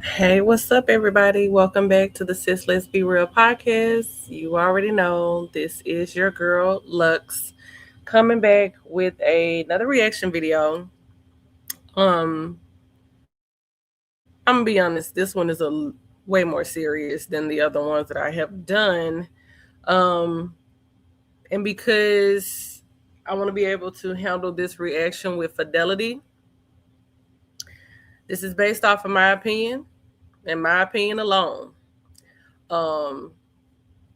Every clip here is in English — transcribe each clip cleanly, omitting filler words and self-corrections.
Hey, what's up, everybody? Welcome back to the Sis Let's Be Real podcast. You already know this is your girl Lux coming back with another reaction video. I'm gonna be honest, this one is way more serious than the other ones that I have done. Um, and because I want to be able to handle this reaction with fidelity, this is based off of my opinion and my opinion alone. Um,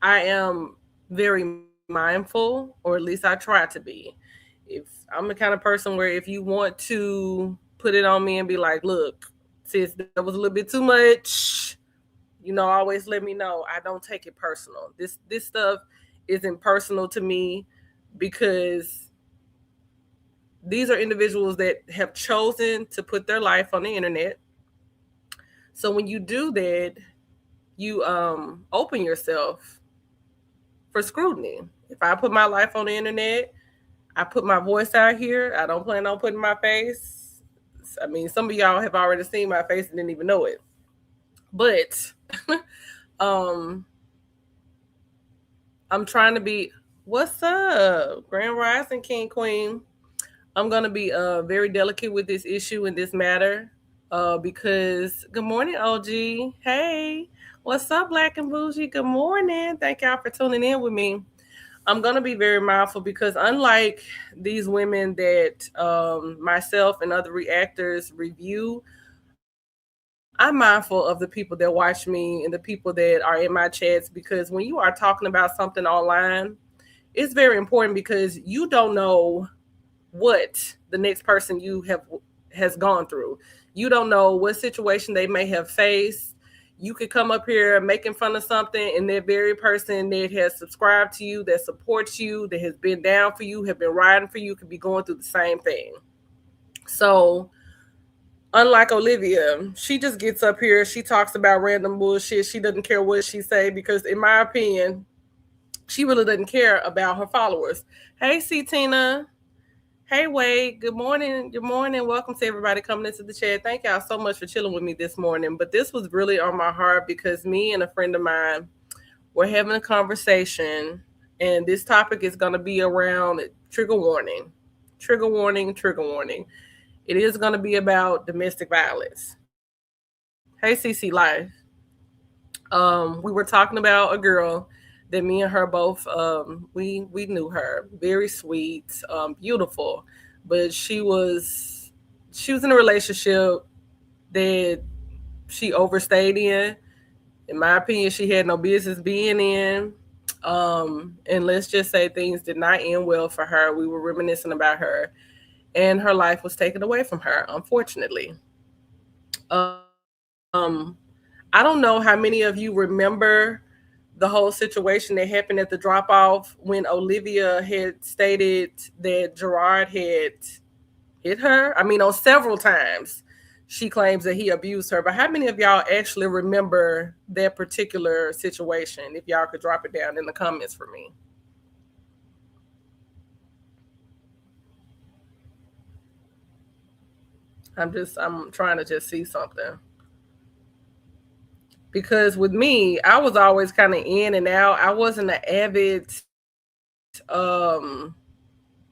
I am very mindful, or at least I try to be. If I'm the kind of person where if you want to put it on me and be like, look, sis, that was a little bit too much, always let me know. I don't take it personal. This stuff isn't personal to me because these are individuals that have chosen to put their life on the internet. So when you do that, you open yourself for scrutiny. If I put my life on the internet, I put my voice out here. I don't plan on putting my face. I mean, some of y'all have already seen my face and didn't even know it. But um I'm trying to be what's up? Grand Rising King Queen. I'm gonna be very delicate with this issue and this matter. Because good morning, OG. Hey, what's up, Black and Bougie? Good morning. Thank y'all for tuning in with me. I'm going to be very mindful because unlike these women that myself and other reactors review, I'm mindful of the people that watch me and the people that are in my chats because when you are talking about something online, it's very important because you don't know what the next person you have has gone through. You don't know what situation they may have faced. You could come up here making fun of something, and that very person that has subscribed to you, that supports you, that has been down for you, have been riding for you, could be going through the same thing. So, unlike Olivia, she just gets up here, she talks about random bullshit. She doesn't care what she say because, in my opinion, she really doesn't care about her followers. Hey, C Tina. Hey Wade, good morning. Good morning. Welcome to everybody coming into the chat. Thank y'all so much for chilling with me this morning. But this was really on my heart because me and a friend of mine were having a conversation, and this topic is going to be around trigger warning. Trigger warning, trigger warning. It is going to be about domestic violence. Hey CC Life. We were talking about a girl that me and her both we knew her, very sweet, beautiful, but she was in a relationship that she overstayed in my opinion. She had no business being in, and let's just say things did not end well for her. We were reminiscing about her, and her life was taken away from her, unfortunately. um I don't know how many of you remember the whole situation that happened at the drop off when Olivia had stated that Gerard had hit her. I mean, on several times she claims that he abused her. But how many of y'all actually remember that particular situation? If y'all could drop it down in the comments for me. I'm trying to just see something. Because with me, I was always kind of in and out. I wasn't an avid um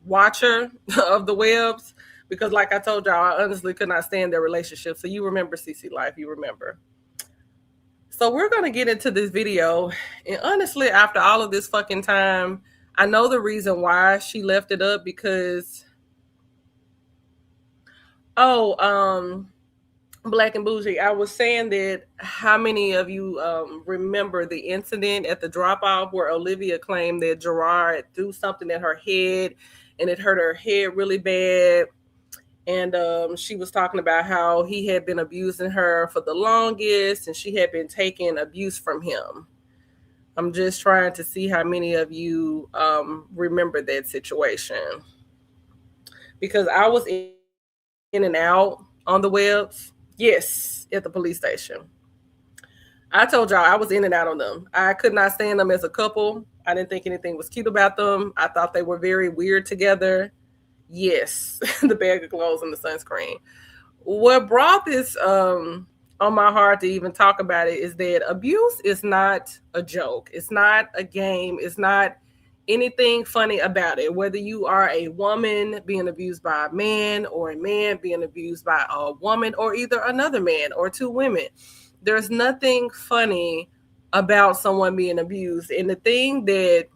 watcher of the webs because like I told y'all, I honestly could not stand their relationship. So you remember CC Life, you remember. So we're gonna get into this video. And honestly, after all of this fucking time, I know the reason why she left it up because oh, Black and Bougie, I was saying that how many of you remember the incident at the drop off where Olivia claimed that Gerard threw something at her head and it hurt her head really bad. And she was talking about how he had been abusing her for the longest and she had been taking abuse from him. I'm just trying to see how many of you remember that situation because I was in and out on the webs. Yes, at the police station. I told y'all I was in and out on them. I could not stand them as a couple. I didn't think anything was cute about them. I thought they were very weird together. Yes, the bag of clothes and the sunscreen. What brought this on my heart to even talk about it is that abuse is not a joke. It's not a game. It's not anything funny about it. Whether you are a woman being abused by a man or a man being abused by a woman or either another man or two women, there's nothing funny about someone being abused. And the thing that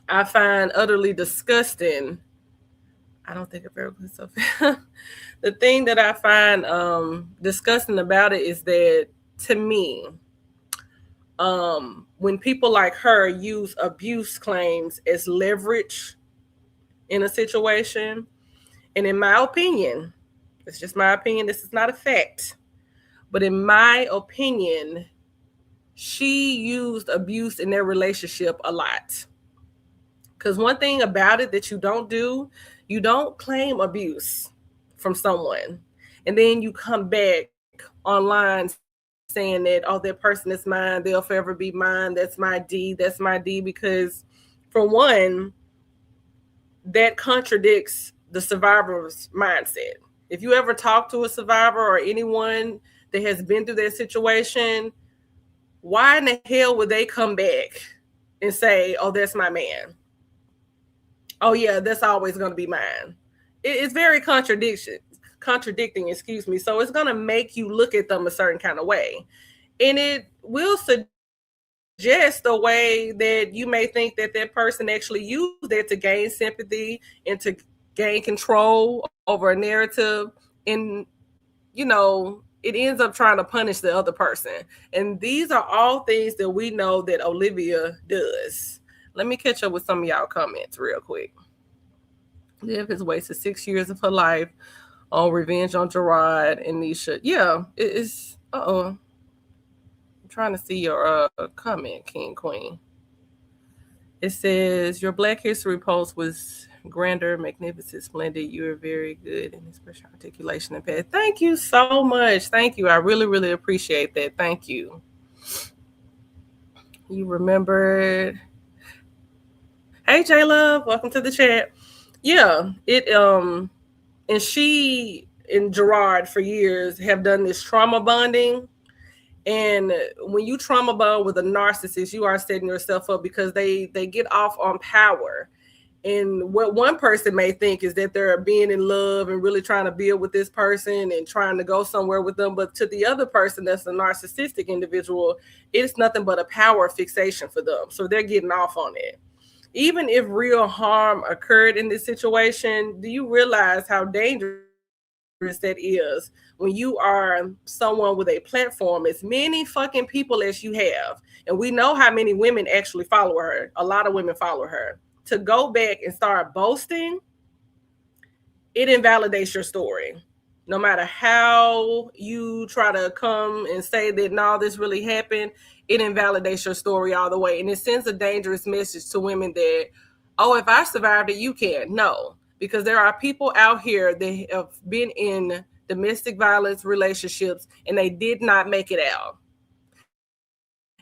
I find utterly disgusting, I don't think I've ever been so the thing that I find disgusting about it is that, to me, when people like her use abuse claims as leverage in a situation, and in my opinion, it's just my opinion, this is not a fact, but in my opinion, she used abuse in their relationship a lot. Because one thing about it that you don't claim abuse from someone and then you come back online saying that, oh, that person is mine, they'll forever be mine, that's my D, because for one, that contradicts the survivor's mindset. If you ever talk to a survivor or anyone that has been through that situation, why in the hell would they come back and say, oh, that's my man? Oh yeah, that's always going to be mine. It's very contradicting, excuse me. So it's going to make you look at them a certain kind of way. And it will suggest a way that you may think that that person actually used it to gain sympathy and to gain control over a narrative. And, you know, it ends up trying to punish the other person. And these are all things that we know that Olivia does. Let me catch up with some of y'all comments real quick. Liv has wasted 6 years of her life on revenge on Gerard and Nisha. Yeah, it's I'm trying to see your comment, King Queen. It says your Black History post was grander, magnificent, splendid. You are very good in expression, articulation, and path. Thank you so much. Thank you. I really, really appreciate that. Thank you. You remembered. Hey, J Love, welcome to the chat. Yeah, and she and Gerard for years have done this trauma bonding. And when you trauma bond with a narcissist, you are setting yourself up because they get off on power. And what one person may think is that they're being in love and really trying to build with this person and trying to go somewhere with them. But to the other person that's a narcissistic individual, it's nothing but a power fixation for them. So they're getting off on it. Even if real harm occurred in this situation, do you realize how dangerous that is when you are someone with a platform, as many fucking people as you have? And we know how many women actually follow her. A lot of women follow her. To go back and start boasting, it invalidates your story. No matter how you try to come and say that, no, this really happened, it invalidates your story all the way. And it sends a dangerous message to women that, oh, if I survived it, you can. No, because there are people out here that have been in domestic violence relationships and they did not make it out.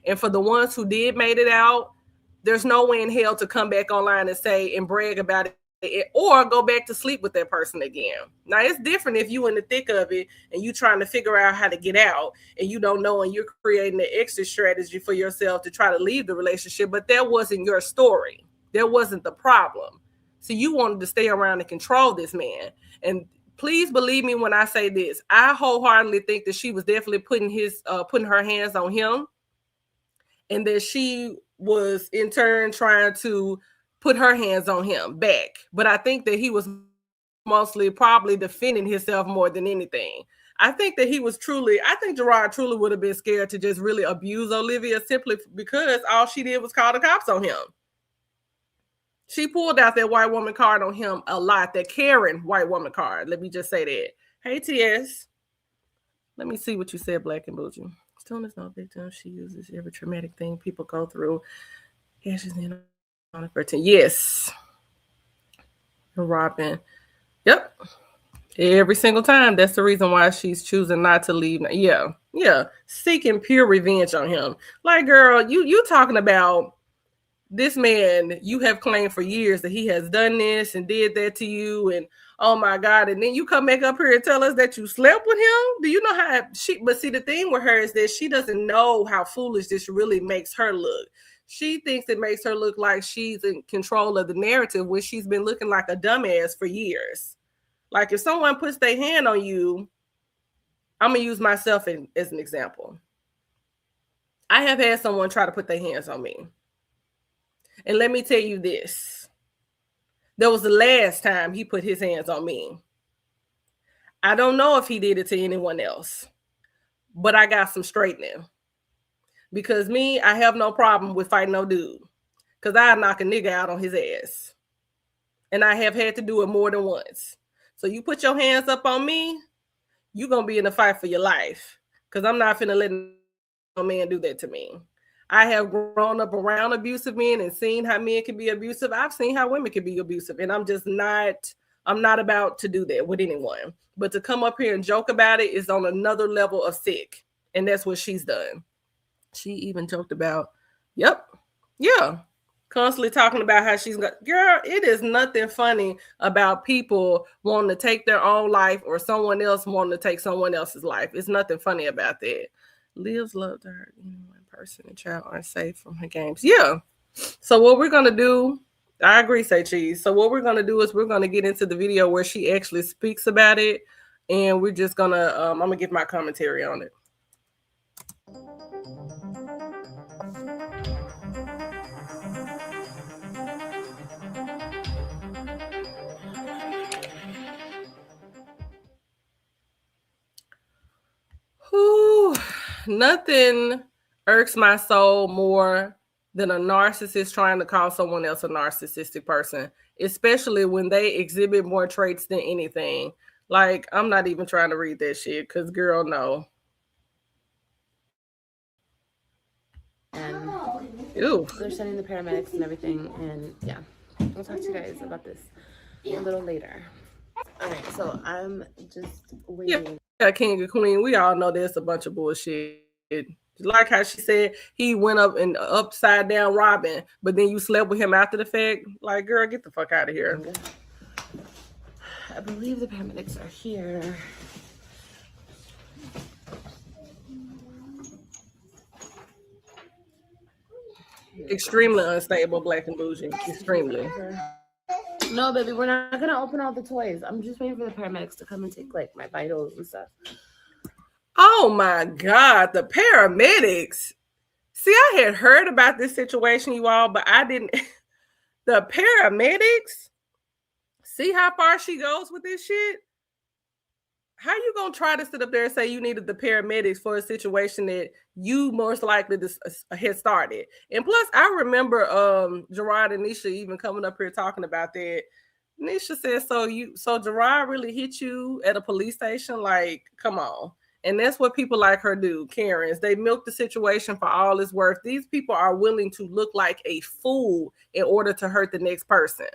And for the ones who did made it out, there's no way in hell to come back online and say and brag about it or go back to sleep with that person again. Now, it's different if you in the thick of it and you trying to figure out how to get out and you don't know and you're creating an exit strategy for yourself to try to leave the relationship, but that wasn't your story. That wasn't the problem. So you wanted to stay around and control this man. And please believe me when I say this, I wholeheartedly think that she was definitely putting her hands on him, and that she was in turn trying to put her hands on him back. But I think that he was mostly probably defending himself more than anything. I think that I think Gerard truly would have been scared to just really abuse Olivia simply because all she did was call the cops on him. She pulled out that white woman card on him a lot, that Karen white woman card. Let me just say that. Hey, TS. Let me see what you said, Black and Bougie. Stone is no victim. She uses every traumatic thing people go through. Yeah, she's in on a 13. Yes. Robin. Yep. Every single time. That's the reason why she's choosing not to leave. Yeah. Seeking pure revenge on him. Like, girl, you talking about this man, you have claimed for years that he has done this and did that to you, and oh my God, and then you come back up here and tell us that you slept with him? Do you know how but see, the thing with her is that she doesn't know how foolish this really makes her look. She thinks it makes her look like she's in control of the narrative when she's been looking like a dumbass for years. Like if someone puts their hand on you, I'm going to use myself as an example. I have had someone try to put their hands on me. And let me tell you this. That was the last time he put his hands on me. I don't know if he did it to anyone else, but I got some straightening. Because me, I have no problem with fighting no dude. Because I knock a nigga out on his ass. And I have had to do it more than once. So you put your hands up on me, you're going to be in a fight for your life. Because I'm not finna let no man do that to me. I have grown up around abusive men and seen how men can be abusive. I've seen how women can be abusive. And I'm not about to do that with anyone. But to come up here and joke about it is on another level of sick. And that's what she's done. She even joked about, constantly talking about how she's got, girl, it is nothing funny about people wanting to take their own life or someone else wanting to take someone else's life. It's nothing funny about that. Liv's love to hurt anyone, person, and child aren't safe from her games. Yeah. So what we're going to do, I agree, say cheese. So what we're going to do is we're going to get into the video where she actually speaks about it. And we're just going to, I'm going to give my commentary on it. Whew, nothing irks my soul more than a narcissist trying to call someone else a narcissistic person, especially when they exhibit more traits than anything. Like, I'm not even trying to read that shit because, girl, no. And Ew. they're sending the paramedics and everything. And yeah, I'll talk to you guys about this a little later. All right, so I'm just waiting. Yeah, King and Queen, we all know there's a bunch of bullshit. Like how she said he went up and upside down robbing, but then you slept with him after the fact. Like, girl, get the fuck out of here. I believe the paramedics are here. Extremely unstable, Black and Bougie. Extremely. No, baby, we're not gonna open all the toys. I'm just waiting for the paramedics to come and take like my vitals and stuff. Oh my God, the paramedics. See, I had heard about this situation, you all, but I didn't. The paramedics? See how far she goes with this shit? How you gonna try to sit up there and say you needed the paramedics for a situation that you most likely had started? And plus, I remember Gerard and Nisha even coming up here talking about that. Nisha said, so Gerard really hit you at a police station? Like, come on. And that's what people like her do, Karens. They milk the situation for all it's worth. These people are willing to look like a fool in order to hurt the next person.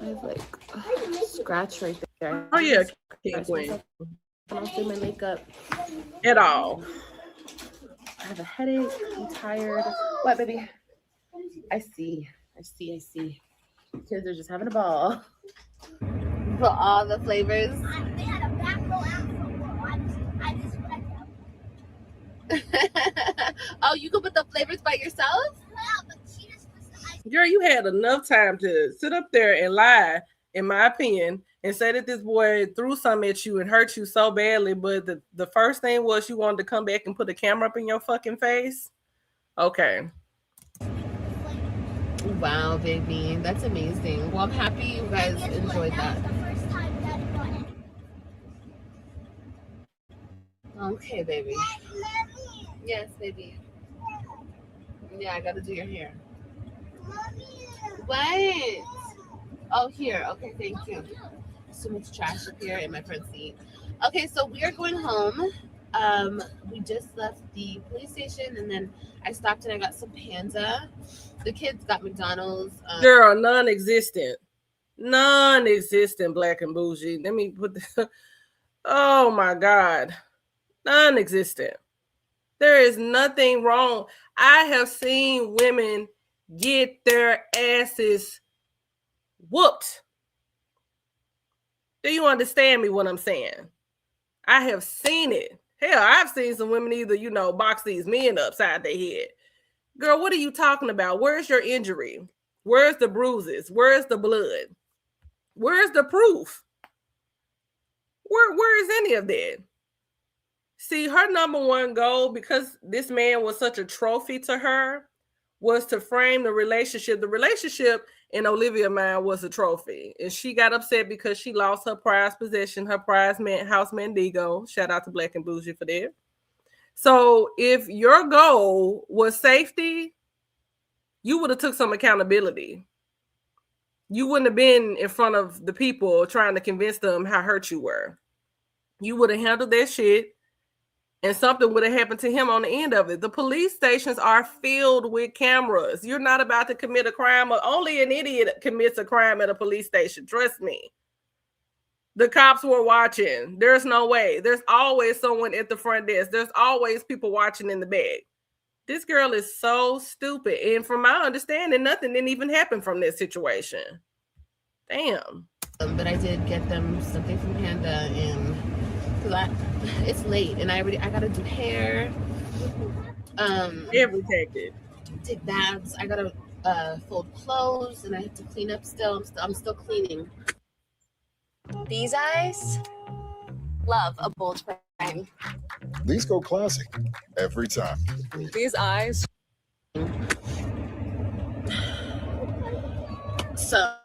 I have like scratch right there. Oh yeah, I don't do my makeup at all. I have a headache. I'm tired. What, baby? I see. Kids are just having a ball. For all the flavors. They had a back row I just Oh, you can put the flavors by yourself? Yeah, but she just puts the ice. Girl, you had enough time to sit up there and lie, in my opinion, and say that this boy threw something at you and hurt you so badly, but the first thing was you wanted to come back and put a camera up in your fucking face? Okay. Wow, baby. That's amazing. Well, I'm happy you guys enjoyed that. Okay, baby. Yes, baby. Yeah, I gotta do your hair. What? Oh, here. Okay, thank you. So much trash up here in my front seat. Okay, so we are going home. We just left the police station, and then I stopped and I got some Panda. The kids got McDonald's. Girl, non-existent, Black and Bougie. Let me put the. Oh my God, non-existent. There is nothing wrong. I have seen women get their asses whooped. Do you understand me what I'm saying? I have seen it. Hell, I've seen some women either, box these men upside their head. Girl, what are you talking about? Where's your injury? Where's the bruises? Where's the blood? Where's the proof? Where is any of that? See, her number one goal, because this man was such a trophy to her, was to frame the relationship. The relationship in Olivia's mind was a trophy. And she got upset because she lost her prized possession, her prized house Mandigo. Shout out to Black and Bougie for that. So if your goal was safety, you would have took some accountability. You wouldn't have been in front of the people trying to convince them how hurt you were. You would have handled that shit, and something would have happened to him on the end of it. The police stations are filled with cameras. You're not about to commit a crime. Only an idiot commits a crime at a police station. Trust me. The cops were watching. There's no way. There's always someone at the front desk. There's always people watching in the back. This girl is so stupid. And from my understanding, nothing didn't even happen from this situation. Damn. But I did get them something from Panda, and it's late, and I gotta do hair. Hair protected. Take baths. I gotta fold clothes, and I have to clean up still. I'm still cleaning. These eyes love a bold frame. These go classic every time. These eyes. So,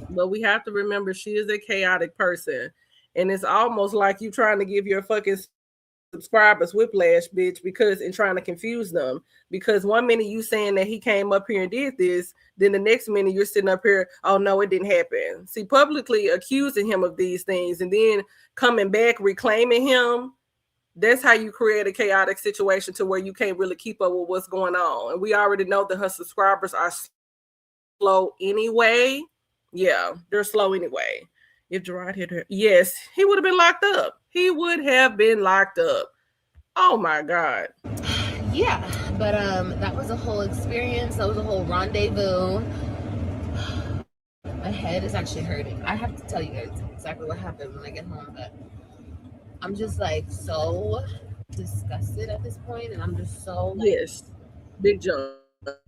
but we have to remember she is a chaotic person, and it's almost like you trying to give your fucking subscribers whiplash, bitch, because in trying to confuse them. Because one minute you saying that he came up here and did this, then the next minute you're sitting up here, oh no, it didn't happen. See, publicly accusing him of these things and then coming back reclaiming him, that's how you create a chaotic situation to where you can't really keep up with what's going on. And we already know that her subscribers are slow anyway. Yeah, they're slow anyway. If Gerard hit her, yes, he would have been locked up. He would have been locked up. Oh my God. Yeah, but that was a whole experience. That was a whole rendezvous. My head is actually hurting. I have to tell you guys exactly what happened when I get home, but I'm just like so disgusted at this point, and I'm just so like, yes, big jump.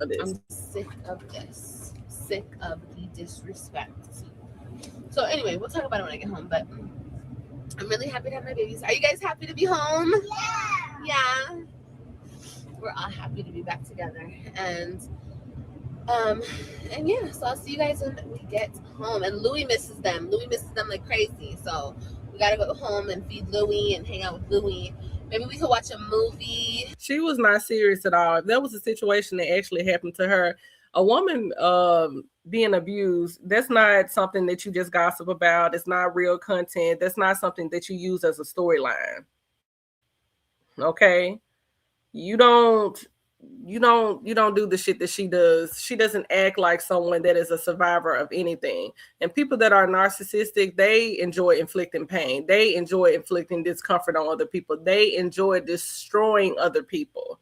I'm sick of this. Sick of the disrespect. So anyway, we'll talk about it when I get home, but I'm really happy to have my babies. Are you guys happy to be home? Yeah. We're all happy to be back together. And yeah, so I'll see you guys when we get home. And Louie misses them. Louie misses them like crazy. So we gotta go home and feed Louie and hang out with Louie. Maybe we could watch a movie. She was not serious at all. If that was a situation that actually happened to her, a woman being abused, that's not something that you just gossip about. It's not real content. That's not something that you use as a storyline. Okay? You don't do the shit that she does. She doesn't act like someone that is a survivor of anything. And people that are narcissistic, they enjoy inflicting pain. They enjoy inflicting discomfort on other people. They enjoy destroying other people.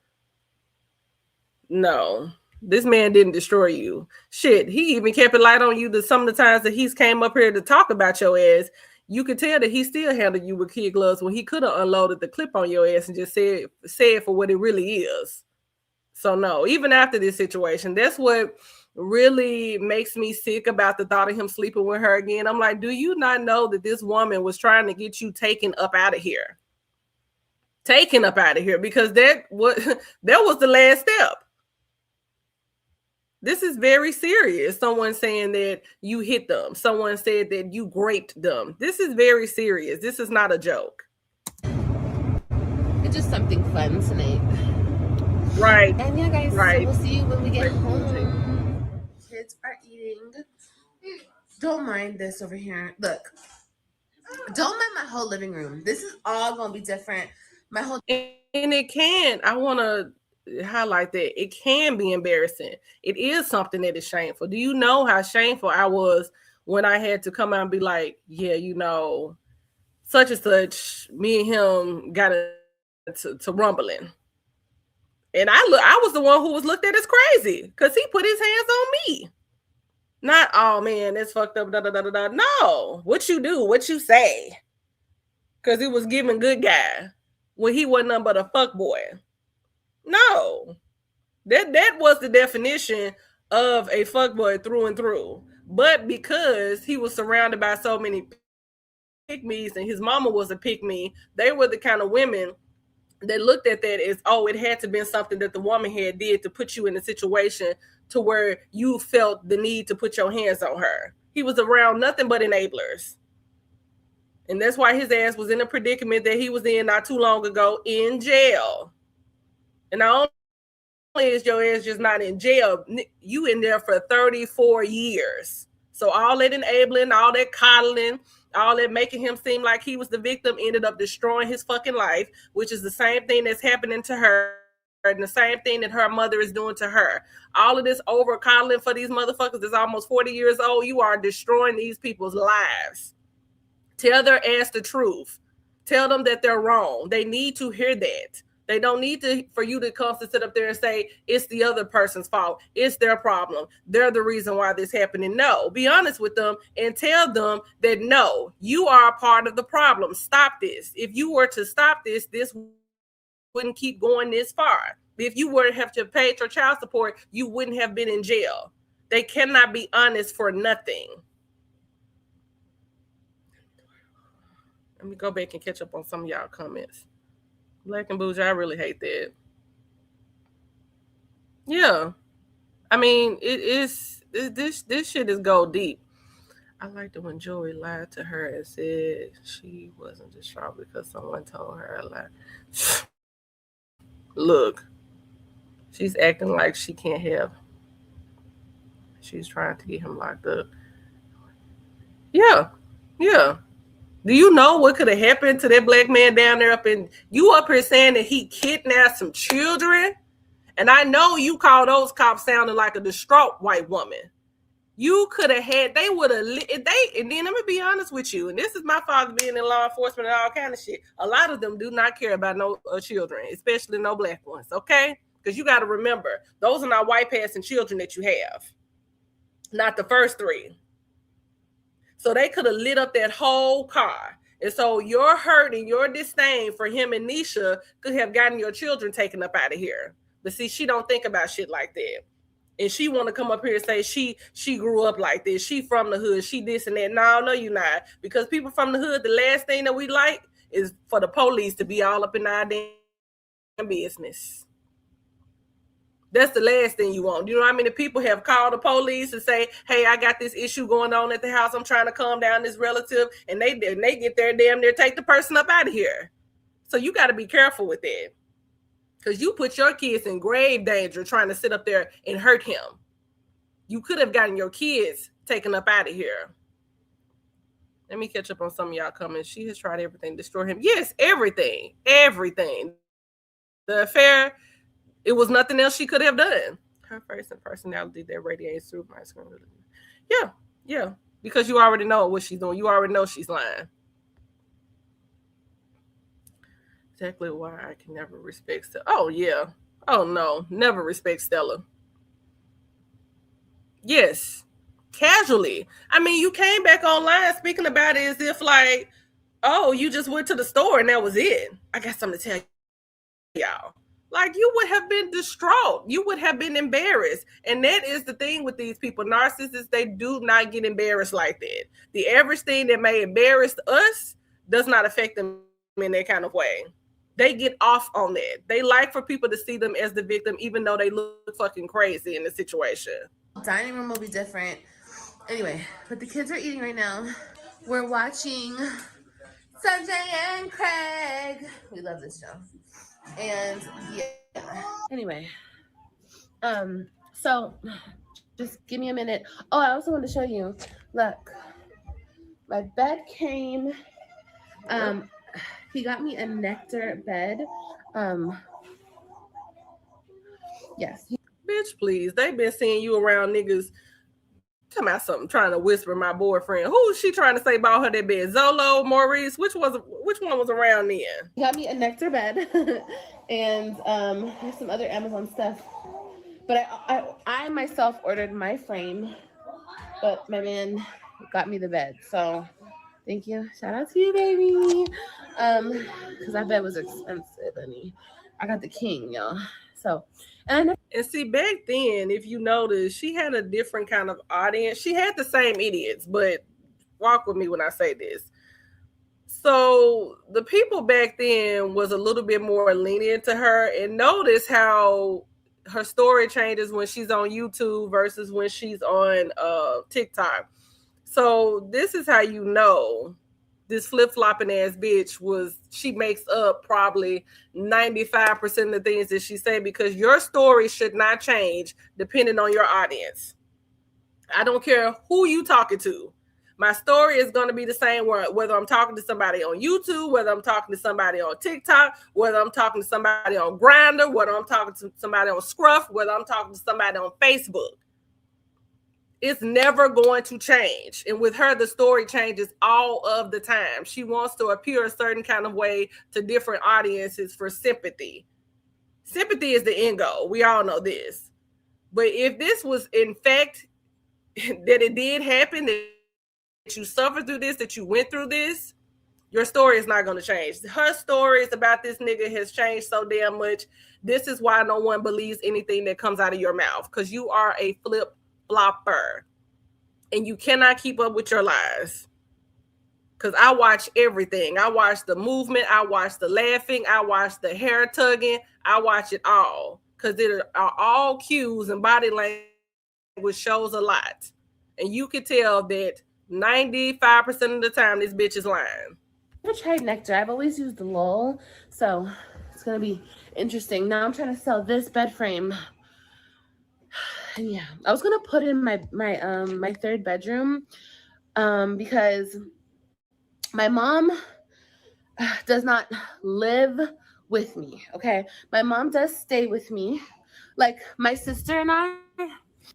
No. This man didn't destroy you. Shit, he even kept it light on you that some of the times that he's came up here to talk about your ass, you could tell that he still handled you with kid gloves when he could have unloaded the clip on your ass and just said it for what it really is. So no, even after this situation, that's what really makes me sick about the thought of him sleeping with her again. I'm like, do you not know that this woman was trying to get you taken up out of here? Taken up out of here, because that was the last step. This is very serious. Someone saying that you hit them. Someone said that you raped them. This is very serious. This is not a joke. It's just something fun tonight. Right. And yeah, guys, right. So we'll see you when we get home. Kids are eating. Don't mind this over here. Look. Don't mind my whole living room. This is all going to be different. My whole... And it can. I want to highlight that it can be embarrassing. It is something that is shameful. Do you know how shameful I was when I had to come out and be like, yeah, such and such, me and him got to rumbling. And I was the one who was looked at as crazy because he put his hands on me. Not, oh man, that's fucked up. Da, da, da, da, da. No, what you do, what you say. Because it was giving good guy when he wasn't nothing but a fuck boy. No. That was the definition of a fuck boy through and through. But because he was surrounded by so many pick-me's and his mama was a pick-me, they were the kind of women that looked at that as, oh, it had to be something that the woman had did to put you in a situation to where you felt the need to put your hands on her. He was around nothing but enablers. And that's why his ass was in a predicament that he was in not too long ago in jail. And not only is your ass just not in jail, you in there for 34 years. So all that enabling, all that coddling, all that making him seem like he was the victim ended up destroying his fucking life, which is the same thing that's happening to her and the same thing that her mother is doing to her. All of this over coddling for these motherfuckers that's almost 40 years old, you are destroying these people's lives. Tell their ass the truth. Tell them that they're wrong. They need to hear that. They don't need for you to come to sit up there and say it's the other person's fault. It's their problem. They're the reason why this happening. No, be honest with them and tell them that no, you are a part of the problem. Stop this. If you were to stop this, this wouldn't keep going this far. If you were to have to pay your child support, you wouldn't have been in jail. They cannot be honest for nothing. Let me go back and catch up on some of y'all comments. Black and Bougie, I really hate that. Yeah. I mean, it is, this shit is go deep. I liked it when Joey lied to her and said she wasn't distraught because someone told her a lie. Look, she's acting like she can't have. She's trying to get him locked up. Yeah. Do you know what could have happened to that black man down there you up here saying that he kidnapped some children? And I know you call those cops sounding like a distraught white woman. You could have had, and then let me be honest with you, and this is my father being in law enforcement and all kind of shit. A lot of them do not care about no children, especially no black ones, okay? Because you got to remember, those are not white passing children that you have. Not the first three. So they could have lit up that whole car. And so your hurt and your disdain for him and Nisha could have gotten your children taken up out of here. But see, she don't think about shit like that. And she want to come up here and say she grew up like this. She from the hood. She this and that. No, you're not. Because people from the hood, the last thing that we like is for the police to be all up in our damn business. That's the last thing you want. You know how many people have called the police and say, hey, I got this issue going on at the house. I'm trying to calm down this relative. And they get there damn near take the person up out of here. So you got to be careful with that. Because you put your kids in grave danger trying to sit up there and hurt him. You could have gotten your kids taken up out of here. Let me catch up on some of y'all comments. She has tried everything to destroy him. Yes, everything. The affair, it was nothing else she could have done. Her face and personality that radiates through my screen. Yeah. Because you already know what she's doing. You already know she's lying. Exactly why I can never respect Stella. Oh, yeah. Oh, no. Never respect Stella. Yes. Casually. I mean, you came back online speaking about it as if like, oh, you just went to the store and that was it. I got something to tell y'all. Like, you would have been distraught. You would have been embarrassed. And that is the thing with these people. Narcissists, they do not get embarrassed like that. The average thing that may embarrass us does not affect them in that kind of way. They get off on that. They like for people to see them as the victim, even though they look fucking crazy in the situation. Dining room will be different. Anyway, but the kids are eating right now. We're watching Sanjay and Craig. We love this show. And yeah. Anyway, so just give me a minute. Oh, I also want to show you. Look, my bed came. He got me a Nectar bed. Yes. Bitch, please. They've been seeing you around niggas talking about something, trying to whisper my boyfriend. Who was she trying to say about her that bed? Zolo, Maurice? Which one was around then? He got me a Nectar bed and there's some other Amazon stuff. But I myself ordered my frame, but my man got me the bed. So thank you. Shout out to you, baby. Because that bed was expensive, honey. I got the king, y'all. So and see, back then, if you notice, she had a different kind of audience. She had the same idiots, but walk with me when I say this. So the people back then was a little bit more lenient to her, and notice how her story changes when she's on YouTube versus when she's on TikTok. So this is how you know this flip-flopping ass bitch she makes up probably 95% of the things that she said, because your story should not change depending on your audience. I don't care who you talking to. My story is going to be the same whether I'm talking to somebody on YouTube, whether I'm talking to somebody on TikTok, whether I'm talking to somebody on Grindr, whether I'm talking to somebody on Scruff, whether I'm talking to somebody on Facebook. It's never going to change. And with her, the story changes all of the time. She wants to appear a certain kind of way to different audiences for sympathy. Sympathy is the end goal. We all know this. But if this was in fact that it did happen, that you suffered through this, that you went through this, your story is not going to change. Her stories about this nigga has changed so damn much. This is why no one believes anything that comes out of your mouth, because you are a flip-flopper and you cannot keep up with your lies. Because I watch everything. I watch the movement. I watch the laughing. I watch the hair tugging. I watch it all, because it are all cues, and body language shows a lot. And you can tell that 95% of the time this bitch is lying. I've never tried Nectar. I've always used the Lol, so it's gonna be interesting. Now I'm trying to sell this bed frame. And yeah, I was gonna put in my third bedroom because my mom does not live with me. Okay, my mom does stay with me, like my sister and I.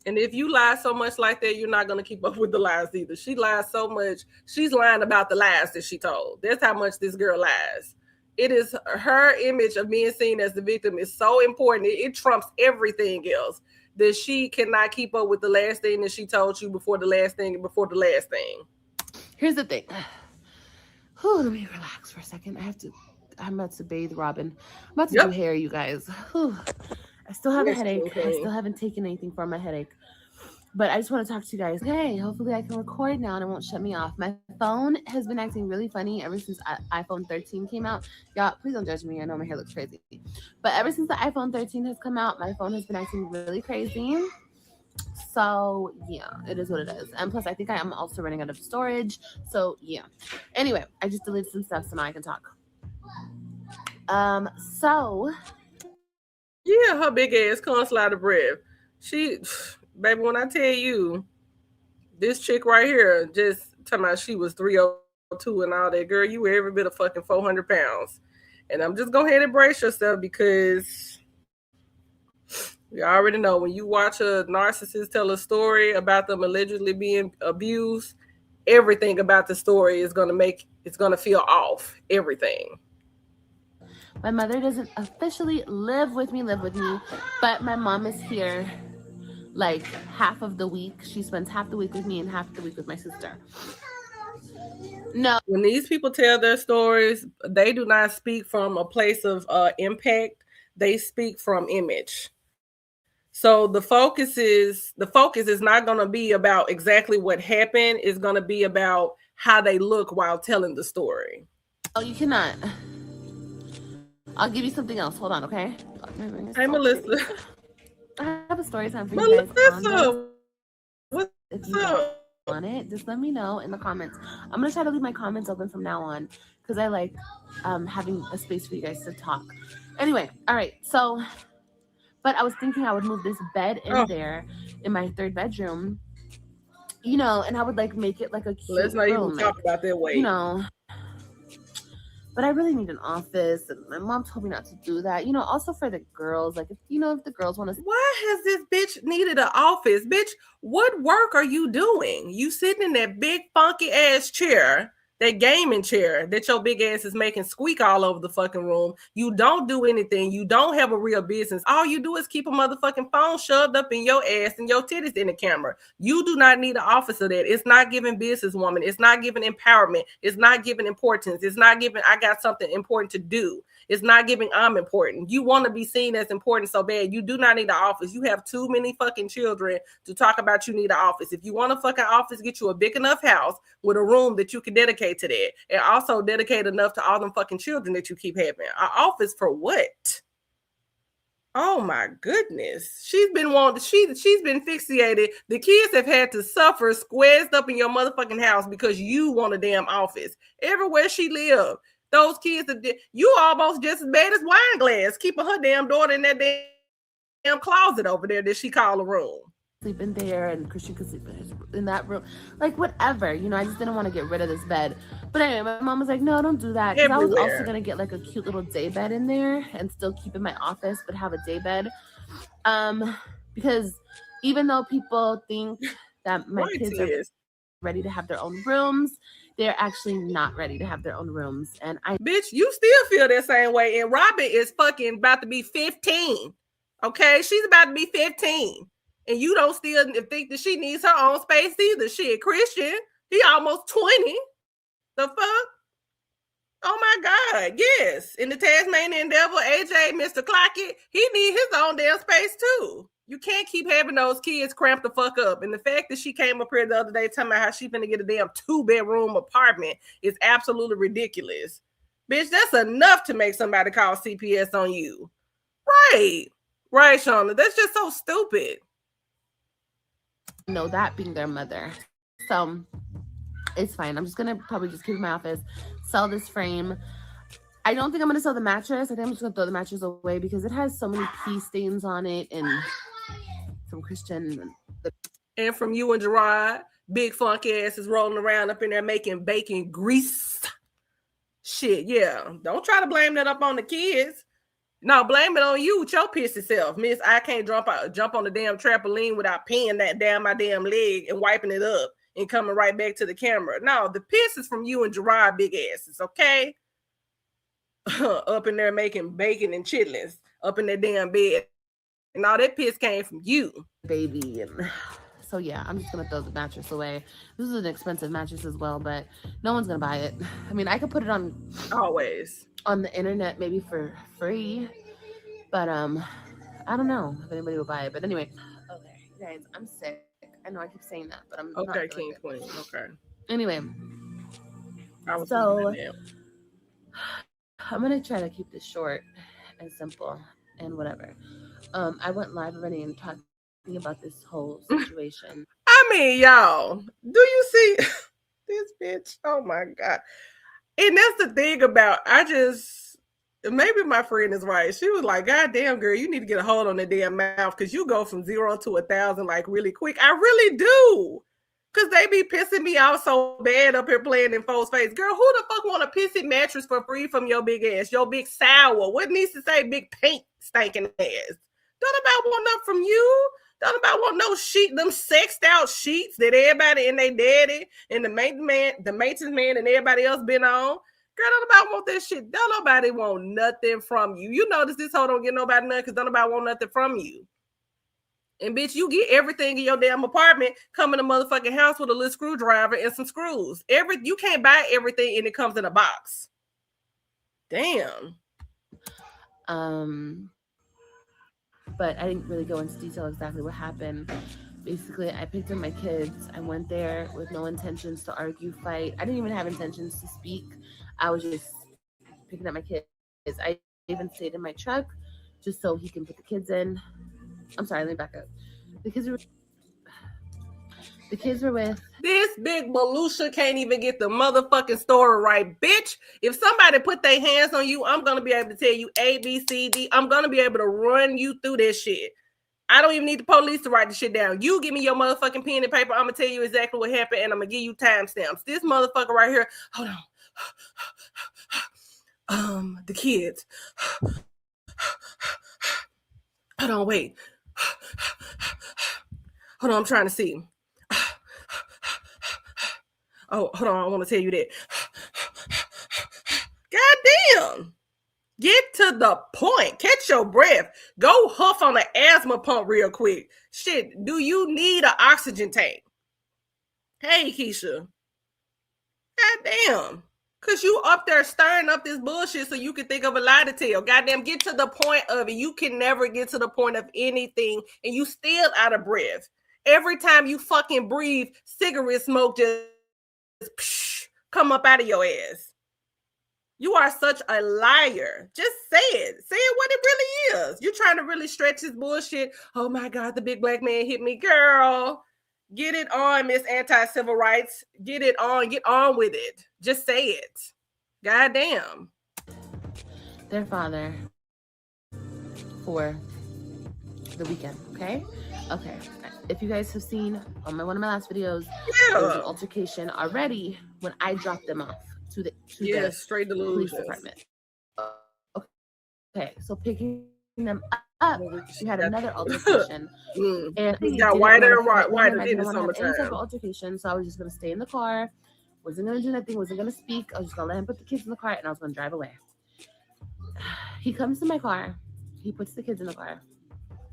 And if you lie so much like that, you're not going to keep up with the lies either. She lies so much. She's lying about the lies that she told. That's how much this girl lies. It is her image of being seen as the victim is so important. It trumps everything else, that she cannot keep up with the last thing that she told you before the last thing and before the last thing. Here's the thing. Whew, let me relax for a second. I'm about to bathe Robin. I'm about to do hair, you guys. Whew. I still have a headache. Okay. I still haven't taken anything for my headache. But I just want to talk to you guys. Okay, hopefully I can record now and it won't shut me off. My phone has been acting really funny ever since iPhone 13 came out. Y'all, please don't judge me. I know my hair looks crazy. But ever since the iPhone 13 has come out, my phone has been acting really crazy. So, yeah, it is what it is. And plus, I think I am also running out of storage. So, yeah. Anyway, I just deleted some stuff so now I can talk. Yeah, her big ass can't slide a breath. Baby, when I tell you, this chick right here, just talking about she was 302 and all that, girl, you were every bit of fucking 400 pounds. And I'm just going to go ahead and brace yourself, because you already know when you watch a narcissist tell a story about them allegedly being abused, everything about the story is going to feel off. Everything. My mother doesn't officially live with me, but my mom is here like half of the week. She spends half the week with me and half the week with my sister. No. When these people tell their stories, they do not speak from a place of impact. They speak from image. So the focus is not going to be about exactly what happened. It's going to be about how they look while telling the story. Oh, you cannot. I'll give you something else. Hold on, okay? Hey, Melissa. I have a story time for you guys. Melissa, what's up? On it, just let me know in the comments. I'm gonna try to leave my comments open from now on, because I like having a space for you guys to talk. Anyway, all right. So, but I was thinking I would move this bed in there in my third bedroom, and I would like make it like a cute Let's not room, even talk about that way. But but I really need an office, and my mom told me not to do that. You know, also for the girls, like, if the girls want to. Why has this bitch needed an office? Bitch, what work are you doing? You sitting in that big funky ass chair, that gaming chair that your big ass is making squeak all over the fucking room. You don't do anything. You don't have a real business. All you do is keep a motherfucking phone shoved up in your ass and your titties in the camera. You do not need an office of that. It's not giving businesswoman. It's not giving empowerment. It's not giving importance. It's not giving I got something important to do. It's not giving I'm important. You want to be seen as important so bad. You do not need an office. You have too many fucking children to talk about you need an office. If you want a fucking office, get you a big enough house with a room that you can dedicate to that. And also dedicate enough to all them fucking children that you keep having. An office for what? Oh my goodness. She's been fixated. The kids have had to suffer squared up in your motherfucking house because you want a damn office. Everywhere she lived. Those kids, you almost just as bad as Wine Glass, keeping her damn daughter in that damn closet over there that she call a room. Sleep in there, and Christian could sleep in that room, like whatever. You know, I just didn't want to get rid of this bed. But anyway, my mom was like, "No, don't do that." Because I was also gonna get like a cute little day bed in there and still keep in my office, but have a day bed. Because even though people think that my kids are ready to have their own rooms, they're actually not ready to have their own rooms. And bitch, you still feel that same way. And Robin is fucking about to be 15. Okay, she's about to be 15. And you don't still think that she needs her own space either. Shit, Christian, he almost 20. The fuck? Oh my God, yes. In the Tasmanian Devil, AJ, Mr. Clockett, he need his own damn space too. You can't keep having those kids cramped the fuck up. And the fact that she came up here the other day talking about how she finna get a damn 2-bedroom apartment is absolutely ridiculous. Bitch, that's enough to make somebody call CPS on you. Right, Shauna. That's just so stupid. Know that being their mother. So it's fine. I'm just gonna probably just keep my office, sell this frame. I don't think I'm gonna sell the mattress. I think I'm just gonna throw the mattress away because it has so many pee stains on it, and from Christian and from you and Gerard, big funky ass is rolling around up in there making bacon grease. Shit, yeah. Don't try to blame that up on the kids. No, blame it on you with your pissy self. Miss, I can't jump on the damn trampoline without peeing that down my damn leg and wiping it up and coming right back to the camera. No, the piss is from you and Gerard big asses, okay? Up in there making bacon and chitlins up in that damn bed. And all that piss came from you. Baby. And so yeah, I'm just gonna throw the mattress away. This is an expensive mattress as well, but no one's gonna buy it. I mean, I could put it on always on the internet maybe for free, but I don't know if anybody will buy it. But anyway, okay, guys, I'm sick. I know I keep saying that, but I'm okay. King Queen. Okay. Anyway, I'm gonna try to keep this short and simple and whatever. I went live already and talking about this whole situation. I mean, y'all, do you see this bitch? Oh my God. And that's the thing about, maybe my friend is right. She was like, God damn, girl, you need to get a hold on that damn mouth because you go from 0 to 1,000 like really quick. I really do. Because they be pissing me off so bad up here playing in folks' face. Girl, who the fuck want a pissy mattress for free from your big ass? Your big sour. What needs to say big paint stinking ass? Don't about want nothing from you. Don't about want no sheet, them sexed out sheets that everybody and they daddy and the maintenance man and everybody else been on. Girl, don't about want that shit. Don't nobody want nothing from you. You notice this hoe don't get nobody nothing because don't nobody want nothing from you. And bitch, you get everything in your damn apartment, come in a motherfucking house with a little screwdriver and some screws. You can't buy everything and it comes in a box. Damn. But I didn't really go into detail exactly what happened. Basically, I picked up my kids. I went there with no intentions to argue, fight. I didn't even have intentions to speak. I was just picking up my kids. I even stayed in my truck just so he can put the kids in. I'm sorry, let me back up. The kids were with. This big Malusha can't even get the motherfucking story right. Bitch, if somebody put their hands on you, I'm going to be able to tell you A, B, C, D. I'm going to be able to run you through this shit. I don't even need the police to write the shit down. You give me your motherfucking pen and paper. I'm going to tell you exactly what happened, and I'm going to give you timestamps. This motherfucker right here, hold on. The kids. Hold on, wait. Hold on, I'm trying to see. Oh, hold on, I want to tell you that. Goddamn. Get to the point. Catch your breath. Go huff on an asthma pump real quick. Shit, do you need an oxygen tank? Hey, Keisha. Goddamn. Because you up there stirring up this bullshit so you can think of a lie to tell. Goddamn, get to the point of it. You can never get to the point of anything and you still out of breath. Every time you fucking breathe, cigarette smoke just come up out of your ass. You are such a liar. Just say it. Say it what it really is. You're trying to really stretch this bullshit. Oh my God, the big black man hit me. Girl, get it on, Miss Anti-Civil Rights. Get it on. Get on with it. Just say it. Goddamn. Their father for the weekend, okay? Okay. If you guys have seen on one of my last videos, there was an altercation already when I dropped them off to the straight police department. Okay, so picking them up, we had another altercation, and he got whiter and whiter. I didn't want to have any type of altercation, so I was just gonna stay in the car, wasn't gonna do nothing, wasn't gonna speak. I was just gonna let him put the kids in the car, and I was gonna drive away. He comes to my car, he puts the kids in the car,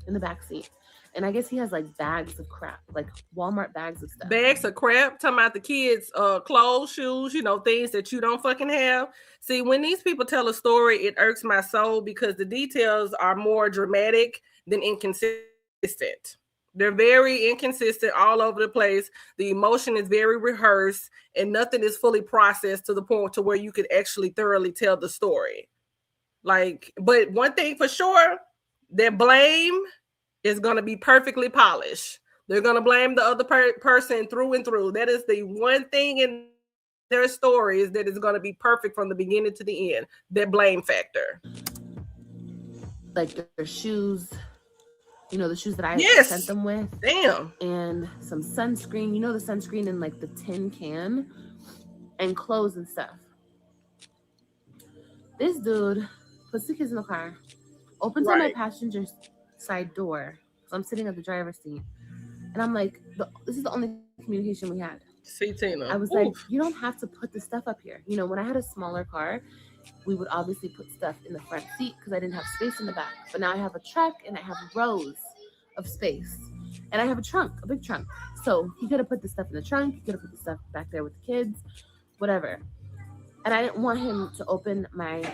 in the back seat. And I guess he has like bags of crap, like Walmart bags of stuff. Bags of crap, talking about the kids' clothes, shoes, things that you don't fucking have. See, when these people tell a story, it irks my soul because the details are more dramatic than inconsistent. They're very inconsistent all over the place. The emotion is very rehearsed and nothing is fully processed to the point to where you could actually thoroughly tell the story. But one thing for sure, their blame is going to be perfectly polished. They're going to blame the other person through and through. That is the one thing in their stories that is going to be perfect from the beginning to the end. Their blame factor. Like their shoes, the shoes that I sent them with. Damn. And some sunscreen, the sunscreen in like the tin can, and clothes and stuff. This dude puts the kids in the car, opens up my passenger side door. So I'm sitting at the driver's seat. And I'm like, this is the only communication we had. See, Tina. I was like, you don't have to put the stuff up here. When I had a smaller car, we would obviously put stuff in the front seat because I didn't have space in the back. But now I have a truck and I have rows of space. And I have a big trunk. So he could have put the stuff in the trunk. He could have put the stuff back there with the kids, whatever. And I didn't want him to open my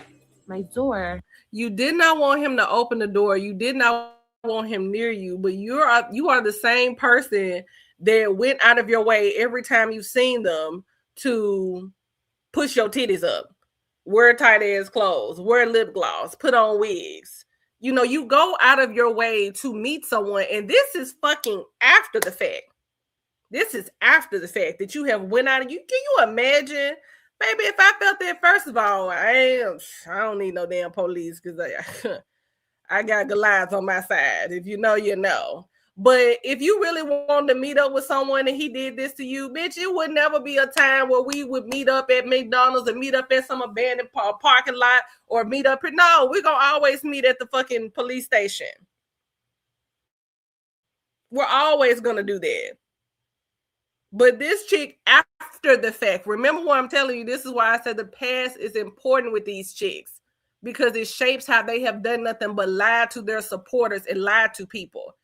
door. You did not want him to open the door. You did not want him near you, but you are the same person that went out of your way every time you've seen them to push your titties up, wear tight ass clothes, wear lip gloss, put on wigs. You go out of your way to meet someone, and this is fucking after the fact. This is after the fact that you have went out of you. Can you imagine? Baby, if I felt that, first of all, I don't need no damn police because I got Goliath on my side. If you know, you know. But if you really wanted to meet up with someone and he did this to you, bitch, it would never be a time where we would meet up at McDonald's or meet up at some abandoned parking lot or meet up here. No, we're going to always meet at the fucking police station. We're always going to do that. But this chick, after the fact, remember what I'm telling you, this is why I said the past is important with these chicks, because it shapes how they have done nothing but lie to their supporters and lie to people.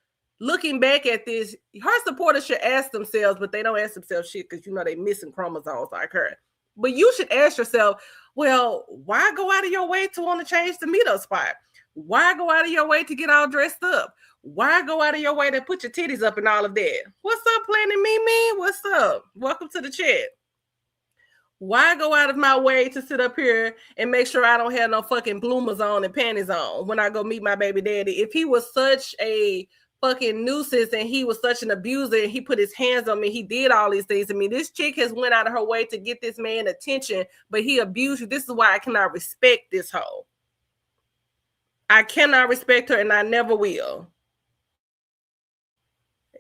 Looking back at this, her supporters should ask themselves, but they don't ask themselves shit because they missing chromosomes like her. But you should ask yourself, well, why go out of your way to want to change the meetup spot? Why go out of your way to get all dressed up? Why go out of your way to put your titties up and all of that? What's up, Planning Mimi? What's up? Welcome to the chat. Why go out of my way to sit up here and make sure I don't have no fucking bloomers on and panties on when I go meet my baby daddy? If he was such a fucking nuisance and he was such an abuser and he put his hands on me, he did all these things to me. This chick has went out of her way to get this man attention, but he abused you. This is why I cannot respect this hoe. I cannot respect her and I never will.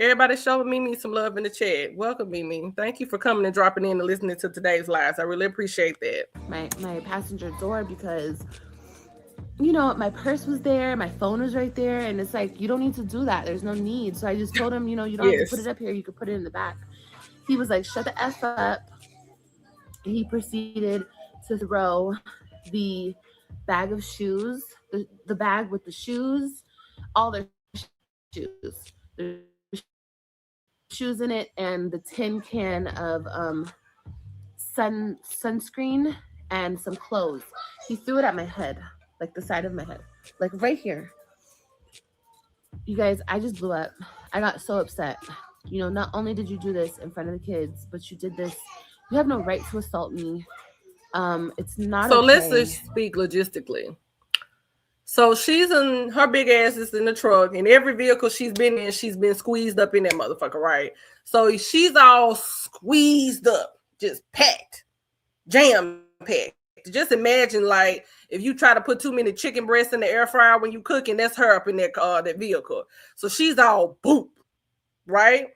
Everybody show Mimi some love in the chat. Welcome, Mimi. Thank you for coming and dropping in and listening to today's lives. I really appreciate that. My passenger door because, you know, my purse was there, my phone was right there, and it's like, you don't need to do that. There's no need. So I just told him, you know, you don't have to put it up here. You could put it in the back. He was like, shut the F up. He proceeded to throw the bag of shoes, the bag with the shoes, all their shoes. There's shoes in it and the tin can of sunscreen and some clothes. He threw it at my head, like the side of my head, like right here. You guys, I just blew up. I got so upset. You know, not only did you do this in front of the kids, but you did this. You have no right to assault me. It's not so okay. Let's just speak logistically. So her big ass is in the truck, and every vehicle she's been in, she's been squeezed up in that motherfucker, right? So she's all squeezed up, just packed, jam packed. Just imagine, like, if you try to put too many chicken breasts in the air fryer when you cooking, that's her up in that vehicle. So she's all boop, right?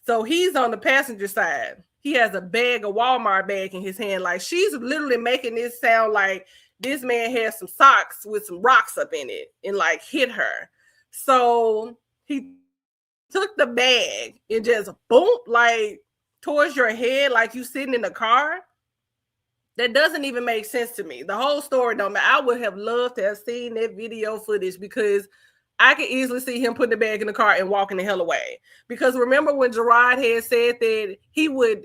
So he's on the passenger side. He has a bag, a Walmart bag in his hand. Like, she's literally making this sound like this man has some socks with some rocks up in it and like hit her. So he took the bag and just boom, like towards your head, like you sitting in the car. That doesn't even make sense to me. The whole story don't matter. I would have loved to have seen that video footage because I could easily see him putting the bag in the car and walking the hell away. Because remember when Gerard had said that he would,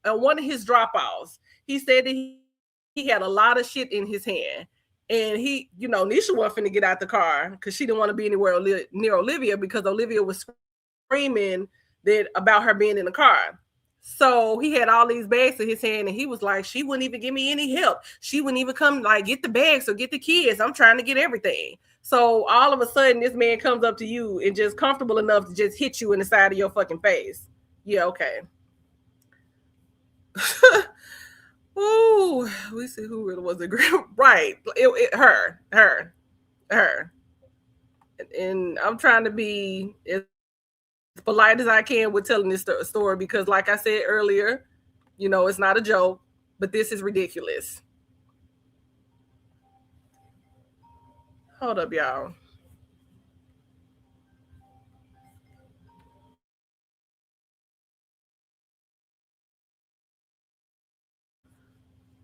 one of his drop-offs, he said that he had a lot of shit in his hand. And he, you know, Nisha wasn't finna get out the car because she didn't want to be anywhere near Olivia because Olivia was screaming that about her being in the car. So he had all these bags in his hand and he was like, she wouldn't even give me any help. She wouldn't even come like get the bags or get the kids. I'm trying to get everything. So all of a sudden this man comes up to you and just comfortable enough to just hit you in the side of your fucking face. Yeah, okay. Ooh, we see who really was the right. Her. And I'm trying to be as polite as I can with telling this story because, like I said earlier, you know, it's not a joke, but this is ridiculous. Hold up, y'all.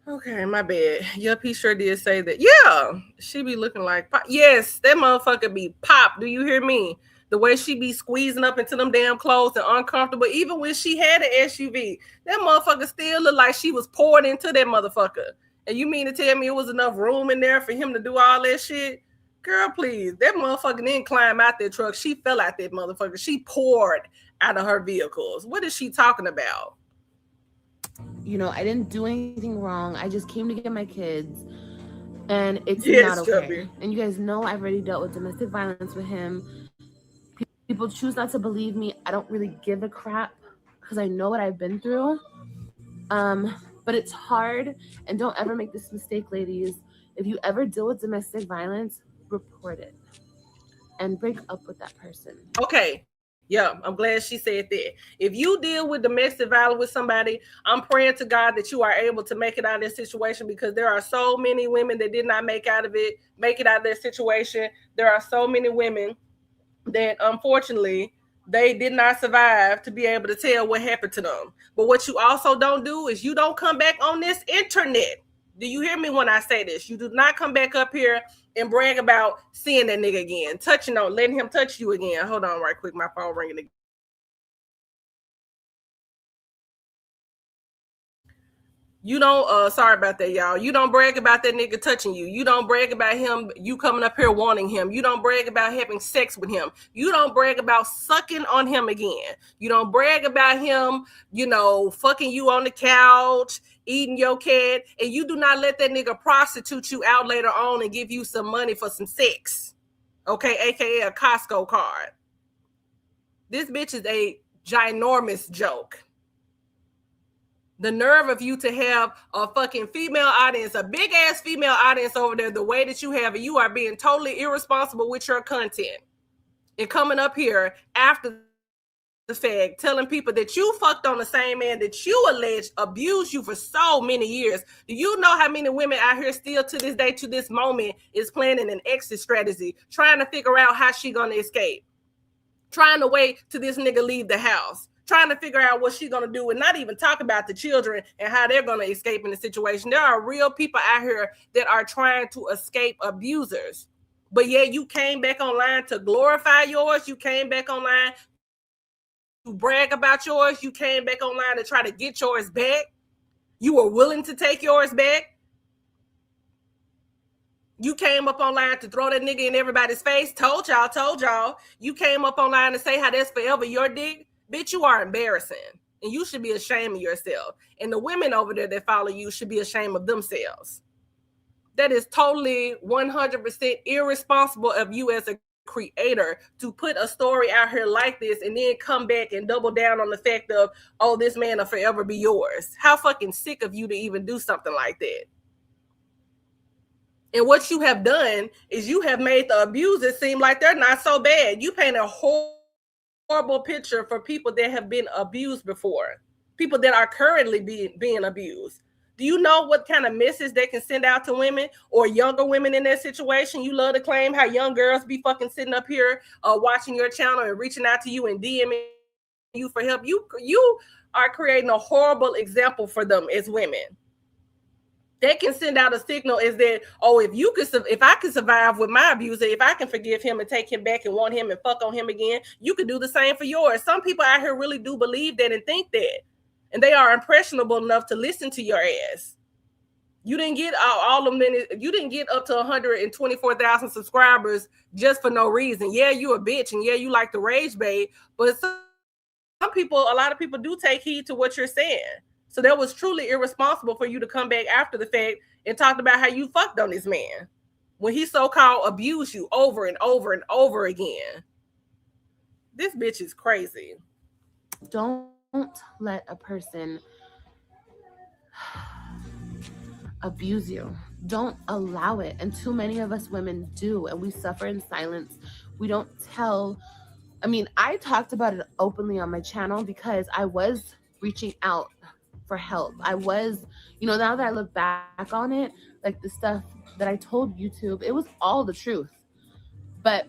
Okay, my bad. Yup, he sure did say that. Yeah, she be looking like pop. Yes, that motherfucker be pop. Do you hear me? The way she be squeezing up into them damn clothes and uncomfortable. Even when she had an SUV, that motherfucker still looked like she was poured into that motherfucker. And you mean to tell me it was enough room in there for him to do all that shit? Girl, please. That motherfucker didn't climb out that truck. She fell out that motherfucker. She poured out of her vehicles. What is she talking about? You know, I didn't do anything wrong. I just came to get my kids. And it's not okay. Chubby. And you guys know I've already dealt with domestic violence with him. People choose not to believe me. I don't really give a crap because I know what I've been through. But it's hard. And don't ever make this mistake, ladies. If you ever deal with domestic violence, report it. And break up with that person. Okay. Yeah, I'm glad she said that. If you deal with domestic violence with somebody, I'm praying to God that you are able to make it out of this situation because there are so many women that did not make it out of their situation. There are so many women that unfortunately they did not survive to be able to tell what happened to them. But what you also don't do is you don't come back on this internet. Do you hear me when I say this? You do not come back up here and brag about seeing that nigga again, letting him touch you again. Hold on right quick. My phone ringing again. You don't, sorry about that, y'all. You don't brag about that nigga touching you. You don't brag about him, you coming up here wanting him. You don't brag about having sex with him. You don't brag about sucking on him again. You don't brag about him, you know, fucking you on the couch, eating your cat, and you do not let that nigga prostitute you out later on and give you some money for some sex. Okay, aka a Costco card. This bitch is a ginormous joke. The nerve of you to have a fucking female audience, a big ass female audience over there, the way that you have it, you are being totally irresponsible with your content and coming up here after fact, telling people that you fucked on the same man that you alleged abused you for so many years. Do you know how many women out here still to this day, to this moment, is planning an exit strategy, trying to figure out how she gonna escape, trying to wait till this nigga leave the house, trying to figure out what she gonna do, and not even talk about the children and how they're gonna escape in the situation. There are real people out here that are trying to escape abusers. But yeah, you came back online to glorify yours. You came back online to brag about yours. You came back online to try to get yours back. You were willing to take yours back. You came up online to throw that nigga in everybody's face. Told y'all. You came up online to say how that's forever your dick. Bitch, you are embarrassing. And you should be ashamed of yourself. And the women over there that follow you should be ashamed of themselves. That is totally 100% irresponsible of you as a creator to put a story out here like this and then come back and double down on the fact of, oh, this man will forever be yours. How fucking sick of you to even do something like that. And what you have done is you have made the abusers seem like they're not so bad. You paint a horrible picture for people that have been abused before, people that are currently being abused. Do you know what kind of message they can send out to women or younger women in that situation? You love to claim how young girls be fucking sitting up here watching your channel and reaching out to you and DMing you for help. You are creating a horrible example for them as women. They can send out a signal as that, oh, if I can survive with my abuser, if I can forgive him and take him back and want him and fuck on him again, you can do the same for yours. Some people out here really do believe that and think that. And they are impressionable enough to listen to your ass. You didn't get all of them. You didn't get up to 124,000 subscribers just for no reason. Yeah, you a bitch, and yeah, you like the rage bait. But a lot of people do take heed to what you're saying. So that was truly irresponsible for you to come back after the fact and talk about how you fucked on this man when he so-called abused you over and over and over again. This bitch is crazy. Don't let a person abuse you. Don't allow it. And too many of us women do, and we suffer in silence. We don't tell. I mean, I talked about it openly on my channel because I was reaching out for help. I was, now that I look back on it, like the stuff that I told YouTube, it was all the truth. But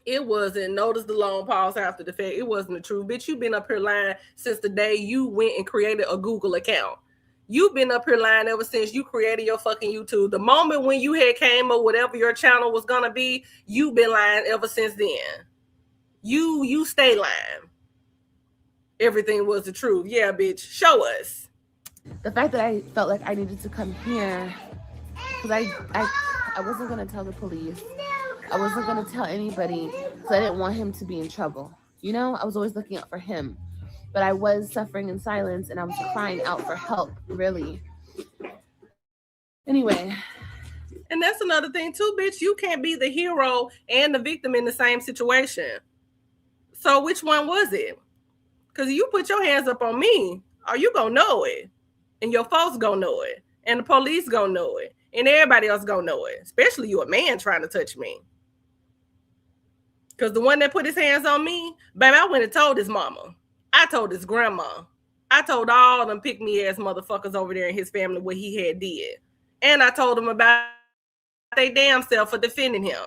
it wasn't. Notice the long pause after the fact. It wasn't the truth. Bitch, you've been up here lying since the day you went and created a Google account. You've been up here lying ever since you created your fucking YouTube. The moment when you had came up, whatever your channel was going to be, you've been lying ever since then. You stay lying. Everything was the truth. Yeah, bitch. Show us. The fact that I felt like I needed to come here, because I wasn't going to tell the police. I wasn't going to tell anybody because I didn't want him to be in trouble. I was always looking out for him. But I was suffering in silence and I was crying out for help, really. Anyway. And that's another thing too, bitch. You can't be the hero and the victim in the same situation. So which one was it? Because you put your hands up on me, are you going to know it? And your folks going to know it. And the police going to know it. And everybody else going to know it. Especially you a man trying to touch me. Because the one that put his hands on me, baby, I went and told his mama. I told his grandma. I told all them pick-me-ass motherfuckers over there in his family what he had did. And I told them about their damn self for defending him.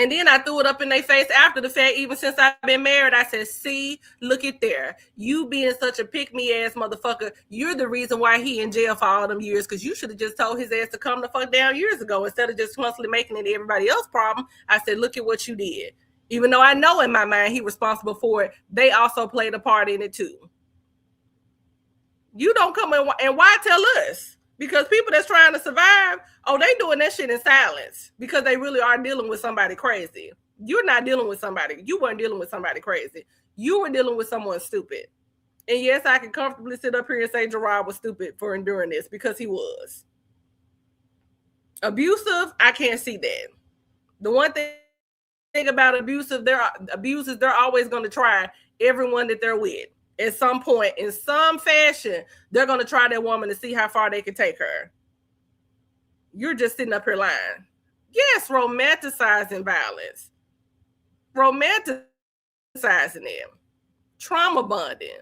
And then I threw it up in their face after the fact, even since I've been married. I said, see, look at there. You being such a pick-me-ass motherfucker, you're the reason why he in jail for all them years, because you should have just told his ass to come the fuck down years ago instead of just constantly making it everybody else's problem. I said, look at what you did. Even though I know in my mind he responsible for it, they also played a part in it too. You don't come in, and why tell us? Because people that's trying to survive, oh, they doing that shit in silence because they really are dealing with somebody crazy. You're not dealing with somebody. You weren't dealing with somebody crazy. You were dealing with someone stupid. And yes, I can comfortably sit up here and say Gerard was stupid for enduring this because he was. Abusive, I can't see that. The one thing about abusers, they're always going to try everyone that they're with. At some point, in some fashion, they're going to try that woman to see how far they can take her. You're just sitting up here lying. Yes, romanticizing violence. romanticizing them, trauma bonding.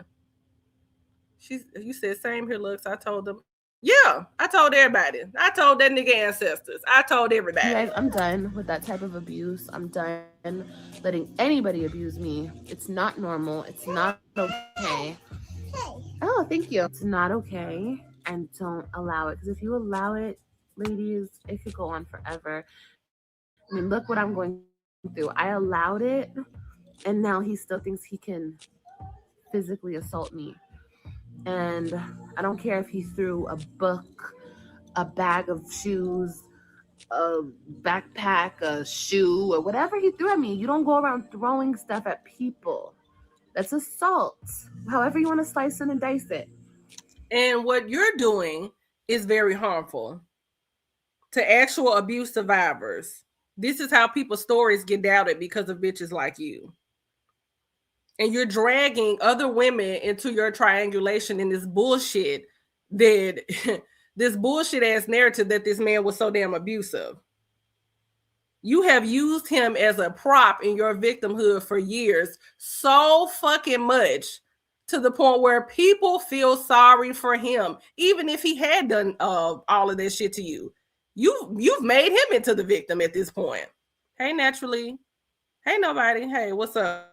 You said same here, Lux. I told them. Yeah, I told everybody. I told that nigga ancestors. I told everybody. You guys, I'm done with that type of abuse. I'm done letting anybody abuse me. It's not normal. It's not okay. Oh, thank you. It's not okay, and don't allow it. Because if you allow it, ladies, it could go on forever. I mean, look what I'm going through. I allowed it, and now he still thinks he can physically assault me. And I don't care if he threw a book, a bag of shoes, a backpack, a shoe, or whatever he threw at me. You don't go around throwing stuff at people. That's assault. However you want to slice it and dice it. And what you're doing is very harmful to actual abuse survivors. This is how people's stories get doubted because of bitches like you. And you're dragging other women into your triangulation in this bullshit that this bullshit ass narrative that this man was so damn abusive. You have used him as a prop in your victimhood for years, so fucking much to the point where people feel sorry for him, even if he had done all of that shit to you. You've made him into the victim at this point. Hey, Naturally. Hey, nobody. Hey, what's up?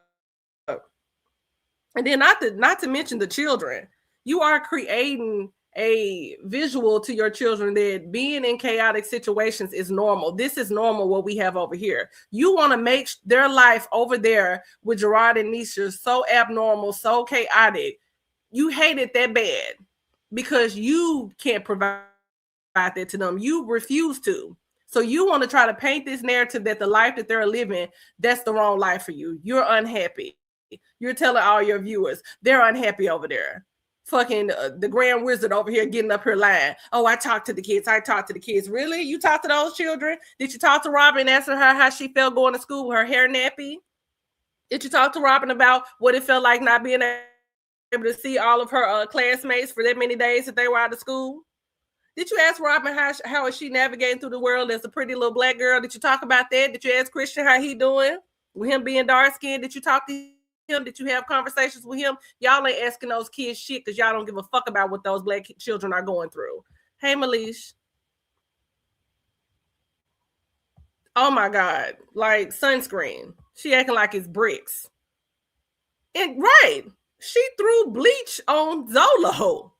And then not to mention the children. You are creating a visual to your children that being in chaotic situations is normal. This is normal what we have over here. You want to make their life over there with Gerard and Nisha so abnormal, so chaotic. You hate it that bad because you can't provide that to them. You refuse to. So you want to try to paint this narrative that the life that they're living, that's the wrong life for you. You're unhappy. You're telling all your viewers they're unhappy over there. Fucking the Grand Wizard over here getting up here lying. Oh, I talked to the kids. Really? You talked to those children? Did you talk to Robin and ask her how she felt going to school with her hair nappy? Did you talk to Robin about what it felt like not being able to see all of her classmates for that many days that they were out of school? Did you ask Robin how is she navigating through the world as a pretty little black girl? Did you talk about that? Did you ask Christian how he doing with him being dark skinned? Did you talk to him? Did you have conversations with him? Y'all ain't asking those kids shit because y'all don't give a fuck about what those black children are going through. Hey, Malish. Oh my God. Like sunscreen. She acting like it's bricks. And right. She threw bleach on Zolo.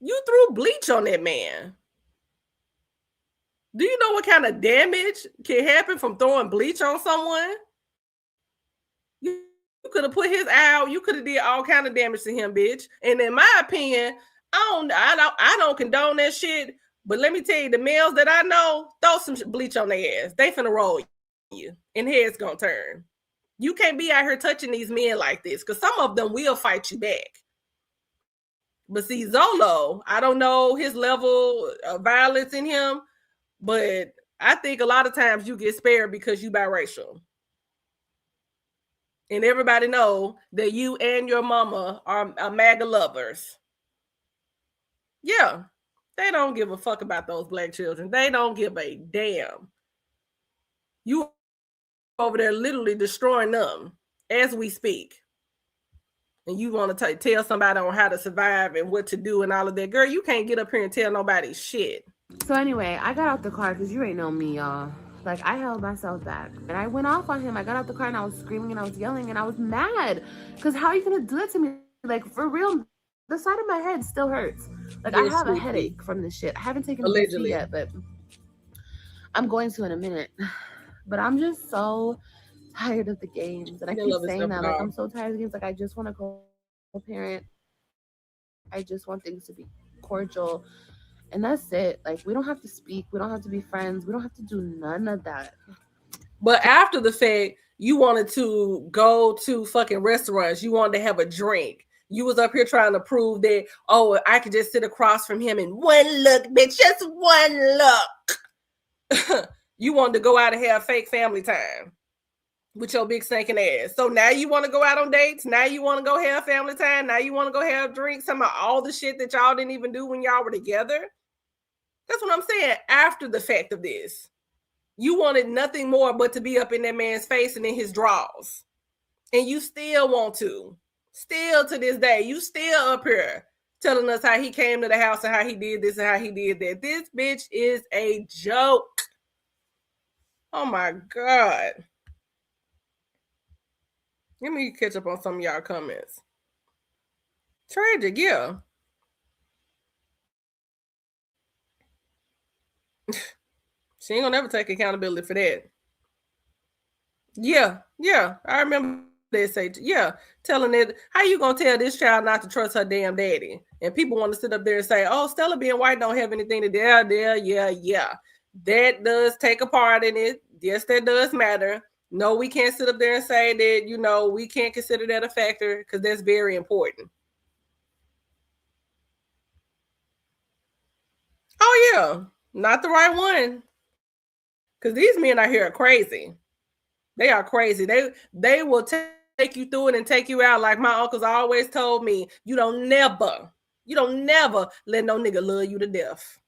You threw bleach on that man. Do you know what kind of damage can happen from throwing bleach on someone? You could have put his eye out. You could have did all kind of damage to him, bitch. And in my opinion, I don't condone that shit. But let me tell you, the males that I know, throw some bleach on their ass. They finna roll you, and heads gonna turn. You can't be out here touching these men like this, because some of them will fight you back. But see, Zolo, I don't know his level of violence in him, but I think a lot of times you get spared because you biracial. And everybody know that you and your mama are MAGA lovers. Yeah, they don't give a fuck about those black children. They don't give a damn. You over there literally destroying them as we speak. And you want to tell somebody on how to survive and what to do and all of that. Girl, you can't get up here and tell nobody shit. So anyway, I got out the car because you ain't know me, y'all. Like, I held myself back. And I went off on him. I got out the car and I was screaming and I was yelling and I was mad. Because how are you going to do that to me? Like, for real, the side of my head still hurts. Like, I have a headache from this shit. I haven't taken a medicine yet, but I'm going to in a minute. But I'm just so tired of the games. And I keep saying that. Like, I'm so tired of the games. Like, I just want to co-parent. I just want things to be cordial. And that's it. Like, we don't have to speak. We don't have to be friends. We don't have to do none of that. But after the fact, you wanted to go to fucking restaurants. You wanted to have a drink. You was up here trying to prove that, oh, I could just sit across from him in one look, bitch. Just one look. You wanted to go out and have fake family time with your big stinking ass. So now you want to go out on dates. Now you want to go have family time. Now you want to go have drinks. Some of all the shit that y'all didn't even do when y'all were together. That's what I'm saying. After the fact of this, You wanted nothing more but to be up in that man's face and in his drawers. And you still want to. Still to this day, you still up here telling us how he came to the house and how he did this and how he did that. This bitch is a joke. Oh my God. Let me catch up on some of y'all comments. Tragic, yeah. She ain't gonna never take accountability for that. Yeah. I remember they say, telling it, how you gonna tell this child not to trust her damn daddy? And people want to sit up there and say, oh, Stella being white don't have anything to do. Yeah. That does take a part in it. Yes, that does matter. No, we can't sit up there and say that, we can't consider that a factor because that's very important. Oh, yeah. Not the right one. Because these men out here are crazy. They are crazy. They will take you through it and take you out. Like my uncles always told me, you don't never let no nigga love you to death.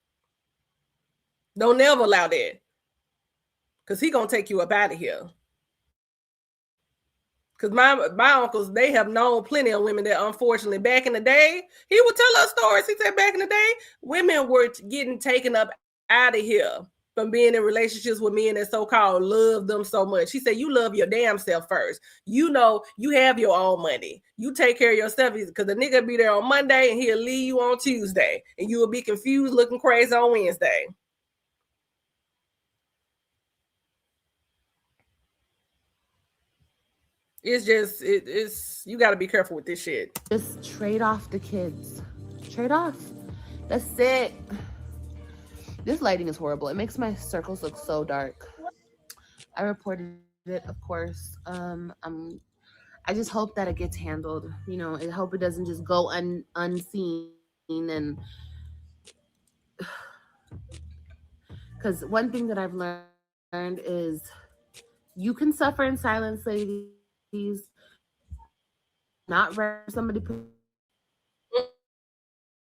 Don't never allow that. Because he going to take you up out of here. Because my uncles, they have known plenty of women that unfortunately back in the day, he would tell us stories. He said back in the day, women were getting taken up out of here from being in relationships with men that so-called love them so much. He said, you love your damn self first. You have your own money. You take care of yourself because the nigga be there on Monday and he'll leave you on Tuesday. And you will be confused looking crazy on Wednesday. It's just, it's you got to be careful with this shit. Just trade off the kids. Trade off. That's it. This lighting is horrible. It makes my circles look so dark. I reported it, of course. I just hope that it gets handled. I hope it doesn't just go unseen. And because one thing that I've learned is you can suffer in silence, ladies. Not rare somebody put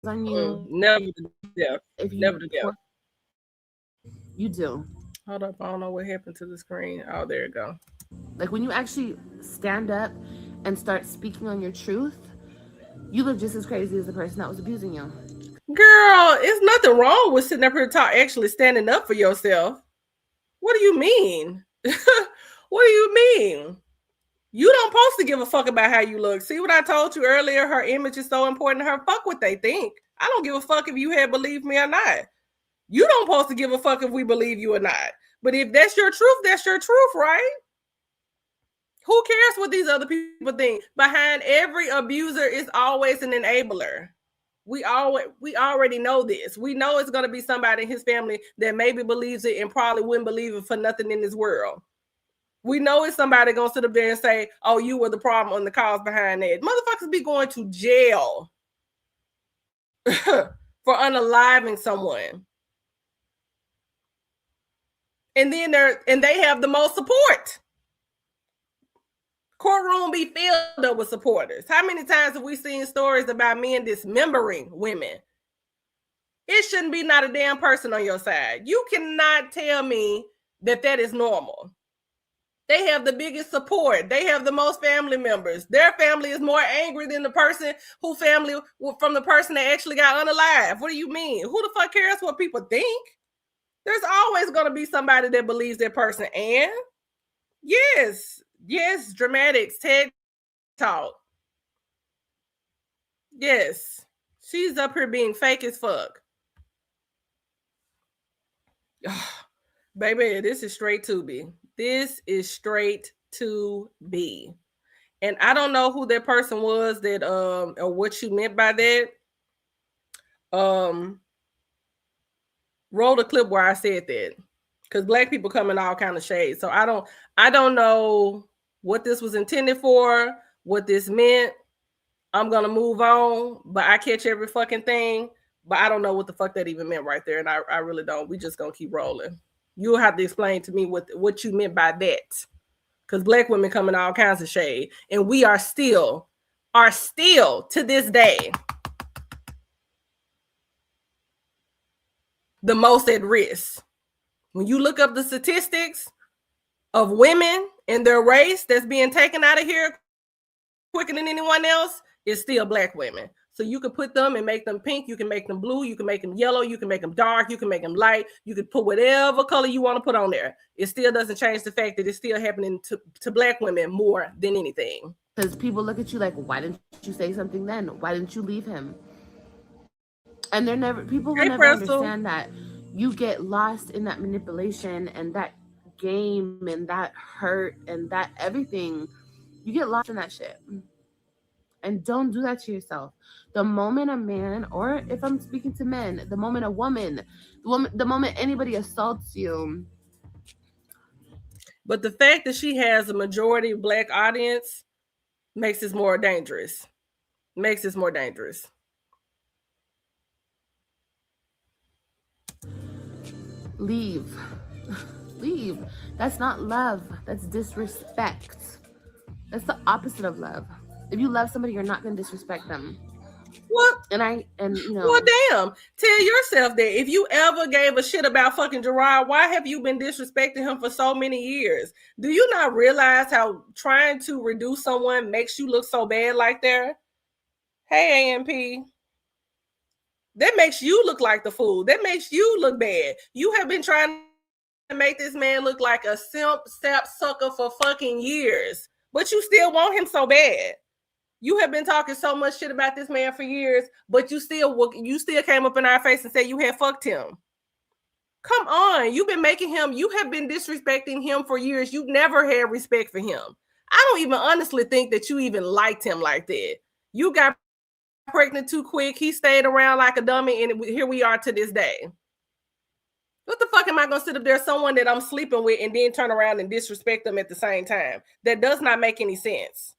on you. Never do that. Never do that. You do. Hold up, I don't know what happened to the screen. Oh, there it go. Like when you actually stand up and start speaking on your truth, you look just as crazy as the person that was abusing you. Girl, it's nothing wrong with sitting up here actually standing up for yourself. What do you mean? What do you mean? You don't supposed to give a fuck about how you look. See what I told you earlier? Her image is so important to her. Fuck what they think. I don't give a fuck if you had believed me or not. You don't supposed to give a fuck if we believe you or not. But if that's your truth, that's your truth, right? Who cares what these other people think? Behind every abuser is always an enabler. We already know this. We know it's going to be somebody in his family that maybe believes it and probably wouldn't believe it for nothing in this world. We know it's somebody going to sit up there and say, oh, you were the problem on the cause behind that. Motherfuckers be going to jail for unaliving someone. And then they have the most support. Courtroom be filled up with supporters. How many times have we seen stories about men dismembering women? It shouldn't be not a damn person on your side. You cannot tell me that is normal. They have the biggest support. They have the most family members. Their family is more angry than the person from the person that actually got unalived. What do you mean? Who the fuck cares what people think? There's always going to be somebody that believes that person. And yes, dramatics, TED Talk. Yes, she's up here being fake as fuck. Baby, this is straight to be. This is straight to be. And I don't know who that person was that or what she meant by that. Roll the clip where I said that. Because black people come in all kind of shades. So I don't know what this was intended for, what this meant. I'm gonna move on, but I catch every fucking thing. But I don't know what the fuck that even meant right there. And I really don't. We just gonna keep rolling. You'll have to explain to me what you meant by that. Because black women come in all kinds of shade. And we are still to this day the most at risk When you look up the statistics of women and their race that's being taken out of here quicker than anyone else, it's still Black women. So you can put them and make them pink. You can make them blue. You can make them yellow. You can make them dark. You can make them light. You can put whatever color you want to put on there. It still doesn't change the fact that it's still happening to Black women more than anything. Because people look at you like, why didn't you say something then? Why didn't you leave him? And people will never understand that. You get lost in that manipulation and that game and that hurt and that everything. You get lost in that shit. And don't do that to yourself. The moment a man, or if I'm speaking to men, the moment a woman, the moment anybody assaults you. But the fact that she has a majority Black audience makes it more dangerous. Makes it more dangerous. Leave. Leave. That's not love. That's disrespect. That's the opposite of love. If you love somebody, you're not going to disrespect them. What? And you know. Well, damn. Tell yourself that if you ever gave a shit about fucking Gerard, why have you been disrespecting him for so many years? Do you not realize how trying to reduce someone makes you look so bad like that? Hey, AMP. That makes you look like the fool. That makes you look bad. You have been trying to make this man look like a simp, sap sucker for fucking years, but you still want him so bad. You have been talking so much shit about this man for years, but you still came up in our face and said you had fucked him. Come on. You've been making him, you have been disrespecting him for years. You've never had respect for him. I don't even honestly think that you even liked him like that. You got pregnant too quick. He stayed around like a dummy, and here we are to this day. What the fuck am I going to sit up there, someone that I'm sleeping with, and then turn around and disrespect them at the same time? That does not make any sense.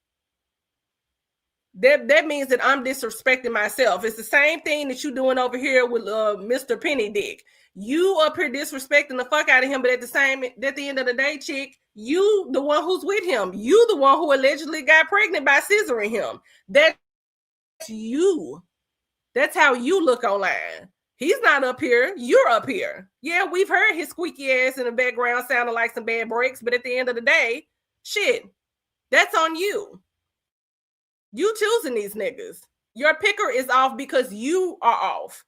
That means that I'm disrespecting myself. It's the same thing that you're doing over here with Mr. Penny Dick. You up here disrespecting the fuck out of him, but at the end of the day, chick, you the one who's with him. You the one who allegedly got pregnant by scissoring him. That's you. That's how you look online. He's not up here. You're up here. Yeah, we've heard his squeaky ass in the background sounding like some bad breaks, but at the end of the day, shit, that's on you. You choosing these niggas. Your picker is off because you are off.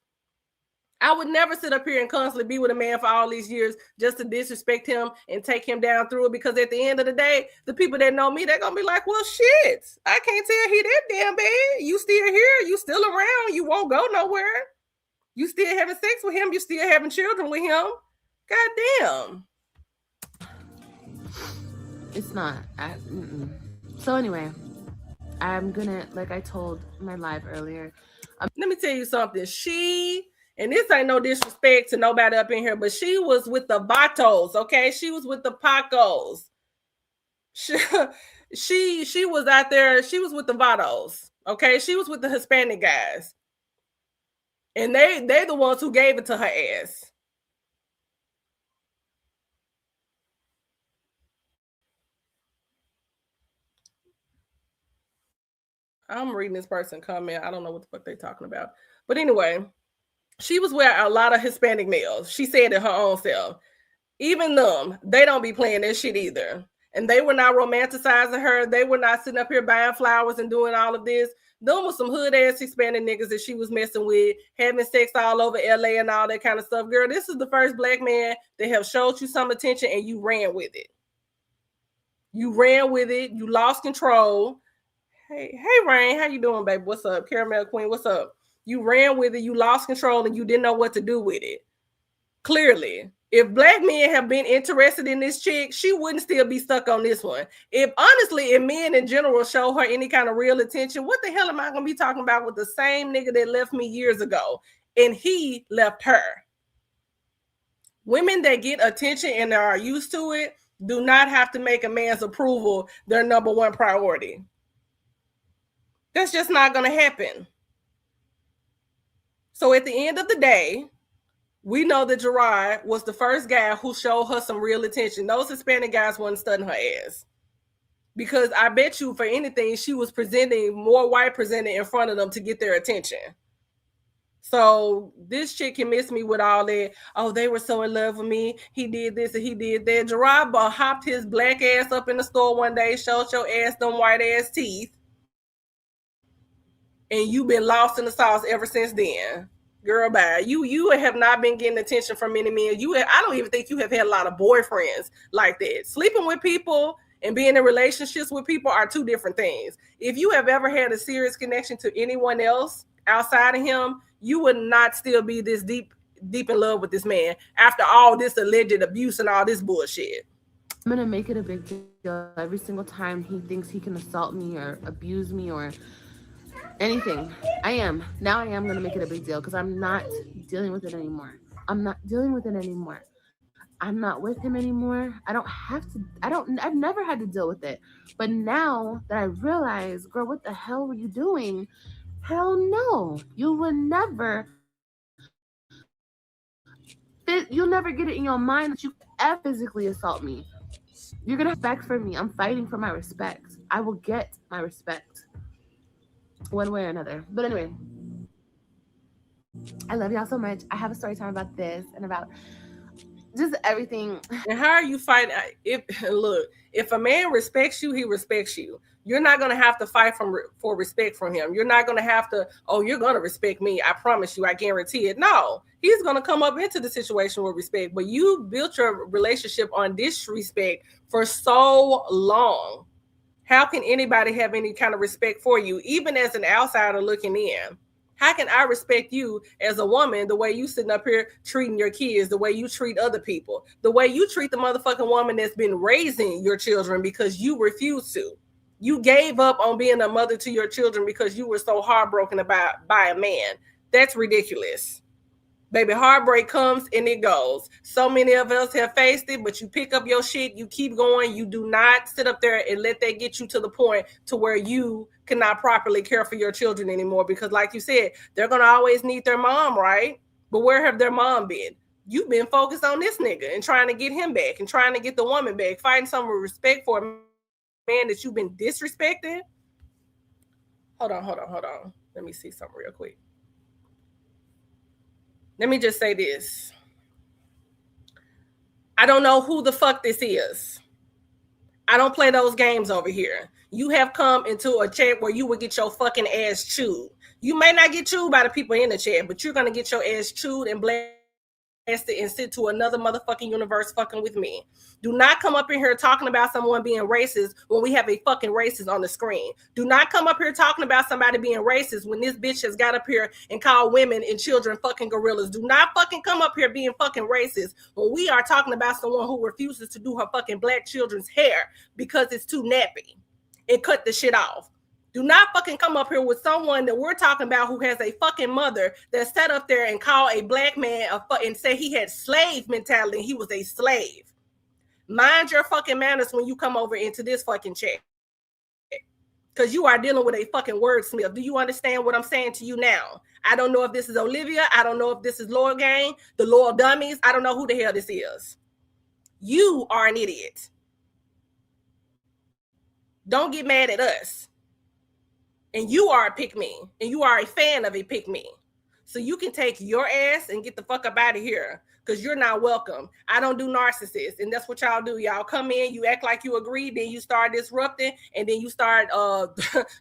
I would never sit up here and constantly be with a man for all these years just to disrespect him and take him down through it, because at the end of the day, the people that know me, they're going to be like, well, shit, I can't tell he that damn bad. You still here. You still around. You won't go nowhere. You still having sex with him. You still having children with him. God damn. It's not. So anyway, I'm gonna, like I told my live earlier. Let me tell you something. And this ain't no disrespect to nobody up in here, but she was with the Vatos, okay? She was with the Pacos. She was out there. She was with the Vatos, okay? She was with the Hispanic guys. And they the ones who gave it to her ass. I'm reading this person comment. I don't know what the fuck they talking about. But anyway, she was with a lot of Hispanic males. She said it her own self. Even them, they don't be playing that shit either. And they were not romanticizing her. They were not sitting up here buying flowers and doing all of this. Them was some hood-ass Hispanic niggas that she was messing with, having sex all over LA and all that kind of stuff. Girl, this is the first Black man that have showed you some attention and you ran with it. You ran with it. You lost control. Hey, Rain, how you doing, baby? What's up? Caramel Queen, what's up? You ran with it, you lost control, and you didn't know what to do with it. Clearly, if Black men have been interested in this chick, she wouldn't still be stuck on this one. If men in general show her any kind of real attention, what the hell am I going to be talking about with the same nigga that left me years ago and he left her? Women that get attention and are used to it do not have to make a man's approval their number one priority. That's just not going to happen. So at the end of the day, we know that Gerard was the first guy who showed her some real attention. Those Hispanic guys wasn't studying her ass. Because I bet you for anything, she was presenting more white presented in front of them to get their attention. So this chick can miss me with all that. Oh, they were so in love with me. He did this and he did that. Gerard hopped his black ass up in the store one day, showed your ass them white ass teeth, and you been lost in the sauce ever since then. Girl, bye. You have not been getting attention from many men. I don't even think you have had a lot of boyfriends like that. Sleeping with people and being in relationships with people are two different things. If you have ever had a serious connection to anyone else outside of him, you would not still be this deep in love with this man after all this alleged abuse and all this bullshit. I'm gonna make it a big deal every single time he thinks he can assault me or abuse me or anything. I am gonna make it a big deal because I'm not dealing with it anymore. I'm not with him anymore. I've never had to deal with it. But now that I realize, girl, what the hell were you doing? Hell no. You would never. You'll never get it in your mind that you ever physically assault me. You're gonna respect for me. I'm fighting for my respect. I will get my respect one way or another. But anyway, I love y'all so much. I have a story time about this and about just everything. And how are you fighting? If a man respects you, he respects you. You're not going to have to fight for respect from him. You're not going to have to, you're going to respect me. I promise you, I guarantee it. No, he's going to come up into the situation with respect. But you built your relationship on disrespect for so long. How can anybody have any kind of respect for you, even as an outsider looking in? How can I respect you as a woman the way you sitting up here treating your kids, the way you treat other people, the way you treat the motherfucking woman that's been raising your children because you refused to? You gave up on being a mother to your children because you were so heartbroken by a man. That's ridiculous. Baby, heartbreak comes and it goes. So many of us have faced it, but you pick up your shit, you keep going. You do not sit up there and let that get you to the point to where you cannot properly care for your children anymore. Because like you said, they're going to always need their mom, right? But where have their mom been? You've been focused on this nigga and trying to get him back and trying to get the woman back, fighting some respect for a man that you've been disrespecting. Hold on. Let me see something real quick. Let me just say this. I don't know who the fuck this is. I don't play those games over here. You have come into a chat where you would get your fucking ass chewed. You may not get chewed by the people in the chat, but you're going to get your ass chewed and blasted and sent to another motherfucking universe fucking with me. Do not come up in here talking about someone being racist when we have a fucking racist on the screen. Do not come up here talking about somebody being racist when this bitch has got up here and called women and children fucking gorillas. Do not fucking come up here being fucking racist when we are talking about someone who refuses to do her fucking black children's hair because it's too nappy and cut the shit off. Do not fucking come up here with someone that we're talking about who has a fucking mother that sat up there and called a black man and say he had slave mentality and he was a slave. Mind your fucking manners when you come over into this fucking chat. Because you are dealing with a fucking wordsmith. Do you understand what I'm saying to you now? I don't know if this is Olivia. I don't know if this is Loyal Gang, the Loyal Dummies. I don't know who the hell this is. You are an idiot. Don't get mad at us. And you are a pick-me. And you are a fan of a pick-me. So you can take your ass and get the fuck up out of here. Because you're not welcome. I don't do narcissists. And that's what y'all do. Y'all come in, you act like you agree, then you start disrupting, and then you start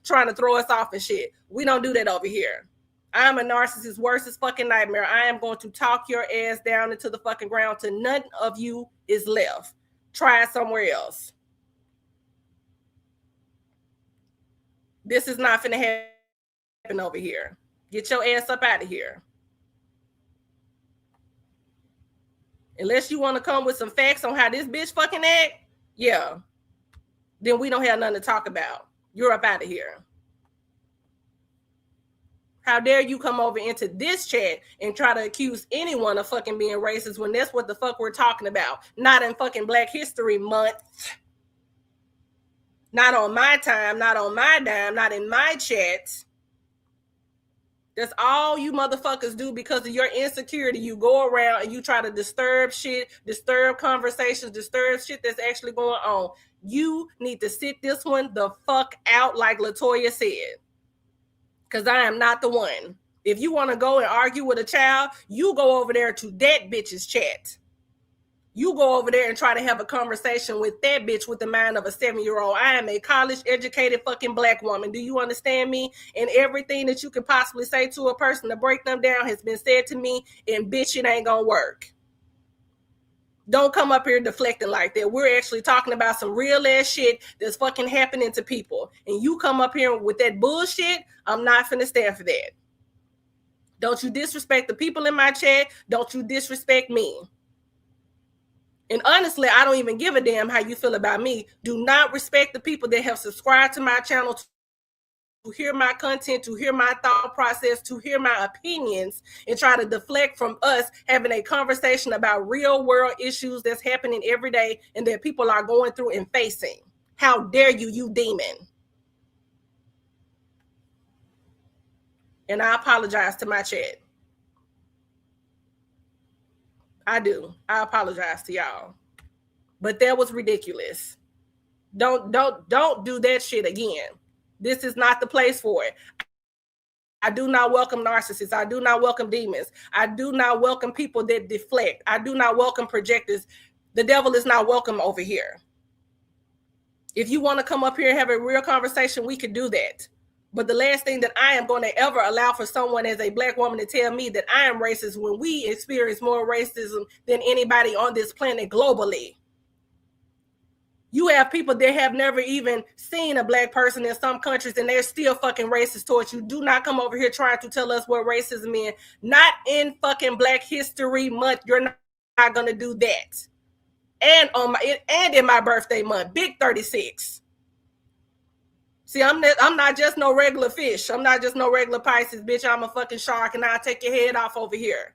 trying to throw us off and shit. We don't do that over here. I'm a narcissist's worst fucking nightmare. I am going to talk your ass down into the fucking ground till none of you is left. Try it somewhere else. This is not finna happen over here. Get your ass up out of here. Unless you want to come with some facts on how this bitch fucking act, yeah, then we don't have nothing to talk about. You're up out of here. How dare you come over into this chat and try to accuse anyone of fucking being racist when that's what the fuck we're talking about. Not in fucking Black History Month. Not on my time, not on my dime, not in my chat. That's all you motherfuckers do because of your insecurity. You go around and you try to disturb shit, disturb conversations, disturb shit that's actually going on. You need to sit this one the fuck out like Latoya said. Because I am not the one. If you want to go and argue with a child, you go over there to that bitch's chat. You go over there and try to have a conversation with that bitch with the mind of a 7-year-old. I am a college-educated fucking black woman. Do you understand me? And everything that you could possibly say to a person to break them down has been said to me, and bitch, it ain't gonna work. Don't come up here deflecting like that. We're actually talking about some real ass shit that's fucking happening to people. And you come up here with that bullshit, I'm not finna stand for that. Don't you disrespect the people in my chat. Don't you disrespect me. And honestly, I don't even give a damn how you feel about me. Do not respect the people that have subscribed to my channel to hear my content, to hear my thought process, to hear my opinions, and try to deflect from us having a conversation about real world issues that's happening every day and that people are going through and facing. How dare you, you demon. And I apologize to my chat. I do. I apologize to y'all. But that was ridiculous. Don't do that shit again. This is not the place for it. I do not welcome narcissists. I do not welcome demons. I do not welcome people that deflect. I do not welcome projectors. The devil is not welcome over here. If you want to come up here and have a real conversation, we could do that. But the last thing that I am going to ever allow for someone as a black woman to tell me that I am racist when we experience more racism than anybody on this planet globally. You have people that have never even seen a black person in some countries and they're still fucking racist towards you. Do not come over here trying to tell us what racism is. Not in fucking Black History Month. You're not going to do that. And in my birthday month, big 36. See, I'm not just no regular fish. I'm not just no regular Pisces, bitch. I'm a fucking shark and I'll take your head off over here.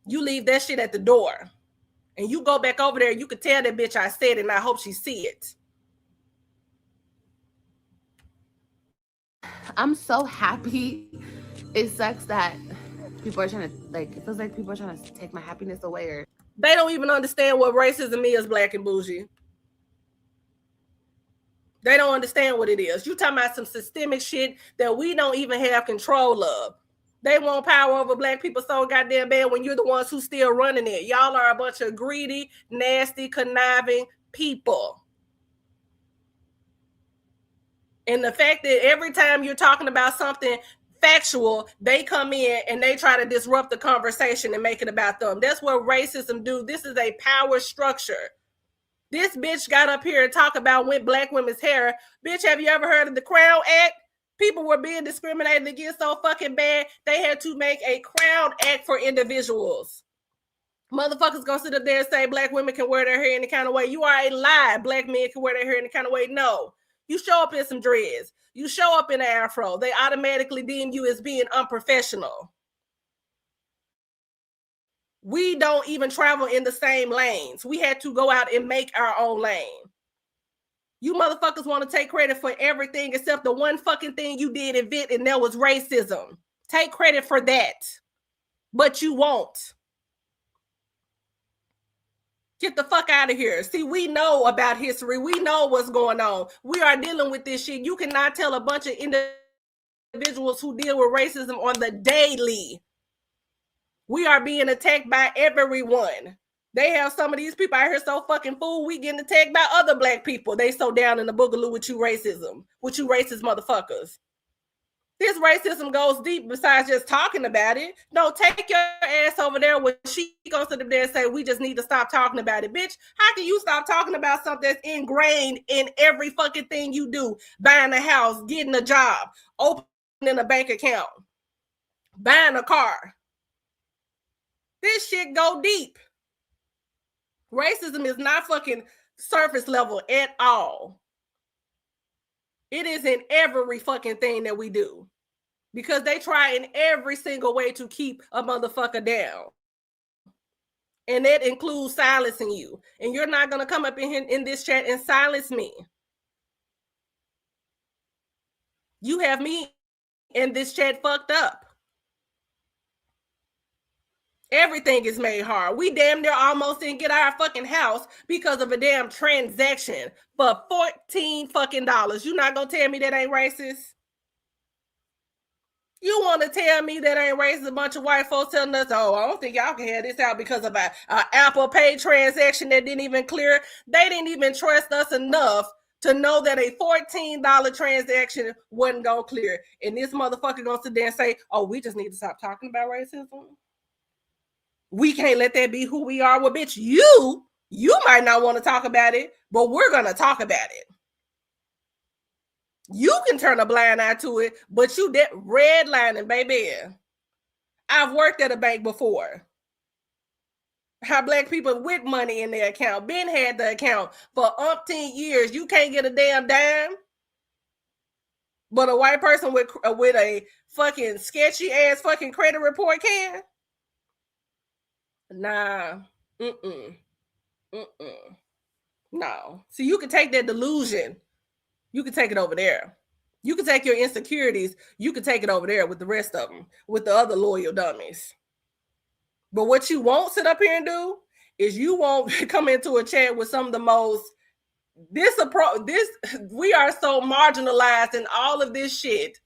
You leave that shit at the door. And you go back over there, you could tell that bitch I said it, and I hope she see it. I'm so happy. It sucks that people are trying to, like, it feels like people are trying to take my happiness away. Or they don't even understand what racism is, Black and Bougie. They don't understand what it is. You talking about some systemic shit that we don't even have control of. They want power over black people so goddamn bad when you're the ones who still running it. Y'all are a bunch of greedy, nasty, conniving people. And the fact that every time you're talking about something factual, they come in and they try to disrupt the conversation and make it about them. That's what racism do. This is a power structure. This bitch got up here and talk about black women's hair. Bitch, have you ever heard of the Crown Act? People were being discriminated against so fucking bad, they had to make a Crown Act for individuals. Motherfuckers gonna sit up there and say black women can wear their hair any kind of way. You are a lie. Black men can wear their hair any kind of way. No. You show up in some dreads. You show up in an afro. They automatically deem you as being unprofessional. We don't even travel in the same lanes. We had to go out and make our own lane. You motherfuckers want to take credit for everything except the one fucking thing you did invent, and that was racism. Take credit for that. But you won't. Get the fuck out of here. See, we know about history. We know what's going on. We are dealing with this shit. You cannot tell a bunch of individuals who deal with racism on the daily. We are being attacked by everyone. They have some of these people out here so fucking fool, we getting attacked by other black people. They so down in the boogaloo with you racism, with you racist motherfuckers. This racism goes deep besides just talking about it. No, take your ass over there when she goes to there and say, we just need to stop talking about it. Bitch, how can you stop talking about something that's ingrained in every fucking thing you do? Buying a house, getting a job, opening a bank account, buying a car. This shit go deep. Racism is not fucking surface level at all. It is in every fucking thing that we do. Because they try in every single way to keep a motherfucker down. And that includes silencing you. And you're not going to come up in this chat and silence me. You have me in this chat fucked up. Everything is made hard. We damn near almost didn't get our fucking house because of a damn transaction for $14 fucking dollars. You not gonna tell me that ain't racist? You want to tell me that ain't racist? A bunch of white folks telling us, oh, I don't think y'all can have this out because of a Apple Pay transaction that didn't even clear. They didn't even trust us enough to know that a $14 transaction wasn't going to clear. And this motherfucker going to sit there and say, oh, we just need to stop talking about racism. We can't let that be who we are. Well, bitch, you might not want to talk about it, but we're going to talk about it. You can turn a blind eye to it, but you that redlining, baby. I've worked at a bank before. How black people with money in their account, been had the account for umpteen years. You can't get a damn dime. But a white person with a fucking sketchy ass fucking credit report can. Nah. No. See, you can take that delusion. You can take it over there. You can take your insecurities. You can take it over there with the rest of them, with the other loyal dummies. But what you won't sit up here and do is you won't come into a chat with some of the most we are so marginalized in all of this shit.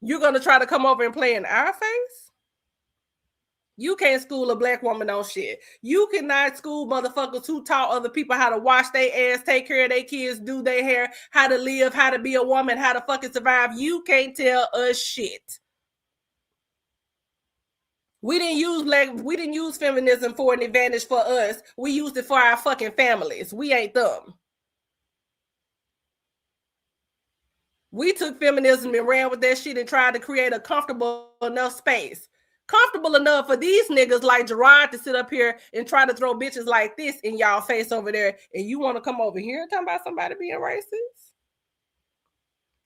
You're going to try to come over and play in our face? You can't school a black woman on shit. You cannot school motherfuckers who taught other people how to wash their ass, take care of their kids, do their hair, how to live, how to be a woman, how to fucking survive. You can't tell us shit. We didn't use feminism for an advantage for us. We used it for our fucking families. We ain't them. We took feminism and ran with that shit and tried to create a comfortable enough space. Comfortable enough for these niggas like Gerard to sit up here and try to throw bitches like this in y'all face over there, and you want to come over here and talk about somebody being racist?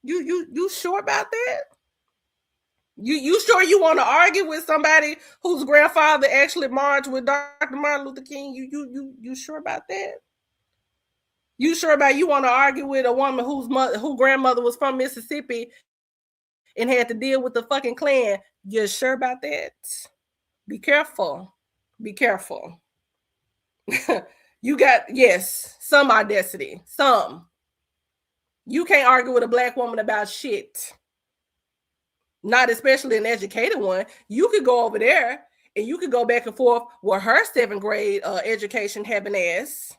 You sure about that? You sure you want to argue with somebody whose grandfather actually marched with Dr. Martin Luther King? You sure about that? You sure about you want to argue with a woman whose grandmother was from Mississippi and had to deal with the fucking Klan? You sure about that? Be careful. Be careful. You got, yes, some audacity. Some. You can't argue with a black woman about shit. Not especially an educated one. You could go over there and you could go back and forth with her 7th grade education having ass.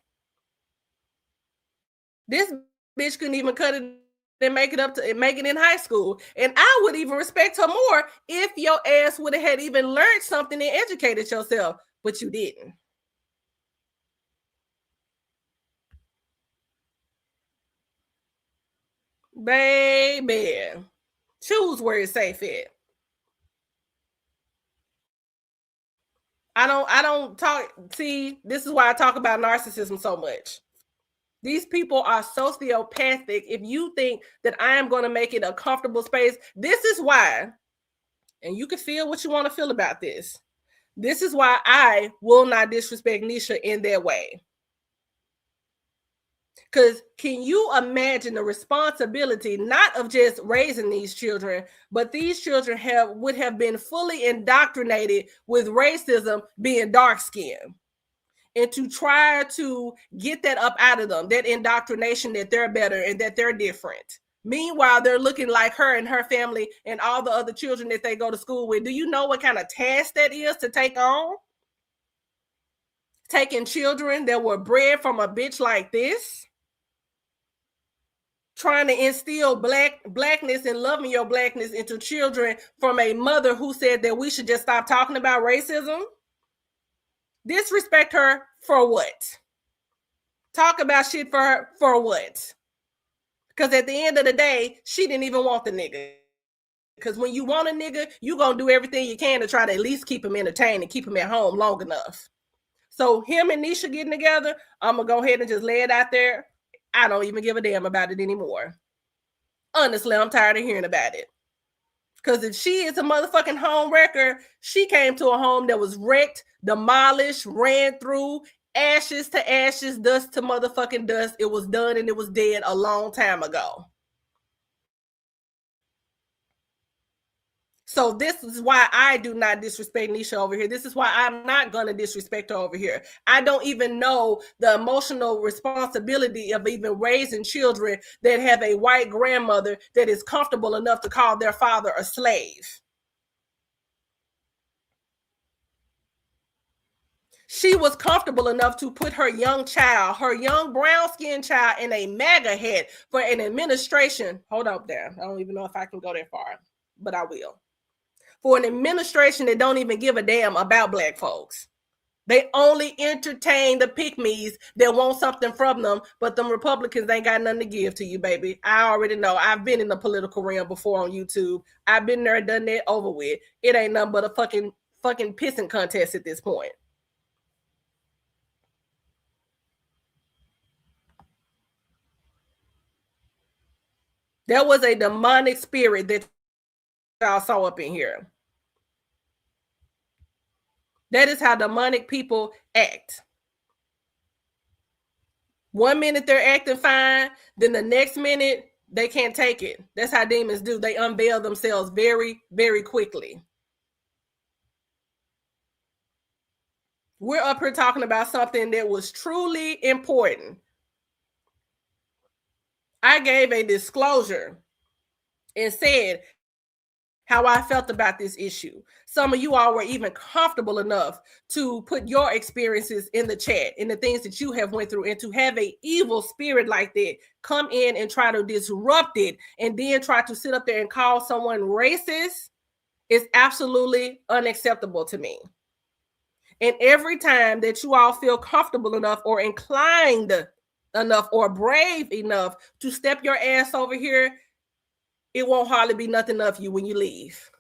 This bitch couldn't even cut it and make it in high school. And I would even respect her more if your ass would have had even learned something and educated yourself, but you didn't. Baby, choose where it's safe at. I don't talk. See, this is why I talk about narcissism so much. These people are sociopathic. If you think that I am going to make it a comfortable space, this is why, and you can feel what you want to feel about this. This is why I will not disrespect Nisha in that way. Because can you imagine the responsibility, not of just raising these children, but these children would have been fully indoctrinated with racism being dark-skinned. And to try to get that up out of them, that indoctrination that they're better and that they're different. Meanwhile, they're looking like her and her family and all the other children that they go to school with. Do you know what kind of task that is to take on? Taking children that were bred from a bitch like this. Trying to instill blackness and loving your blackness into children from a mother who said that we should just stop talking about racism. Disrespect her for what? Talk about shit for her for what? Because at the end of the day, she didn't even want the nigga. Because when you want a nigga, you gonna do everything you can to try to at least keep him entertained and keep him at home long enough. So him and Nisha getting together, I'm gonna go ahead and just lay it out there. I don't even give a damn about it anymore. Honestly, I'm tired of hearing about it. Because if she is a motherfucking home wrecker, she came to a home that was wrecked, demolished, ran through, ashes to ashes, dust to motherfucking dust. It was done and it was dead a long time ago. So this is why I do not disrespect Nisha over here. This is why I'm not going to disrespect her over here. I don't even know the emotional responsibility of even raising children that have a white grandmother that is comfortable enough to call their father a slave. She was comfortable enough to put her young child, her young brown-skinned child, in a MAGA hat for an administration. Hold up there. I don't even know if I can go that far, but I will. For an administration that don't even give a damn about black folks. They only entertain the pick-me's that want something from them, but them Republicans ain't got nothing to give to you, baby. I already know. I've been in the political realm before on YouTube. I've been there, done that, over with. It ain't nothing but a fucking pissing contest at this point. There was a demonic spirit that y'all saw up in here. That is how demonic people act. 1 minute they're acting fine, then the next minute they can't take it. That's how demons do. They unveil themselves very, very quickly. We're up here talking about something that was truly important. I gave a disclosure and said how I felt about this issue. Some of you all were even comfortable enough to put your experiences in the chat and the things that you have went through, and to have an evil spirit like that come in and try to disrupt it and then try to sit up there and call someone racist is absolutely unacceptable to me. And every time that you all feel comfortable enough or inclined enough or brave enough to step your ass over here, it won't hardly be nothing of you when you leave.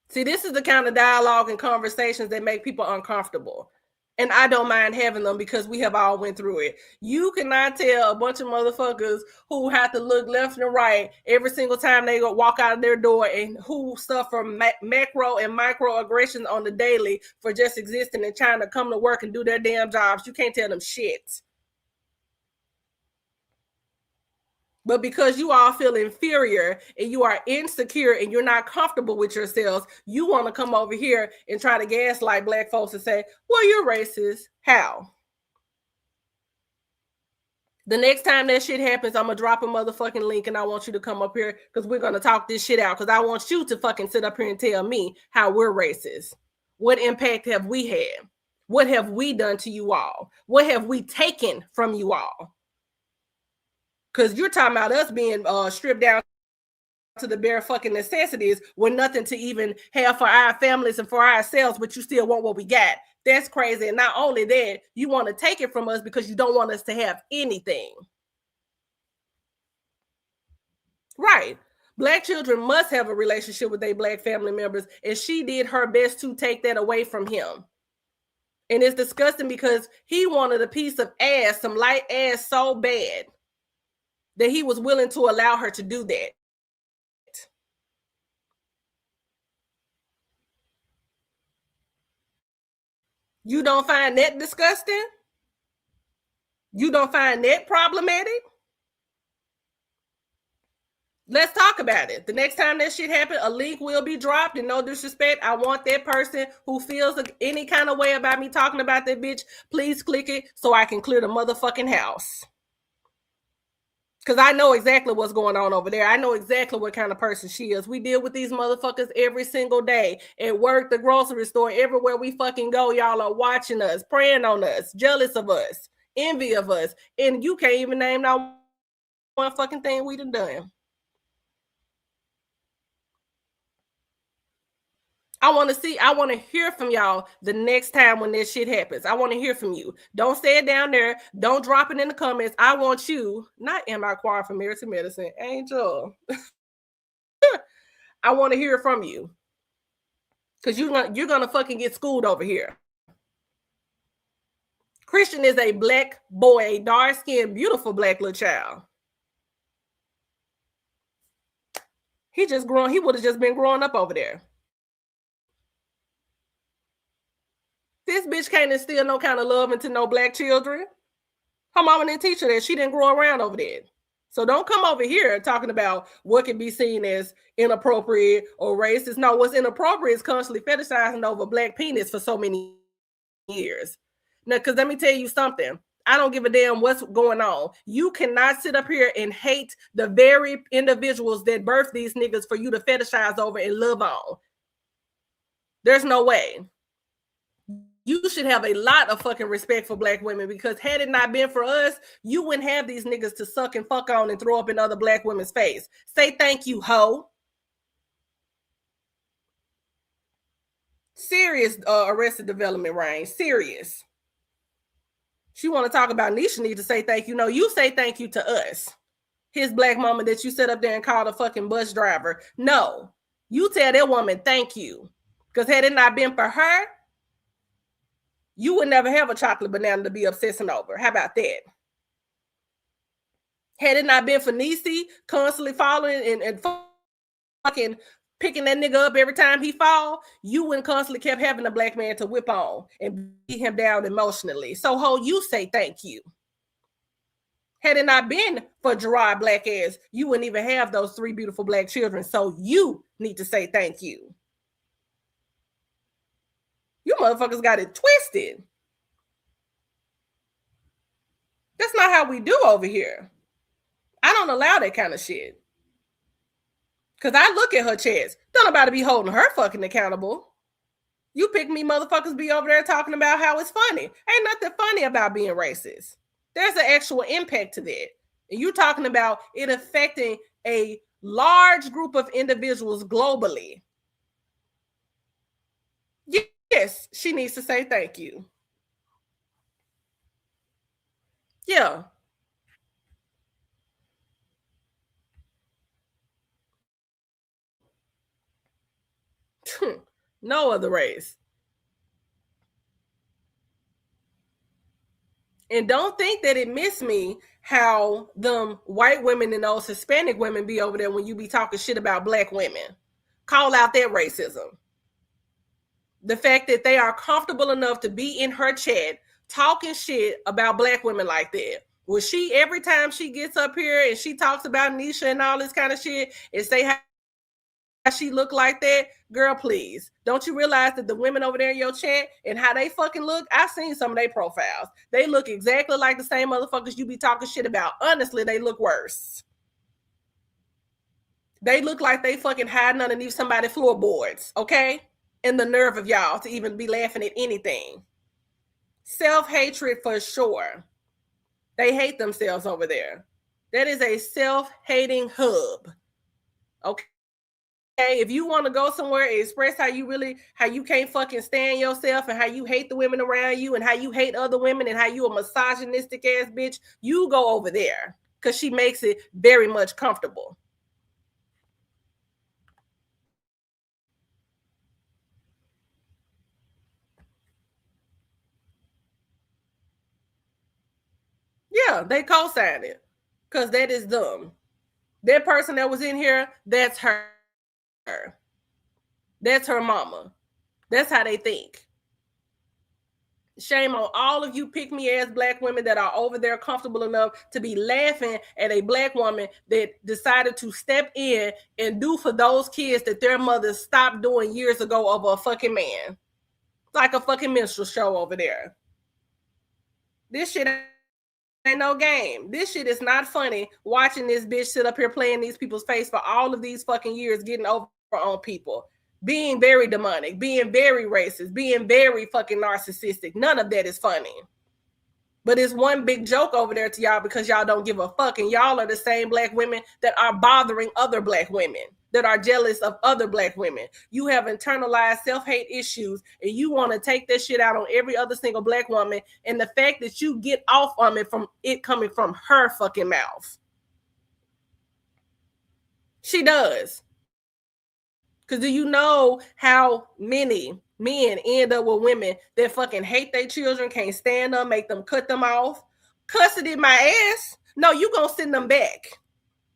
See, this is the kind of dialogue and conversations that make people uncomfortable. And I don't mind having them because we have all went through it. You cannot tell a bunch of motherfuckers who have to look left and right every single time they go walk out of their door, and who suffer macro and micro aggressions on the daily for just existing and trying to come to work and do their damn jobs. You can't tell them shit. But because you all feel inferior and you are insecure and you're not comfortable with yourselves, you want to come over here and try to gaslight black folks and say, well, you're racist. How? The next time that shit happens, I'm going to drop a motherfucking link and I want you to come up here because we're going to talk this shit out, because I want you to fucking sit up here and tell me how we're racist. What impact have we had? What have we done to you all? What have we taken from you all? Because you're talking about us being stripped down to the bare fucking necessities with nothing to even have for our families and for ourselves, but you still want what we got. That's crazy. And not only that, you want to take it from us because you don't want us to have anything. Right. Black children must have a relationship with their black family members, and she did her best to take that away from him. And it's disgusting because he wanted a piece of ass, some light ass, so bad that he was willing to allow her to do that. You don't find that disgusting? You don't find that problematic? Let's talk about it. The next time that shit happens, a link will be dropped, and no disrespect, I want that person who feels any kind of way about me talking about that bitch, please click it so I can clear the motherfucking house. Because I know exactly what's going on over there. I know exactly what kind of person she is. We deal with these motherfuckers every single day. At work, the grocery store, everywhere we fucking go, y'all are watching us, praying on us, jealous of us, envy of us. And you can't even name not one fucking thing we done. I want to hear from y'all the next time when this shit happens. I want to hear from you. Don't say it down there. Don't drop it in the comments. I want you, not am I qualified for Merited Medicine, Angel. I want to hear from you. Because you're gonna fucking get schooled over here. Christian is a black boy, a dark-skinned, beautiful black little child. He would have just been growing up over there. This bitch can't instill no kind of love into no black children. Her mama didn't teach her that. She didn't grow around over there. So don't come over here talking about what can be seen as inappropriate or racist. No, what's inappropriate is constantly fetishizing over black penis for so many years. Now, because let me tell you something. I don't give a damn what's going on. You cannot sit up here and hate the very individuals that birthed these niggas for you to fetishize over and love on. There's no way. You should have a lot of fucking respect for black women, because had it not been for us, you wouldn't have these niggas to suck and fuck on and throw up in other black women's face. Say thank you, hoe. Serious Arrested Development range. Serious. She want to talk about Nisha need to say thank you. No, you say thank you to us. His black mama that you sit up there and called a fucking bus driver. No, you tell that woman thank you. Because had it not been for her, you would never have a chocolate banana to be obsessing over. How about that? Had it not been for Niecy constantly following and fucking picking that nigga up every time he fall, you wouldn't constantly kept having a black man to whip on and beat him down emotionally. So ho, you say thank you. Had it not been for Gerard black ass, you wouldn't even have those 3 beautiful black children. So you need to say thank you. You motherfuckers got it twisted. That's not how we do over here. I don't allow that kind of shit. Because I look at her chest. Don't nobody be holding her fucking accountable. You pick me motherfuckers be over there talking about how it's funny. Ain't nothing funny about being racist. There's an actual impact to that. And you're talking about it affecting a large group of individuals globally. Yes, she needs to say thank you. Yeah. No other race. And don't think that it missed me how them white women and those Hispanic women be over there when you be talking shit about black women. Call out their racism. The fact that they are comfortable enough to be in her chat talking shit about black women like that. Well, she, every time she gets up here and she talks about Nisha and all this kind of shit and say how she look like that, girl, please. Don't you realize that the women over there in your chat and how they fucking look? I've seen some of their profiles. They look exactly like the same motherfuckers you be talking shit about. Honestly, they look worse. They look like they fucking hiding underneath somebody's floorboards, okay? And the nerve of y'all to even be laughing at anything. Self-hatred for sure. They hate themselves over there. That is a self-hating hub. Okay, if you want to go somewhere and express how you can't fucking stand yourself and how you hate the women around you and how you hate other women and how you a misogynistic ass bitch, you go over there because she makes it very much comfortable. Yeah, they co-signed it because that is dumb. That person that was in here, that's her. That's her mama. That's how they think. Shame on all of you pick-me-ass black women that are over there comfortable enough to be laughing at a black woman that decided to step in and do for those kids that their mothers stopped doing years ago over a fucking man. Like a fucking minstrel show over there. This shit ain't no game. This shit is not funny watching this bitch sit up here playing these people's face for all of these fucking years, getting over on people, being very demonic, being very racist, being very fucking narcissistic. None of that is funny. But it's one big joke over there to y'all because y'all don't give a fuck. And y'all are the same black women that are bothering other black women, that are jealous of other black women. You have internalized self-hate issues and you want to take that shit out on every other single black woman. And the fact that you get off on it from it coming from her fucking mouth. She does. Because do you know how many men end up with women that fucking hate their children, can't stand them, make them cut them off? Custody my ass? No, you gonna send them back.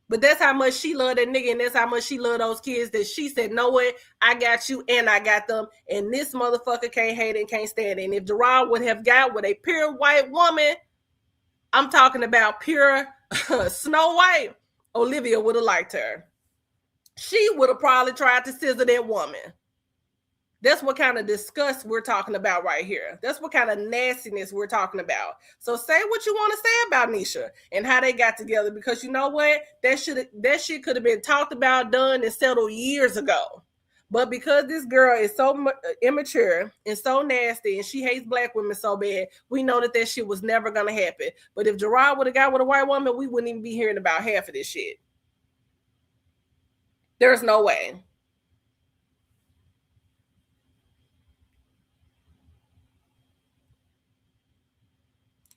But that's how much she loved that nigga, and that's how much she loved those kids that she said, no way, I got you and I got them. And this motherfucker can't hate it and can't stand it. And if Gerard would have got with a pure white woman, I'm talking about pure Snow White, Olivia would have liked her. She would have probably tried to scissor that woman. That's what kind of disgust we're talking about right here. That's what kind of nastiness we're talking about. So say what you want to say about Nisha and how they got together, because you know what? That shit could have been talked about, done, and settled years ago. But because this girl is so immature and so nasty and she hates black women so bad, we know that shit was never going to happen. But if Gerard would have got with a white woman, we wouldn't even be hearing about half of this shit. There's no way.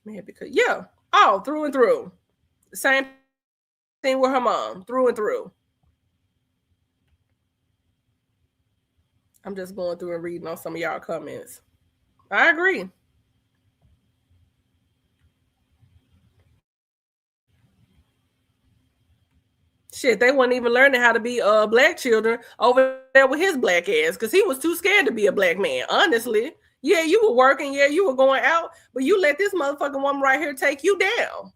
Man, because through and through. Same thing with her mom, through and through. I'm just going through and reading on some of y'all comments. I agree. Shit, they weren't even learning how to be black children over there with his black ass, because he was too scared to be a black man, honestly. Yeah, you were working. Yeah, you were going out. But you let this motherfucking woman right here take you down.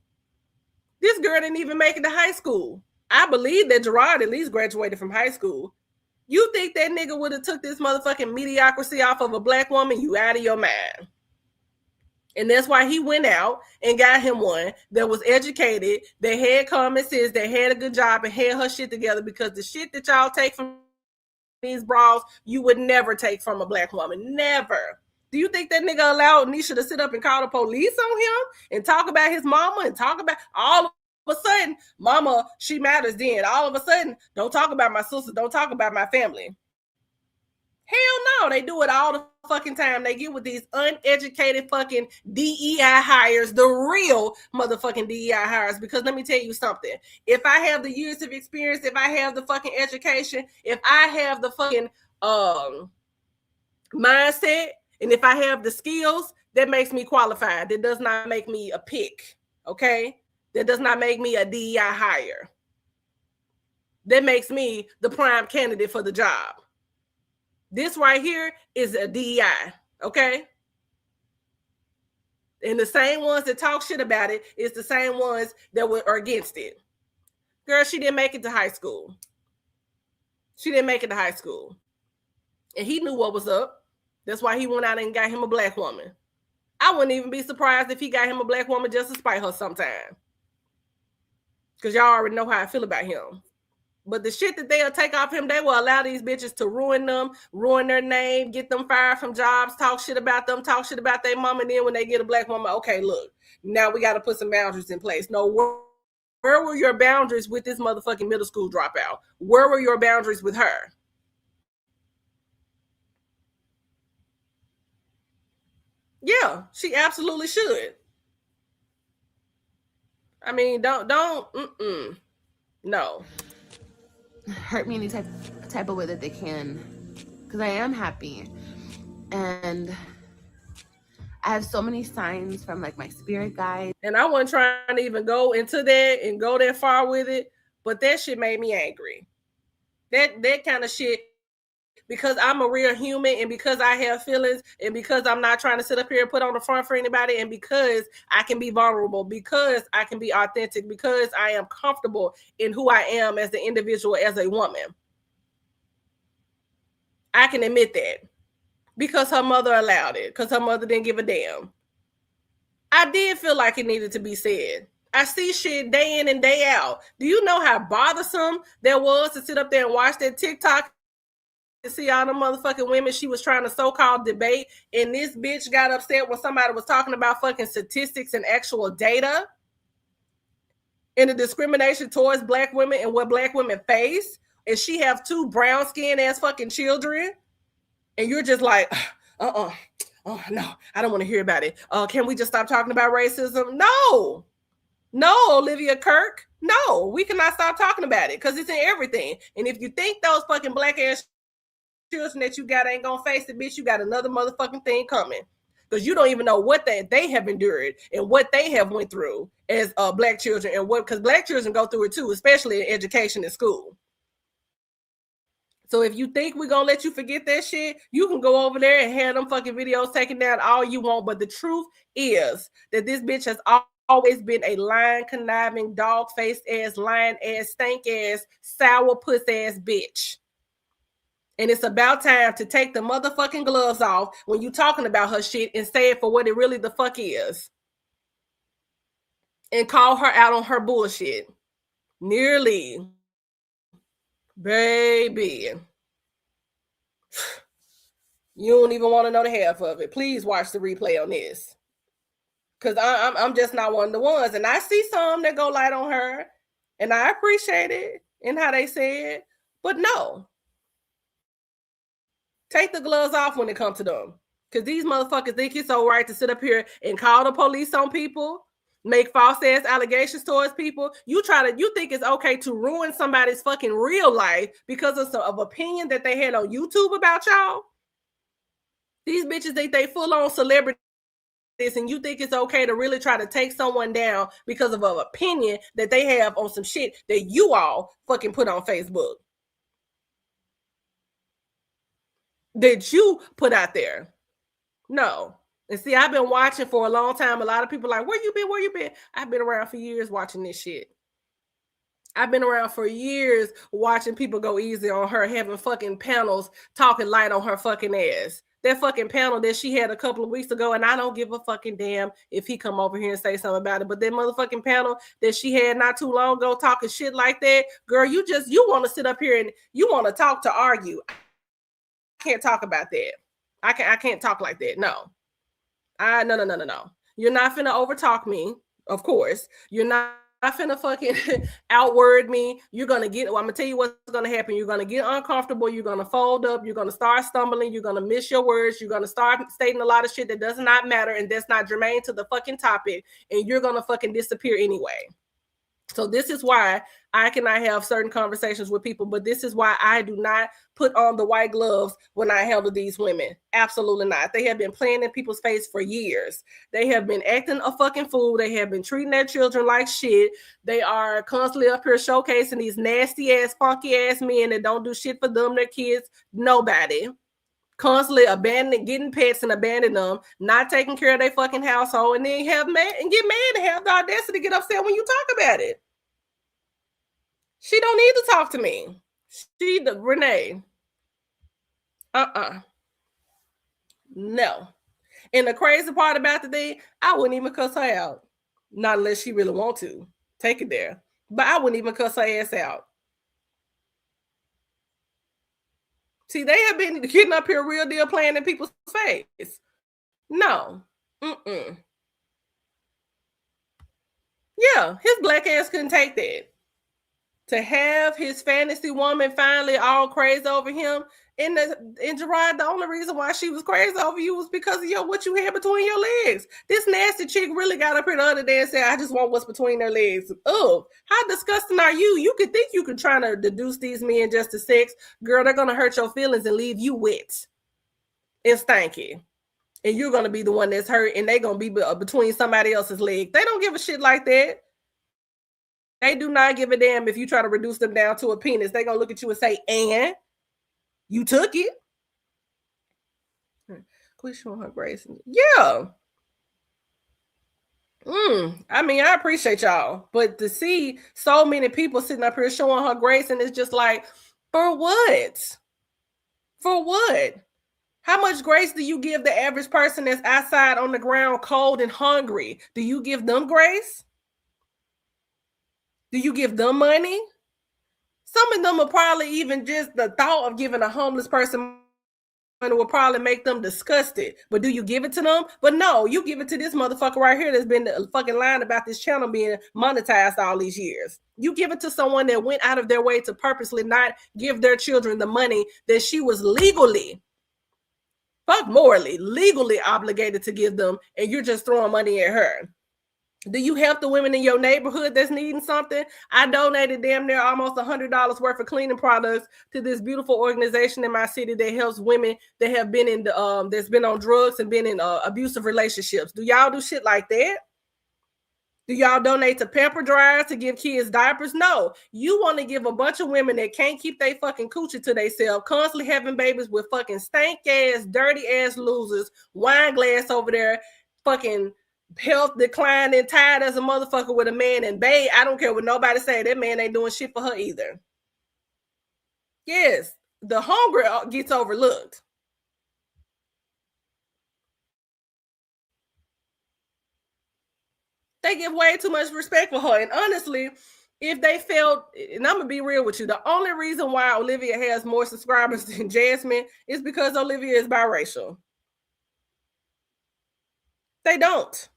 This girl didn't even make it to high school. I believe that Gerard at least graduated from high school. You think that nigga would have took this motherfucking mediocrity off of a black woman? You out of your mind. And that's why he went out and got him one that was educated, that had common sense, that had a good job, and had her shit together, because the shit that y'all take from these bras, you would never take from a black woman. Never. Do you think that nigga allowed Nisha to sit up and call the police on him and talk about his mama and talk about all of a sudden, mama, she matters then. All of a sudden, don't talk about my sister, don't talk about my family. Hell no, they do it all the fucking time. They get with these uneducated fucking DEI hires, the real motherfucking DEI hires. Because let me tell you something. If I have the years of experience, if I have the fucking education, if I have the fucking mindset, and if I have the skills, that makes me qualified. That does not make me a pick, okay? That does not make me a DEI hire. That makes me the prime candidate for the job. This right here is a DEI, okay? And the same ones that talk shit about it is the same ones that are against it. Girl, she didn't make it to high school. She didn't make it to high school. And he knew what was up. That's why he went out and got him a black woman. I wouldn't even be surprised if he got him a black woman just to spite her sometime. Because y'all already know how I feel about him. But the shit that they'll take off him, they will allow these bitches to ruin them, ruin their name, get them fired from jobs, talk shit about them, talk shit about their mom. And then when they get a black woman, okay, look, now we got to put some boundaries in place. No, where were your boundaries with this motherfucking middle school dropout? Where were your boundaries with her? Yeah, she absolutely should. I mean, no. Hurt me any type of way that they can, because I am happy, and I have so many signs from like my spirit guide. And I wasn't trying to even go into that and go that far with it, but that shit made me angry. That kind of shit, because I'm a real human, and because I have feelings, and because I'm not trying to sit up here and put on the front for anybody, and because I can be vulnerable, because I can be authentic, because I am comfortable in who I am as an individual, as a woman. I can admit that. Because her mother allowed it, because her mother didn't give a damn. I did feel like it needed to be said. I see shit day in and day out. Do you know how bothersome that was to sit up there and watch that TikTok and see all the motherfucking women she was trying to so-called debate, and this bitch got upset when somebody was talking about fucking statistics and actual data and the discrimination towards black women and what black women face, and she have 2 brown skin ass fucking children, and you're just like, oh no, I don't want to hear about it. Can we just stop talking about racism? No, Olivia Kirk. No, we cannot stop talking about it, because it's in everything. And if you think those fucking black ass children that you got ain't gonna face it, bitch, you got another motherfucking thing coming, because you don't even know what they have endured and what they have went through as black children, and what, because black children go through it too, especially in education and school. So if you think we're gonna let you forget that shit, you can go over there and have them fucking videos taken down all you want. But the truth is that this bitch has always been a lying, conniving, dog-faced ass, lying ass, stank ass, sour puss ass bitch. And it's about time to take the motherfucking gloves off when you talking about her shit and say it for what it really the fuck is. And call her out on her bullshit. Nearly. Baby. You don't even want to know the half of it. Please watch the replay on this. Because I'm just not one of the ones. And I see some that go light on her. And I appreciate it and how they say it. But no. Take the gloves off when it comes to them. Because these motherfuckers think it's all right to sit up here and call the police on people. Make false ass allegations towards people. You think it's okay to ruin somebody's fucking real life because of opinion that they had on YouTube about y'all? These bitches think they full on celebrities, and you think it's okay to really try to take someone down because of an opinion that they have on some shit that you all fucking put on Facebook. That you put out there. No. And see, I've been watching for a long time. A lot of people like, where you been? Where you been? I've been around for years watching this shit. I've been around for years watching people go easy on her, having fucking panels talking light on her fucking ass. That fucking panel that she had a couple of weeks ago, and I don't give a fucking damn if he come over here and say something about it. But that motherfucking panel that she had not too long ago talking shit like that, girl, you want to sit up here and you want to talk to argue. I can't talk about that. I can't talk like that. No. No. You're not finna overtalk me, of course. You're not finna fucking outword me. I'm gonna tell you what's gonna happen. You're gonna get uncomfortable. You're gonna fold up. You're gonna start stumbling. You're gonna miss your words. You're gonna start stating a lot of shit that does not matter and that's not germane to the fucking topic. And you're gonna fucking disappear anyway. So this is why I cannot have certain conversations with people, but this is why I do not put on the white gloves when I handle these women. Absolutely not. They have been playing in people's face for years. They have been acting a fucking fool. They have been treating their children like shit. They are constantly up here showcasing these nasty ass, funky ass men that don't do shit for them, their kids, nobody. Constantly getting pets and abandoning them, not taking care of their fucking household, and then get mad and have the audacity to get upset when you talk about it. She don't need to talk to me. Renee. No. And the crazy part about the thing, I wouldn't even cuss her out. Not unless she really want to. Take it there. But I wouldn't even cuss her ass out. See, they have been getting up here real deal playing in people's face. No. Yeah, his black ass couldn't take that. To have his fantasy woman finally all crazy over him. And Gerard, the only reason why she was crazy over you was because of what you had between your legs. This nasty chick really got up here the other day and said, I just want what's between their legs. Oh, how disgusting are you? You could think you could try to deduce these men just to sex. Girl, they're going to hurt your feelings and leave you wet and stanky. And you're going to be the one that's hurt, and they're going to be between somebody else's legs. They don't give a shit like that. They do not give a damn if you try to reduce them down to a penis. They're going to look at you and say, and you took it. Quit showing her grace. Yeah. I mean, I appreciate y'all. But to see so many people sitting up here showing her grace, and it's just like, for what? For what? How much grace do you give the average person that's outside on the ground cold and hungry? Do you give them grace? Do you give them money? Some of them are probably even just the thought of giving a homeless person money will probably make them disgusted. But do you give it to them? But no, you give it to this motherfucker right here that's been fucking lying about this channel being monetized all these years. You give it to someone that went out of their way to purposely not give their children the money that she was legally, legally obligated to give them, and you're just throwing money at her. Do you help the women in your neighborhood that's needing something? I donated damn near almost $100 worth of cleaning products to this beautiful organization in my city that helps women that have been in the that's been on drugs and been in abusive relationships. Do y'all do shit like that? Do y'all donate to pamper dryers to give kids diapers? No. You want to give a bunch of women that can't keep their fucking coochie to themselves, constantly having babies with fucking stank ass, dirty ass losers, wine glass over there, fucking health declining, tired as a motherfucker with a man, and babe, I don't care what nobody say, that man ain't doing shit for her either. Yes, the homegirl gets overlooked. They give way too much respect for her. And honestly, if they felt, and I'm gonna be real with you, the only reason why Olivia has more subscribers than Jasmine is because Olivia is biracial. They don't.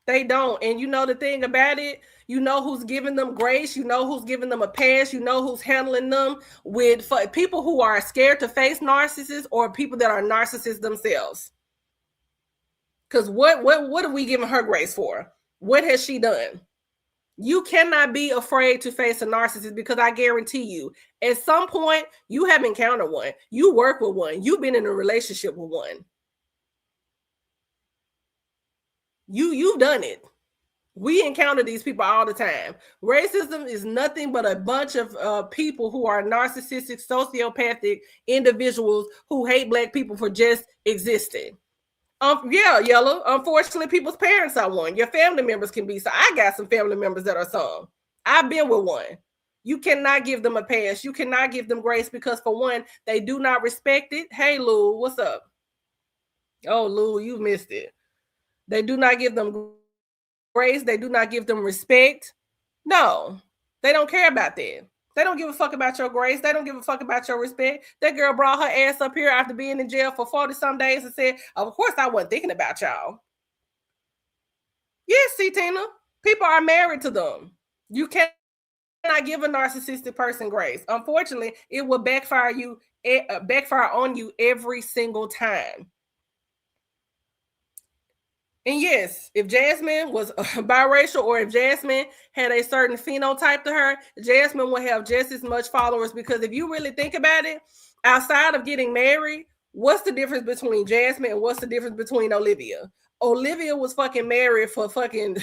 They don't. And you know the thing about it, you know who's giving them grace, you know who's giving them a pass, you know who's handling them with people who are scared to face narcissists or people that are narcissists themselves. Because what are we giving her grace for? What has she done? You cannot be afraid to face a narcissist, because I guarantee you, at some point, you have encountered one. You work with one. You've been in a relationship with one. You've done it. We encounter these people all the time. Racism is nothing but a bunch of people who are narcissistic, sociopathic individuals who hate Black people for just existing. Yeah, Yellow. Unfortunately, people's parents are one. Your family members can be. So I got some family members that are some. I've been with one. You cannot give them a pass. You cannot give them grace because, for one, they do not respect it. Hey, Lou, what's up? Oh, Lou, you missed it. They do not give them grace. They do not give them respect. No, they don't care about that. They don't give a fuck about your grace. They don't give a fuck about your respect. That girl brought her ass up here after being in jail for 40-some days and said, of course I wasn't thinking about y'all. Yes, see, Tina, people are married to them. You cannot give a narcissistic person grace. Unfortunately, it will backfire on you every single time. And yes, if Jasmine was biracial, or if Jasmine had a certain phenotype to her, Jasmine would have just as much followers. Because if you really think about it, outside of getting married, what's the difference between Jasmine and what's the difference between Olivia? Olivia was fucking married for fucking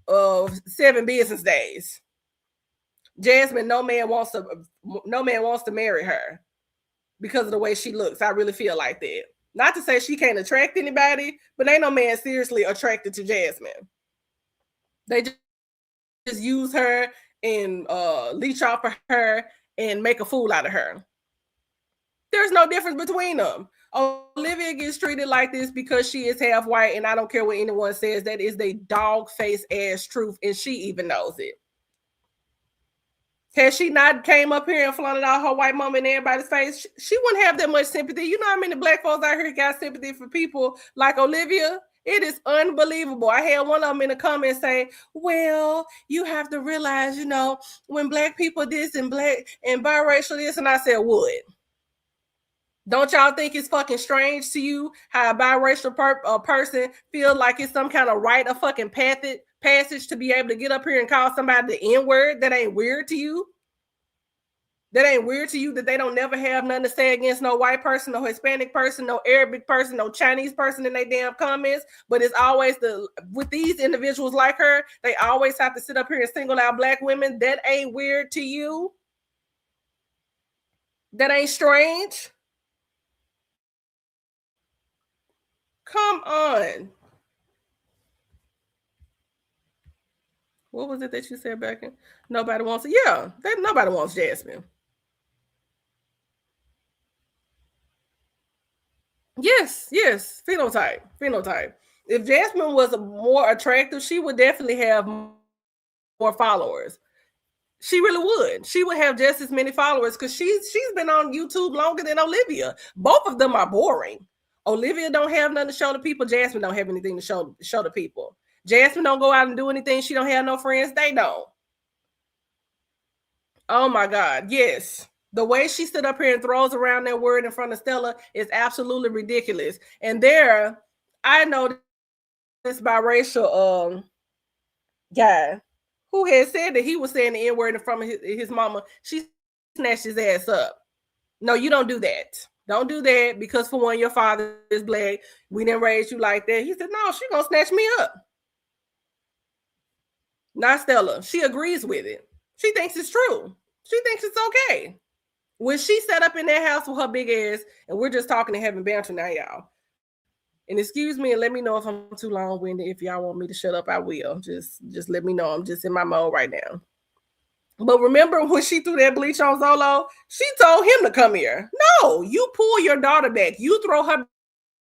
7 business days. Jasmine, no man wants to marry her because of the way she looks. I really feel like that. Not to say she can't attract anybody, but ain't no man seriously attracted to Jasmine. They just use her and leech off of her and make a fool out of her. There's no difference between them. Olivia gets treated like this because she is half white, and I don't care what anyone says. That is the dog-face ass truth, and she even knows it. Had she not came up here and flaunted out her white mama in everybody's face, she wouldn't have that much sympathy. You know how many Black folks out here got sympathy for people like Olivia? It is unbelievable. I had one of them in the comments say, well, you have to realize, you know, when Black people this and Black and biracial this, and I said, what? Don't y'all think it's fucking strange to you how a biracial person feels like it's some kind of rite of fucking passage to be able to get up here and call somebody the N-word? That ain't weird to you? That ain't weird to you that they don't never have nothing to say against no white person, no Hispanic person, no Arabic person, no Chinese person in their damn comments? But it's always with these individuals like her, they always have to sit up here and single out Black women. That ain't weird to you? That ain't strange? Come on. What was it that you said back in? Nobody wants it. Yeah, nobody wants Jasmine. Yes, phenotype. If Jasmine was more attractive, she would definitely have more followers. She really would. She would have just as many followers because she's been on YouTube longer than Olivia. Both of them are boring. Olivia don't have nothing to show the people. Jasmine don't have anything to show the people. Jasmine don't go out and do anything. She don't have no friends. They don't. Oh my God. Yes. The way she stood up here and throws around that word in front of Stella is absolutely ridiculous. And there, I know this biracial guy who had said that he was saying the N-word in front of his mama. She snatched his ass up. No, you don't do that. Don't do that because, for one, your father is Black. We didn't raise you like that. He said, no, she's going to snatch me up. Not Stella. She agrees with it. She thinks it's true. She thinks it's okay. When she sat up in that house with her big ass, and we're just talking and having banter now, y'all. And excuse me and let me know if I'm too long-winded. If y'all want me to shut up, I will. Just let me know. I'm just in my mode right now. But remember when she threw that bleach on Zolo, she told him to come here. No, you pull your daughter back. You throw her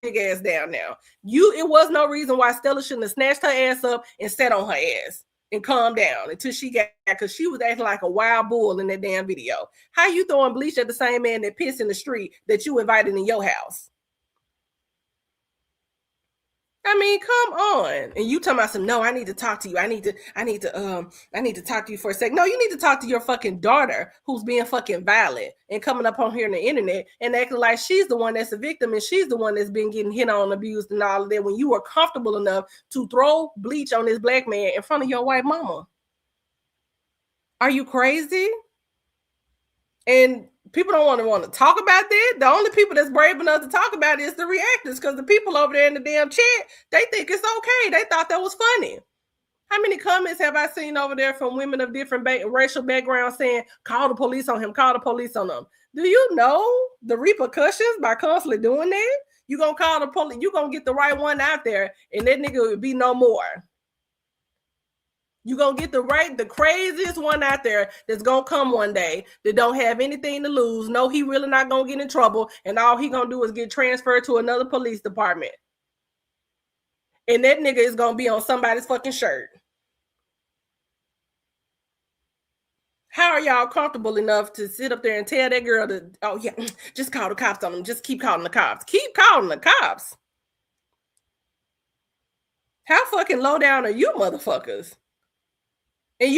big ass down now. It was no reason why Stella shouldn't have snatched her ass up and sat on her ass and calmed down until she got, because she was acting like a wild bull in that damn video. How you throwing bleach at the same man that pissed in the street that you invited in your house? I mean, come on. And you talking about some, no, I need to talk to you. I need to talk to you for a second. No, you need to talk to your fucking daughter who's being fucking violent and coming up on here on the internet and acting like she's the one that's a victim and she's the one that's been getting hit on, abused and all of that when you were comfortable enough to throw bleach on this black man in front of your white mama. Are you crazy? And people don't want to talk about that. The only people that's brave enough to talk about it is the reactors, because the people over there in the damn chat, they think it's okay. They thought that was funny. How many comments have I seen over there from women of different racial backgrounds saying, call the police on him, call the police on him? Do you know the repercussions by constantly doing that? You're going to call the police, you're going to get the right one out there, and that nigga will be no more. You're going to get the craziest one out there that's going to come one day that don't have anything to lose. No, he really not going to get in trouble. And all he going to do is get transferred to another police department. And that nigga is going to be on somebody's fucking shirt. How are y'all comfortable enough to sit up there and tell that girl to, oh yeah, just call the cops on him. Just keep calling the cops. Keep calling the cops. How fucking low down are you motherfuckers? And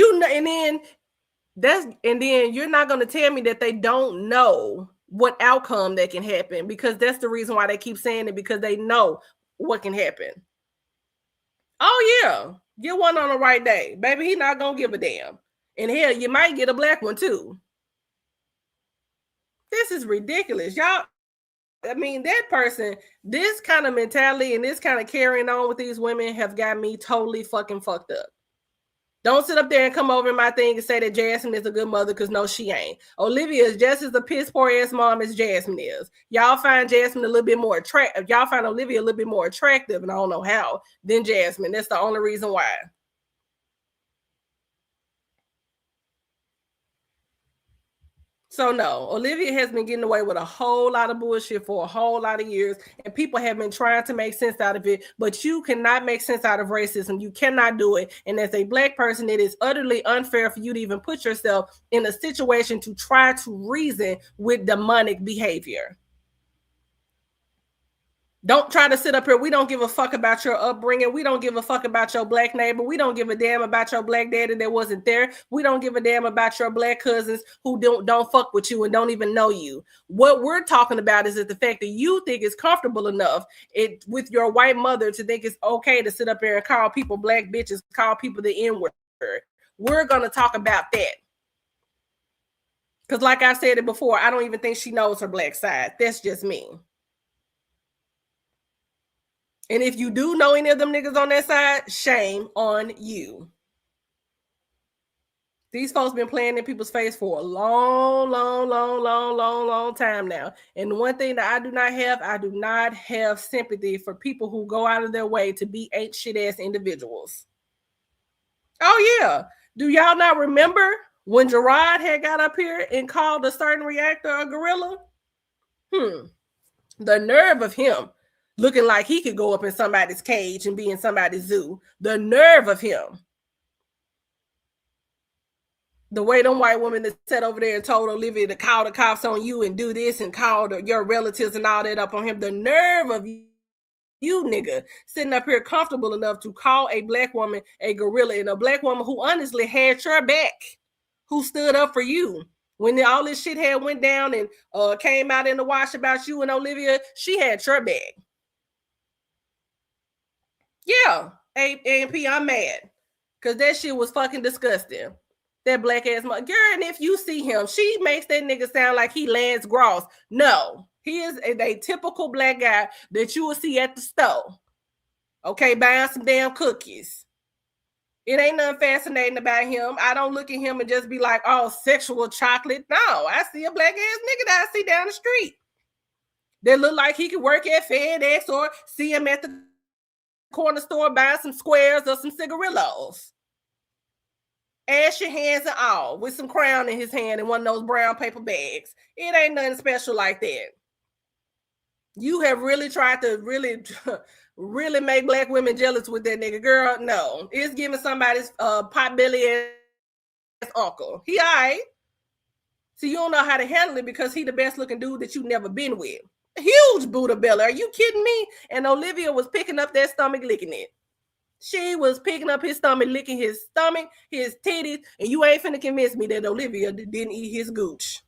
then you're not going to tell me that they don't know what outcome that can happen, because that's the reason why they keep saying it, because they know what can happen. Oh yeah, get one on the right day, baby. He not going to give a damn. And hell, you might get a black one too. This is ridiculous, y'all. I mean, that person, this kind of mentality and this kind of carrying on with these women have got me totally fucking fucked up. Don't sit up there and come over in my thing and say that Jasmine is a good mother, because no, she ain't. Olivia is just as a piss poor ass mom as Jasmine is. Y'all find Jasmine a little bit more attractive. Y'all find Olivia a little bit more attractive, and I don't know how, than Jasmine. That's the only reason why. So no, Olivia has been getting away with a whole lot of bullshit for a whole lot of years, and people have been trying to make sense out of it, but you cannot make sense out of racism. You cannot do it. And as a black person, it is utterly unfair for you to even put yourself in a situation to try to reason with demonic behavior. Don't try to sit up here. We don't give a fuck about your upbringing. We don't give a fuck about your black neighbor. We don't give a damn about your black daddy that wasn't there. We don't give a damn about your black cousins who don't fuck with you and don't even know you. What we're talking about is that the fact that you think it's comfortable enough with your white mother to think it's okay to sit up here and call people black bitches, call people the N-word. We're going to talk about that. Because like I said it before, I don't even think she knows her black side. That's just me. And if you do know any of them niggas on that side, shame on you. These folks been playing in people's face for a long time now. And the one thing that I do not have sympathy for people who go out of their way to be ain't shit ass individuals. Oh yeah. Do y'all not remember when Gerard had got up here and called a certain reactor a gorilla? The nerve of him. Looking like he could go up in somebody's cage and be in somebody's zoo. The nerve of him. The way them white women that sat over there and told Olivia to call the cops on you and do this and call your relatives and all that up on him. The nerve of you nigga sitting up here comfortable enough to call a black woman a gorilla, and a black woman who honestly had your back, who stood up for you. When all this shit had went down and came out in the wash about you and Olivia, she had your back. Yeah, A&P, I'm mad. Because that shit was fucking disgusting. That black ass mother. Girl, and if you see him, she makes that nigga sound like he Lance Gross. No, he is a typical black guy that you will see at the store. Okay, buying some damn cookies. It ain't nothing fascinating about him. I don't look at him and just be like, oh, sexual chocolate. No, I see a black ass nigga that I see down the street. that look like he could work at FedEx or see him at the corner store buying some squares or some cigarillos. Ashy hands and all, with some crown in his hand and one of those brown paper bags. It ain't nothing special like that. You have really tried to really make black women jealous with that nigga. Girl, no. It's giving somebody's potbelly ass uncle. He all right. So you don't know how to handle it because he the best looking dude that you've never been with. Huge Buddha belly. Are you kidding me? And Olivia was picking up that stomach, licking it. She was picking up his stomach, licking his stomach, his titties, and you ain't finna convince me that Olivia didn't eat his gooch.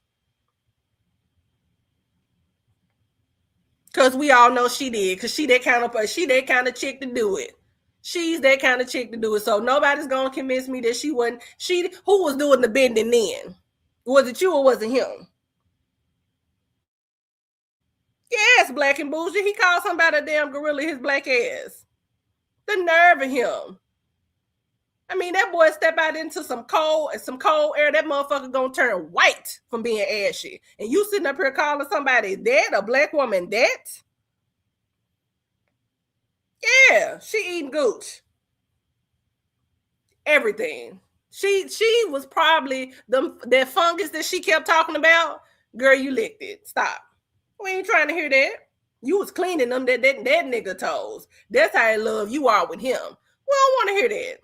Because we all know she did, because she that kind of chick to do it. She's that kind of chick to do it. So nobody's gonna convince me that she wasn't. Who was doing the bending then? Was it you or was it him? Yes, black and bougie. He called somebody a damn gorilla his black ass. The nerve of him. I mean, that boy step out into some cold air. That motherfucker gonna turn white from being ashy. And you sitting up here calling somebody that, a black woman that? Yeah, she eating gooch. Everything. She was probably that fungus that she kept talking about. Girl, you licked it. Stop. We ain't trying to hear that. You was cleaning them that nigga toes. That's how in love you are with him. We don't want to hear that.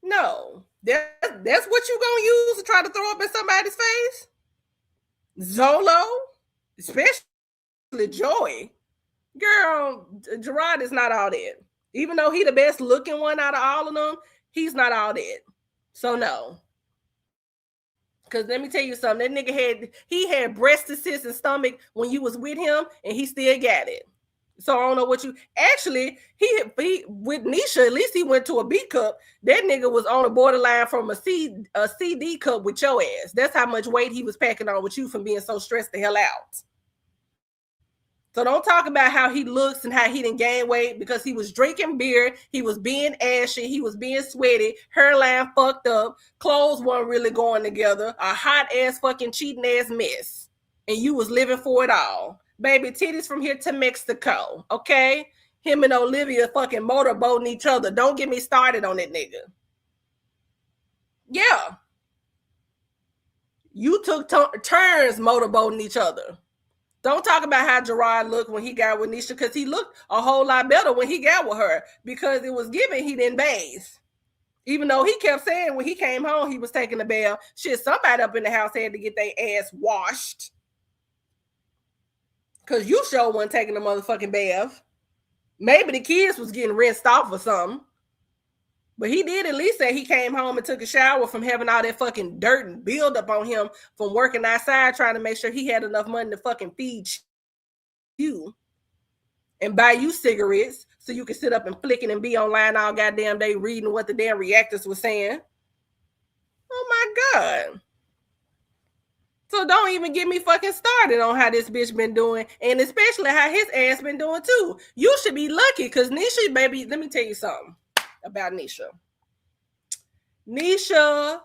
No. That's what you gonna use to try to throw up in somebody's face? Zolo? Especially Joey. Girl, Gerard is not all that. Even though he the best looking one out of all of them, he's not all that. So no. Because let me tell you something, that nigga had breast cysts and stomach when you was with him, and he still got it. So I don't know what you actually he with Nisha, at least he went to a B cup. That nigga was on a borderline from a CD cup with your ass. That's how much weight he was packing on with you from being so stressed the hell out. So don't talk about how he looks and how he didn't gain weight because he was drinking beer, he was being ashy, he was being sweaty, hairline fucked up, clothes weren't really going together, a hot ass fucking cheating ass mess. And you was living for it all. Baby, titties from here to Mexico, okay? Him and Olivia fucking motorboating each other. Don't get me started on that nigga. Yeah. You took turns motorboating each other. Don't talk about how Gerard looked when he got with Nisha, because he looked a whole lot better when he got with her, because it was given he didn't bathe. Even though he kept saying when he came home he was taking a bath. Shit, somebody up in the house had to get their ass washed. Because you sure wasn't taking a motherfucking bath. Maybe the kids was getting rinsed off or something. But he did at least say he came home and took a shower from having all that fucking dirt and build up on him from working outside trying to make sure he had enough money to fucking feed you and buy you cigarettes so you can sit up and flicking and be online all goddamn day reading what the damn reactors were saying. Oh my God. So don't even get me fucking started on how this bitch been doing, and especially how his ass been doing too. You should be lucky because Nisha, baby, let me tell you something about Nisha. Nisha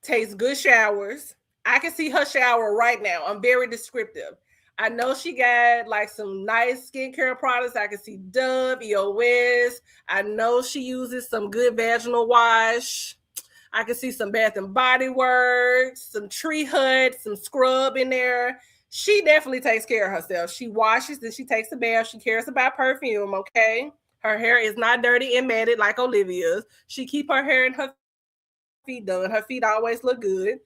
takes good showers. I can see her shower right now. I'm very descriptive. I know she got like some nice skincare products. I can see Dove, EOS. I know she uses some good vaginal wash. I can see some Bath and Body Works, some Tree Hut, some scrub in there. She definitely takes care of herself. She washes, then she takes a bath. She cares about perfume, okay? Her hair is not dirty and matted like Olivia's. She keep her hair and her feet done. Her feet always look good.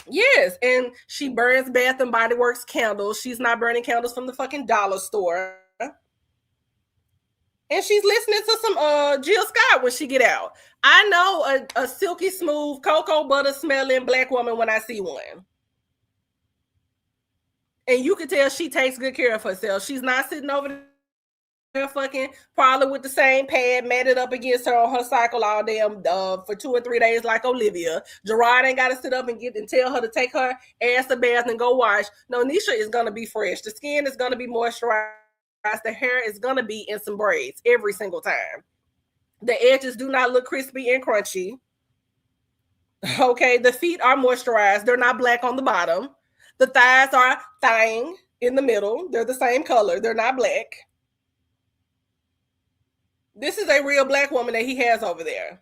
Yes, and she burns Bath and Body Works candles. She's not burning candles from the fucking dollar store. And she's listening to some Jill Scott when she get out. I know a silky smooth, cocoa butter smelling black woman when I see one. And you can tell she takes good care of herself. She's not sitting over there fucking probably with the same pad matted up against her on her cycle all damn for 2 or 3 days like Olivia. Gerard ain't got to sit up and tell her to take her ass a bath and go wash. No, Nisha is going to be fresh. The skin is going to be moisturized. The hair is going to be in some braids every single time. The edges do not look crispy and crunchy. Okay, the feet are moisturized. They're not black on the bottom. The thighs are thang in the middle. They're the same color. They're not black. This is a real black woman that he has over there.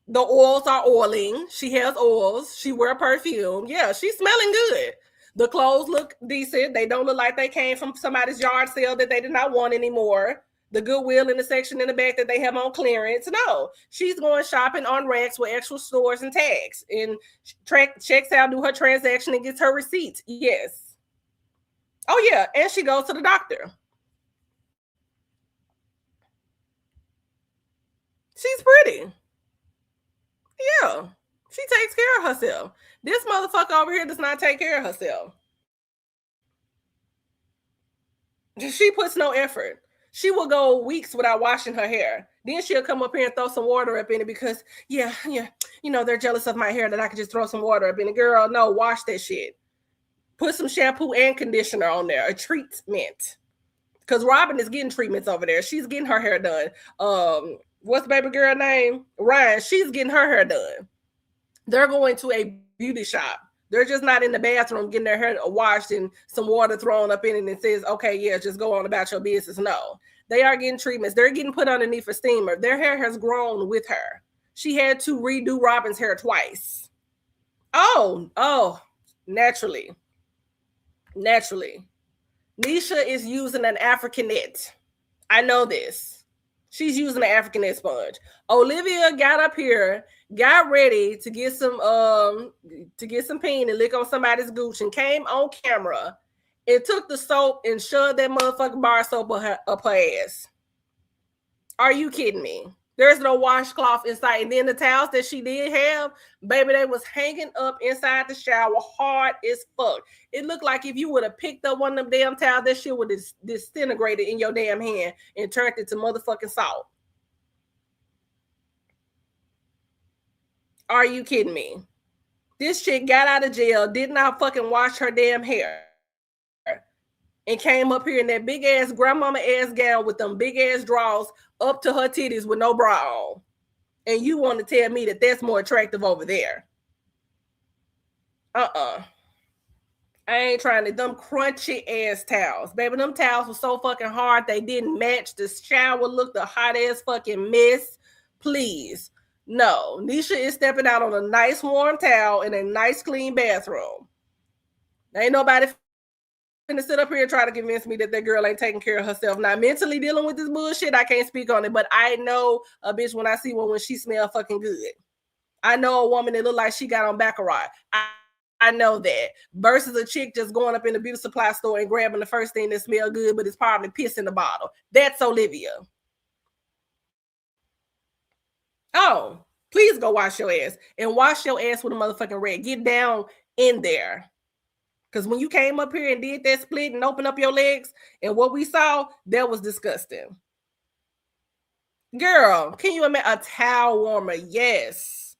The oils are oiling. She has oils. She wear perfume. Yeah, she's smelling good. The clothes look decent. They don't look like they came from somebody's yard sale that they did not want anymore. The Goodwill in the section in the back that they have on clearance. No, she's going shopping on racks with actual stores and tags and checks out, do her transaction and gets her receipts. Yes. Oh, yeah. And she goes to the doctor. She's pretty. Yeah, she takes care of herself. This motherfucker over here does not take care of herself. She puts no effort. She will go weeks without washing her hair. Then she'll come up here and throw some water up in it because, yeah, they're jealous of my hair that I can just throw some water up in it. Girl, no, wash that shit. Put some shampoo and conditioner on there, a treatment. Because Robin is getting treatments over there. She's getting her hair done. What's the baby girl name? Ryan. She's getting her hair done. They're going to a beauty shop. They're just not in the bathroom getting their hair washed and some water thrown up in it and says, okay, yeah, just go on about your business. No, they are getting treatments. They're getting put underneath a steamer. Their hair has grown with her. She had to redo Robin's hair twice. Oh, naturally. Nisha is using an Africanette. I know this. She's using an Africanette sponge. Olivia got up here, got ready to get some peen and lick on somebody's gooch and came on camera and took the soap and shoved that motherfucking bar soap up her ass. Are you kidding me? There's no washcloth inside. And then the towels that she did have, baby, they was hanging up inside the shower hard as fuck. It looked like if you would have picked up one of them damn towels, that shit would have disintegrated in your damn hand and turned it to motherfucking salt. Are you kidding me? This chick got out of jail, did not fucking wash her damn hair, and came up here in that big ass grandmama ass gown with them big ass drawers up to her titties with no bra on. And you want to tell me that that's more attractive over there? I ain't trying to. Them crunchy ass towels. Baby, them towels were so fucking hard they didn't match. The shower looked a hot ass fucking mess. Please. No. Nisha is stepping out on a nice warm towel in a nice clean bathroom. Ain't nobody to sit up here and try to convince me that girl ain't taking care of herself. Now, mentally dealing with this bullshit, I can't speak on it, but I know a bitch when I see one when she smell fucking good. I know a woman that look like she got on Baccarat. I know that. Versus a chick just going up in the beauty supply store and grabbing the first thing that smell good, but it's probably piss in the bottle. That's Olivia. Oh, please go wash your ass. And wash your ass with a motherfucking rag. Get down in there. Because when you came up here and did that split and opened up your legs and what we saw, that was disgusting. Girl, can you imagine a towel warmer? Yes.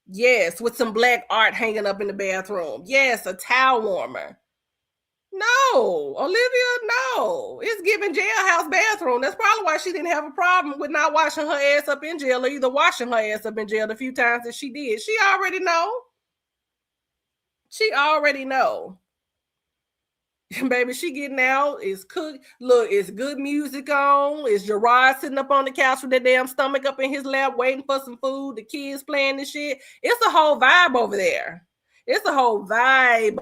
Yes, with some black art hanging up in the bathroom. Yes, a towel warmer. No, Olivia, no. It's giving jailhouse bathroom. That's probably why she didn't have a problem with not washing her ass up in jail or either washing her ass up in jail the few times that she did. She already know. She already know. Baby, she getting out. It's cooked. Look, it's good music on. It's Gerard sitting up on the couch with that damn stomach up in his lap waiting for some food. The kids playing this shit. It's a whole vibe over there. It's a whole vibe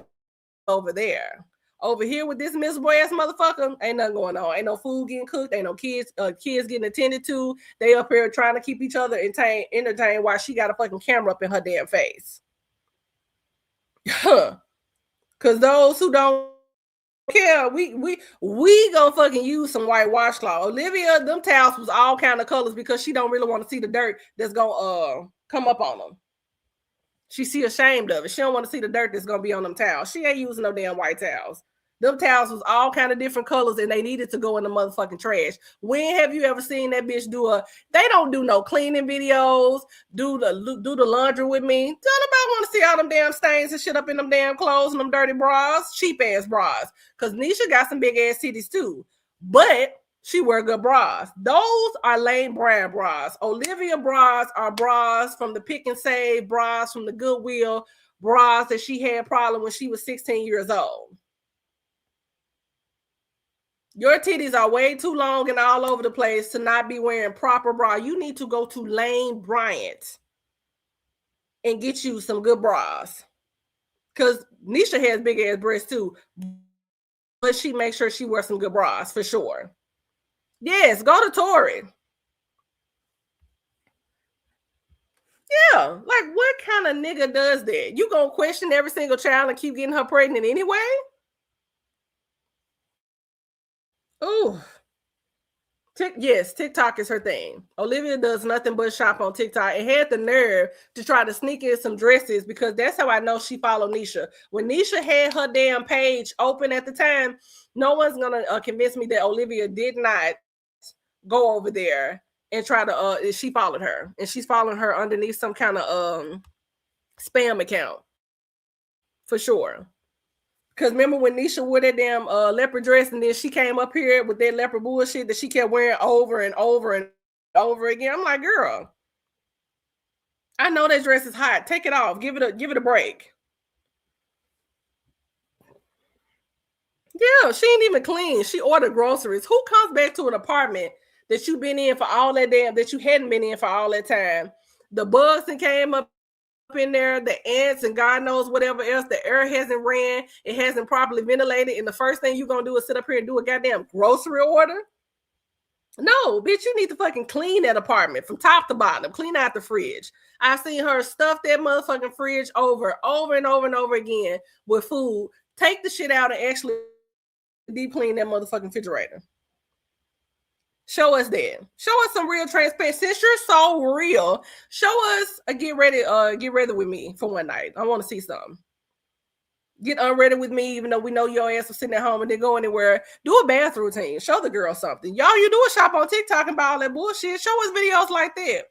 over there. Over here with this miserable ass motherfucker, ain't nothing going on. Ain't no food getting cooked. Ain't no kids getting attended to. They up here trying to keep each other entertained while she got a fucking camera up in her damn face. Because those who don't care, we gonna fucking use some white washcloth. Olivia, them towels was all kind of colors because she don't really want to see the dirt that's gonna come up on them. She ashamed of it. She don't want to see the dirt that's gonna be on them towels. She ain't using no damn white towels. Them towels was all kind of different colors and they needed to go in the motherfucking trash. When have you ever seen that bitch they don't do no cleaning videos, do the laundry with me. Tell nobody want to see all them damn stains and shit up in them damn clothes and them dirty bras, cheap ass bras. Cause Nisha got some big ass titties too. But She wear good bras. Those are Lane Bryant bras. Olivia bras are bras from the Pick and Save, bras from the Goodwill, bras that she had problem when she was 16 years old. Your titties are way too long and all over the place to not be wearing proper bra. You need to go to Lane Bryant and get you some good bras. Because Nisha has big ass breasts too. But she makes sure she wears some good bras for sure. Yes, go to Tori. Yeah, like what kind of nigga does that? You gonna question every single child and keep getting her pregnant anyway? Ooh. Yes, TikTok is her thing. Olivia does nothing but shop on TikTok and had the nerve to try to sneak in some dresses because that's how I know she followed Nisha. When Nisha had her damn page open at the time, no one's gonna convince me that Olivia did not go over there and try to she followed her, and she's following her underneath some kind of spam account for sure. Because remember when Nisha wore that damn leopard dress and then she came up here with that leopard bullshit that she kept wearing over and over and over again. I'm like, girl, I know that dress is hot. Take it off. Give it a break. Yeah, she ain't even clean. She ordered groceries. Who comes back to an apartment that you've been in for all that that you hadn't been in for all that time? The bugs that came up in there, the ants and God knows whatever else, the air hasn't ran, it hasn't properly ventilated, and the first thing you're gonna do is sit up here and do a goddamn grocery order? No, bitch, you need to fucking clean that apartment from top to bottom. Clean out the fridge. I've seen her stuff that motherfucking fridge over and over again with food. Take the shit out and actually deep clean that motherfucking refrigerator. Show us that. Show us some real transparency. Since you're so real, show us get ready with me for one night. I want to see something. Get unready with me, even though we know your ass was sitting at home and didn't go anywhere. Do a bath routine. Show the girl something. Y'all, you do a shop on TikTok and buy all that bullshit. Show us videos like that.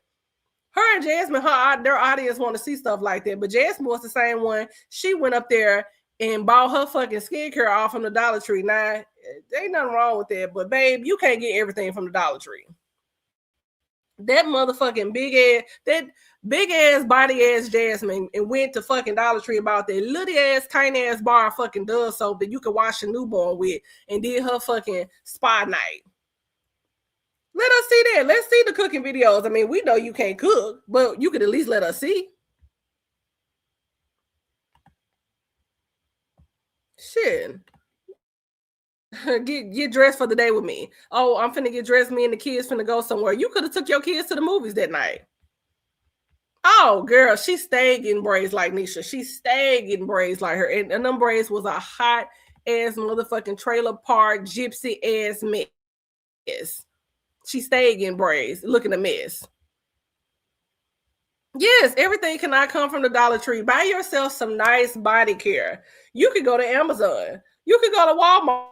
Her and Jasmine, their audience want to see stuff like that. But Jasmine was the same one. She went up there and bought her fucking skincare off from the Dollar Tree. Now, there ain't nothing wrong with that, but babe, you can't get everything from the Dollar Tree. That motherfucking big ass body ass Jasmine and went to fucking Dollar Tree about that little ass tiny ass bar of fucking Dove soap that you can wash a newborn with and did her fucking spa night. Let us see that. Let's see the cooking videos. I mean, we know you can't cook, but you could at least let us see. Shit. Get dressed for the day with me. Oh, I'm finna get dressed. Me and the kids finna go somewhere. You could have took your kids to the movies that night. Oh, girl, she stayed getting braids like Nisha. She stayed getting braids like her. And them braids was a hot ass motherfucking trailer park gypsy ass mess. She stayed getting braids, looking a mess. Yes, everything cannot come from the Dollar Tree. Buy yourself some nice body care. You could go to Amazon. You could go to Walmart.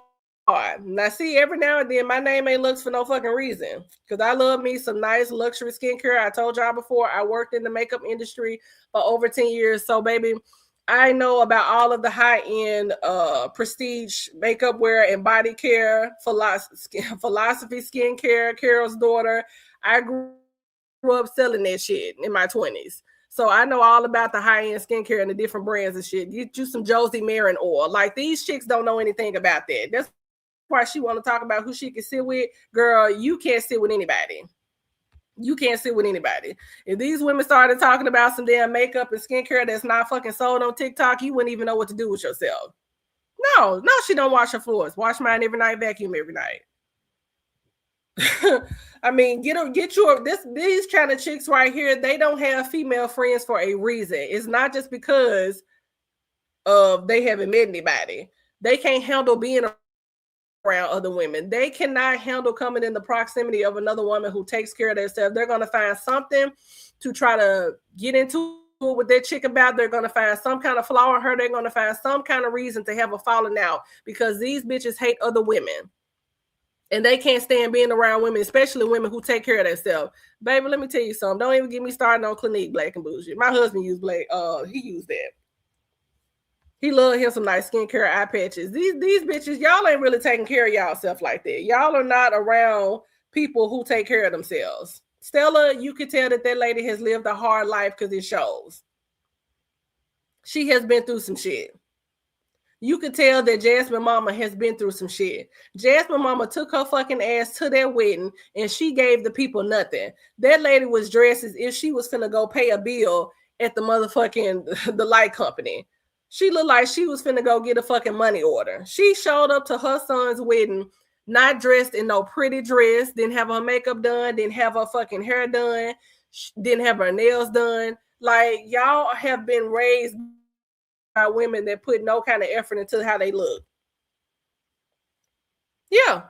Now, see, every now and then, my name ain't Lux for no fucking reason. Because I love me some nice luxury skincare. I told y'all before, I worked in the makeup industry for over 10 years. So, baby, I know about all of the high-end prestige makeup wear and body care, philosophy skincare, Carol's daughter. I grew up selling that shit in my 20s. So I know all about the high-end skincare and the different brands and shit. Get you some Josie Marin oil. Like, these chicks don't know anything about that. That's why she want to talk about who she can sit with. Girl, you can't sit with anybody. You can't sit with anybody. If these women started talking about some damn makeup and skincare that's not fucking sold on TikTok, you wouldn't even know what to do with yourself. No, she don't wash her floors. Wash mine every night, vacuum every night. I mean, these kind of chicks right here, they don't have female friends for a reason. It's not just because they haven't met anybody. They can't handle being around other women. They cannot handle coming in the proximity of another woman who takes care of themselves. They're going to find something to try to get into it with that chick about. They're going to find some kind of flaw in her. They're going to find some kind of reason to have a falling out because these bitches hate other women. And they can't stand being around women, especially women who take care of themselves. Baby, let me tell you something. Don't even get me started on Clinique Black and Bougie. My husband used Black. He used that. He loved him some nice skincare eye patches. These bitches, y'all ain't really taking care of y'all self like that. Y'all are not around people who take care of themselves. Stella, you could tell that lady has lived a hard life because it shows. She has been through some shit. You could tell that Jasmine mama has been through some shit. Jasmine mama took her fucking ass to that wedding and she gave the people nothing. That lady was dressed as if she was finna go pay a bill at the motherfucking the light company. She looked like she was finna go get a fucking money order. She showed up to her son's wedding not dressed in no pretty dress, didn't have her makeup done, didn't have her fucking hair done, didn't have her nails done. Like, y'all have been raised by women that put no kind of effort into how they look. Yeah.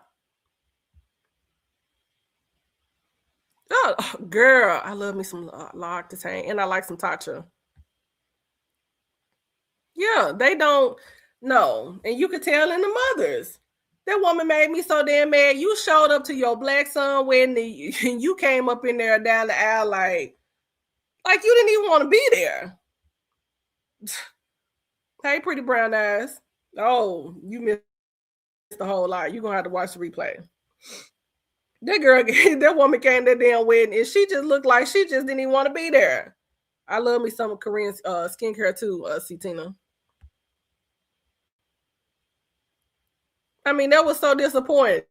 Oh, girl, I love me some L'Occitane, and I like some Tatcha. Yeah, they don't know. And you could tell in the mothers. That woman made me so damn mad. You showed up to your black son wedding and you came up in there down the aisle like you didn't even want to be there. Hey, pretty brown eyes. Oh, you missed the whole lot. You're going to have to watch the replay. That girl, that woman came to that damn wedding and she just looked like she just didn't even want to be there. I love me some Korean skincare too, Tina. I mean, that was so disappointing.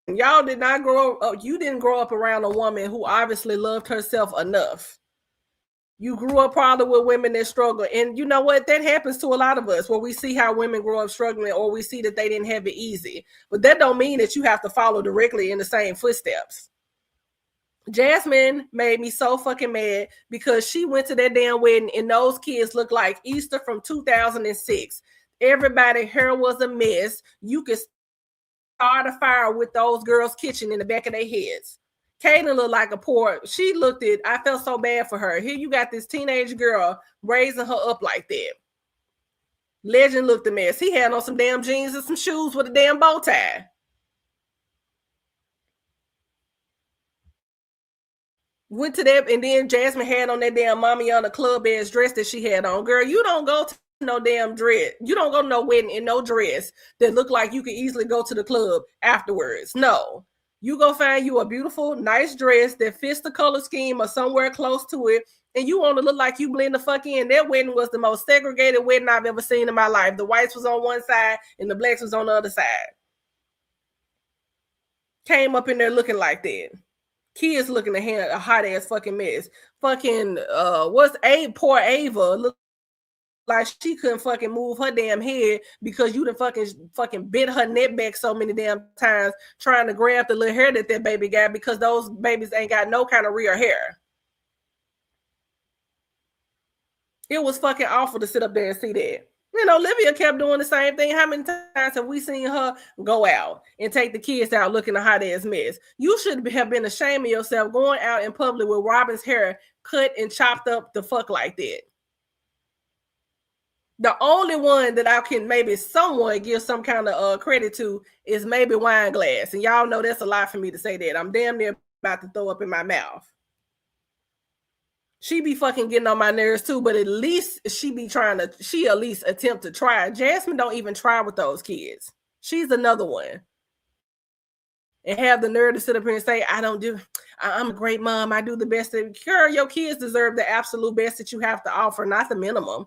Y'all did not grow up. You didn't grow up around a woman who obviously loved herself enough. You grew up probably with women that struggle. And you know what? That happens to a lot of us where we see how women grow up struggling or we see that they didn't have it easy. But that don't mean that you have to follow directly in the same footsteps. Jasmine made me so fucking mad because she went to that damn wedding and those kids looked like Easter from 2006. Everybody's hair was a mess. You could start a fire with those girls' kitchen in the back of their heads. Kaden looked like a poor. She looked at. I felt so bad for her. Here you got this teenage girl raising her up like that. Legend looked a mess. He had on some damn jeans and some shoes with a damn bow tie. Went to that, and then Jasmine had on that damn mommy on the club ass dress that she had on. Girl, you don't go to no damn dress. You don't go to no wedding in no dress that look like you could easily go to the club afterwards. No. You go find you a beautiful, nice dress that fits the color scheme or somewhere close to it, and you want to look like you blend the fuck in. That wedding was the most segregated wedding I've ever seen in my life. The whites was on one side and the blacks was on the other side. Came up in there looking like that. Kids looking to hand a hot ass fucking mess. Fucking poor Ava look like she couldn't fucking move her damn head because you done fucking bit her neck back so many damn times trying to grab the little hair that baby got because those babies ain't got no kind of real hair. It was fucking awful to sit up there and see that. You know, Olivia kept doing the same thing. How many times have we seen her go out and take the kids out looking a hot ass mess? You should have been ashamed of yourself going out in public with Robin's hair cut and chopped up the fuck like that. The only one that I can maybe someone give some kind of credit to is maybe Wine Glass. And y'all know that's a lot for me to say that. I'm damn near about to throw up in my mouth. She be fucking getting on my nerves too, but at least she at least attempt to try. Jasmine don't even try with those kids. She's another one. And have the nerve to sit up here and say, I'm a great mom. I do the best. Girl, your kids deserve the absolute best that you have to offer, not the minimum.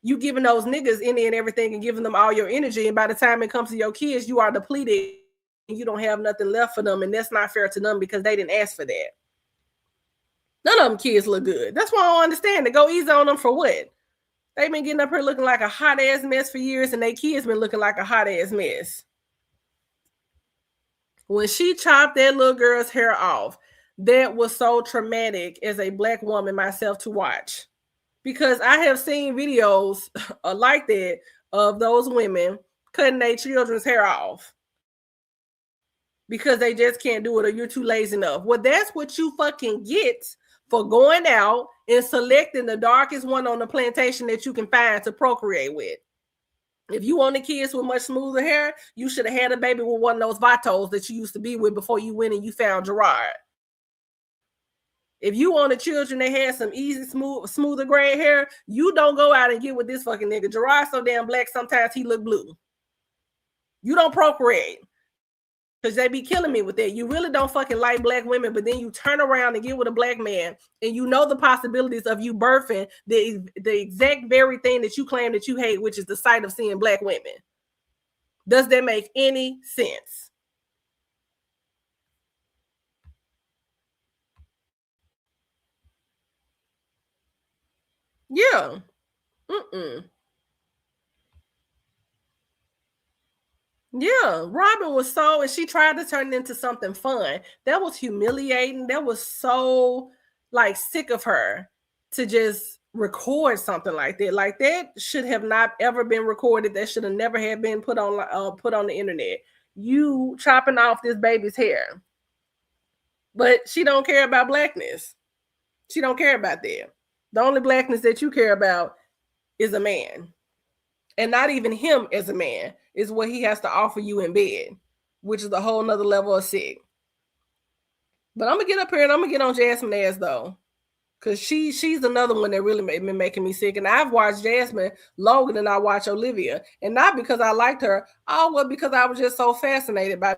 You giving those niggas any and everything and giving them all your energy. And by the time it comes to your kids, you are depleted and you don't have nothing left for them. And that's not fair to them because they didn't ask for that. None of them kids look good. That's why I don't understand. They go easy on them for what? They've been getting up here looking like a hot ass mess for years and their kids been looking like a hot ass mess. When she chopped that little girl's hair off, that was so traumatic as a black woman myself to watch. Because I have seen videos like that of those women cutting their children's hair off because they just can't do it or you're too lazy enough. Well, that's what you fucking get for going out and selecting the darkest one on the plantation that you can find to procreate with. If you want the kids with much smoother hair, you should have had a baby with one of those Vatos that you used to be with before you went and you found Gerard. If you wanted children that had some easy, smoother gray hair, you don't go out and get with this fucking nigga. Gerard so damn black, sometimes he look blue. You don't procreate. Because they be killing me with that. You really don't fucking like black women, but then you turn around and get with a black man, and you know the possibilities of you birthing the exact very thing that you claim that you hate, which is the sight of seeing black women. Does that make any sense? Yeah. Yeah, Robin was so, and she tried to turn it into something fun. That was humiliating. That was so like sick of her to just record something like that. Like that should have not ever been recorded. That should have never have been put on the internet. You chopping off this baby's hair, but she don't care about blackness. She don't care about that. The only blackness that you care about is a man. And not even him as a man is what he has to offer you in bed, which is a whole nother level of sick. But I'm gonna get up here and I'm gonna get on Jasmine ass though, because she's another one that really been making me sick. And I've watched Jasmine longer than I watch Olivia, and not because I liked her, well, because I was just so fascinated by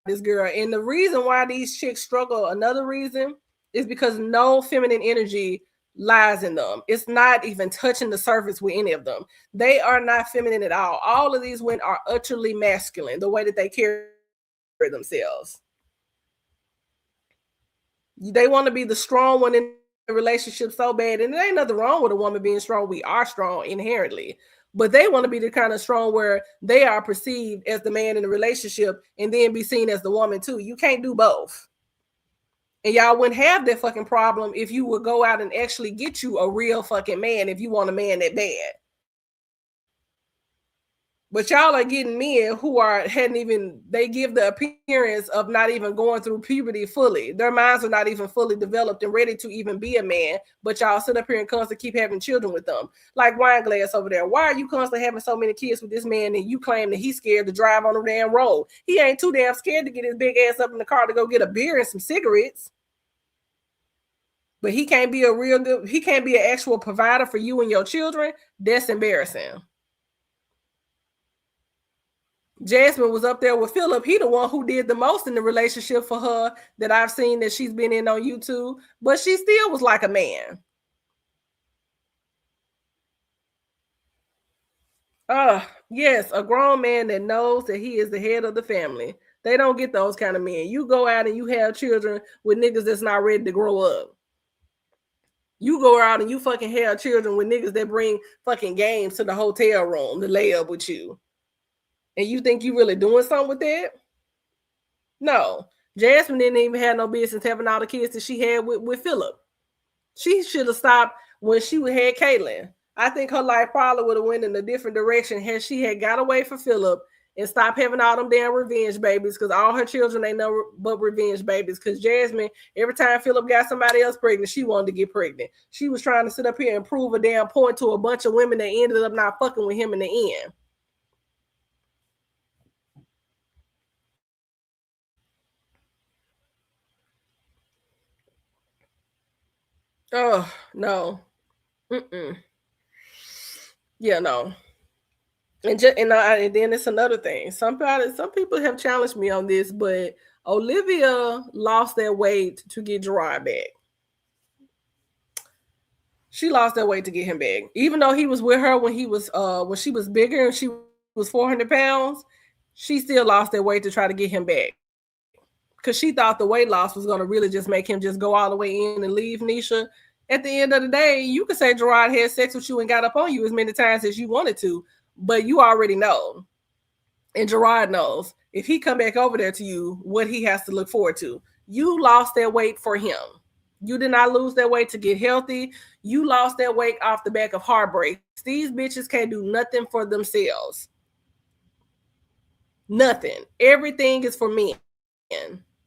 this girl. And the reason why these chicks struggle, another reason, is because no feminine energy lies in them. It's not even touching the surface with any of them. They are not feminine at all. All of these women are utterly masculine, the way that they carry themselves. They want to be the strong one in the relationship so bad, and there ain't nothing wrong with a woman being strong. We are strong inherently, but they want to be the kind of strong where they are perceived as the man in the relationship and then be seen as the woman too. You can't do both. And y'all wouldn't have that fucking problem if you would go out and actually get you a real fucking man if you want a man that bad. But y'all are getting men who they give the appearance of not even going through puberty fully. Their minds are not even fully developed and ready to even be a man, but y'all sit up here and constantly keep having children with them. Like Wineglass over there. Why are you constantly having so many kids with this man and you claim that he's scared to drive on the damn road? He ain't too damn scared to get his big ass up in the car to go get a beer and some cigarettes. But he can't be he can't be an actual provider for you and your children. That's embarrassing. Jasmine was up there with Philip. He the one who did the most in the relationship for her that I've seen that she's been in on YouTube, but she still was like a man. Yes, a grown man that knows that he is the head of the family. They don't get those kind of men. You go out and you have children with niggas that's not ready to grow up. You go out and you fucking have children with niggas that bring fucking games to the hotel room to lay up with you. And you think you really doing something with that? No. Jasmine didn't even have no business having all the kids that she had with Philip. She should have stopped when she had Caitlyn. I think her life probably would have went in a different direction had she had got away from Philip and stopped having all them damn revenge babies, because all her children ain't no but revenge babies. Because Jasmine, every time Philip got somebody else pregnant, she wanted to get pregnant. She was trying to sit up here and prove a damn point to a bunch of women that ended up not fucking with him in the end. Oh, no. Yeah, no. And then it's another thing. Some people have challenged me on this, but Olivia lost that weight to get Gerard back. She lost that weight to get him back. Even though he was with her when she was bigger and she was 400 pounds, she still lost that weight to try to get him back. Because she thought the weight loss was going to really just make him just go all the way in and leave Nisha. At the end of the day, you could say Gerard had sex with you and got up on you as many times as you wanted to, but you already know. And Gerard knows if he come back over there to you, what he has to look forward to. You lost that weight for him. You did not lose that weight to get healthy. You lost that weight off the back of heartbreak. These bitches can't do nothing for themselves. Nothing. Everything is for men.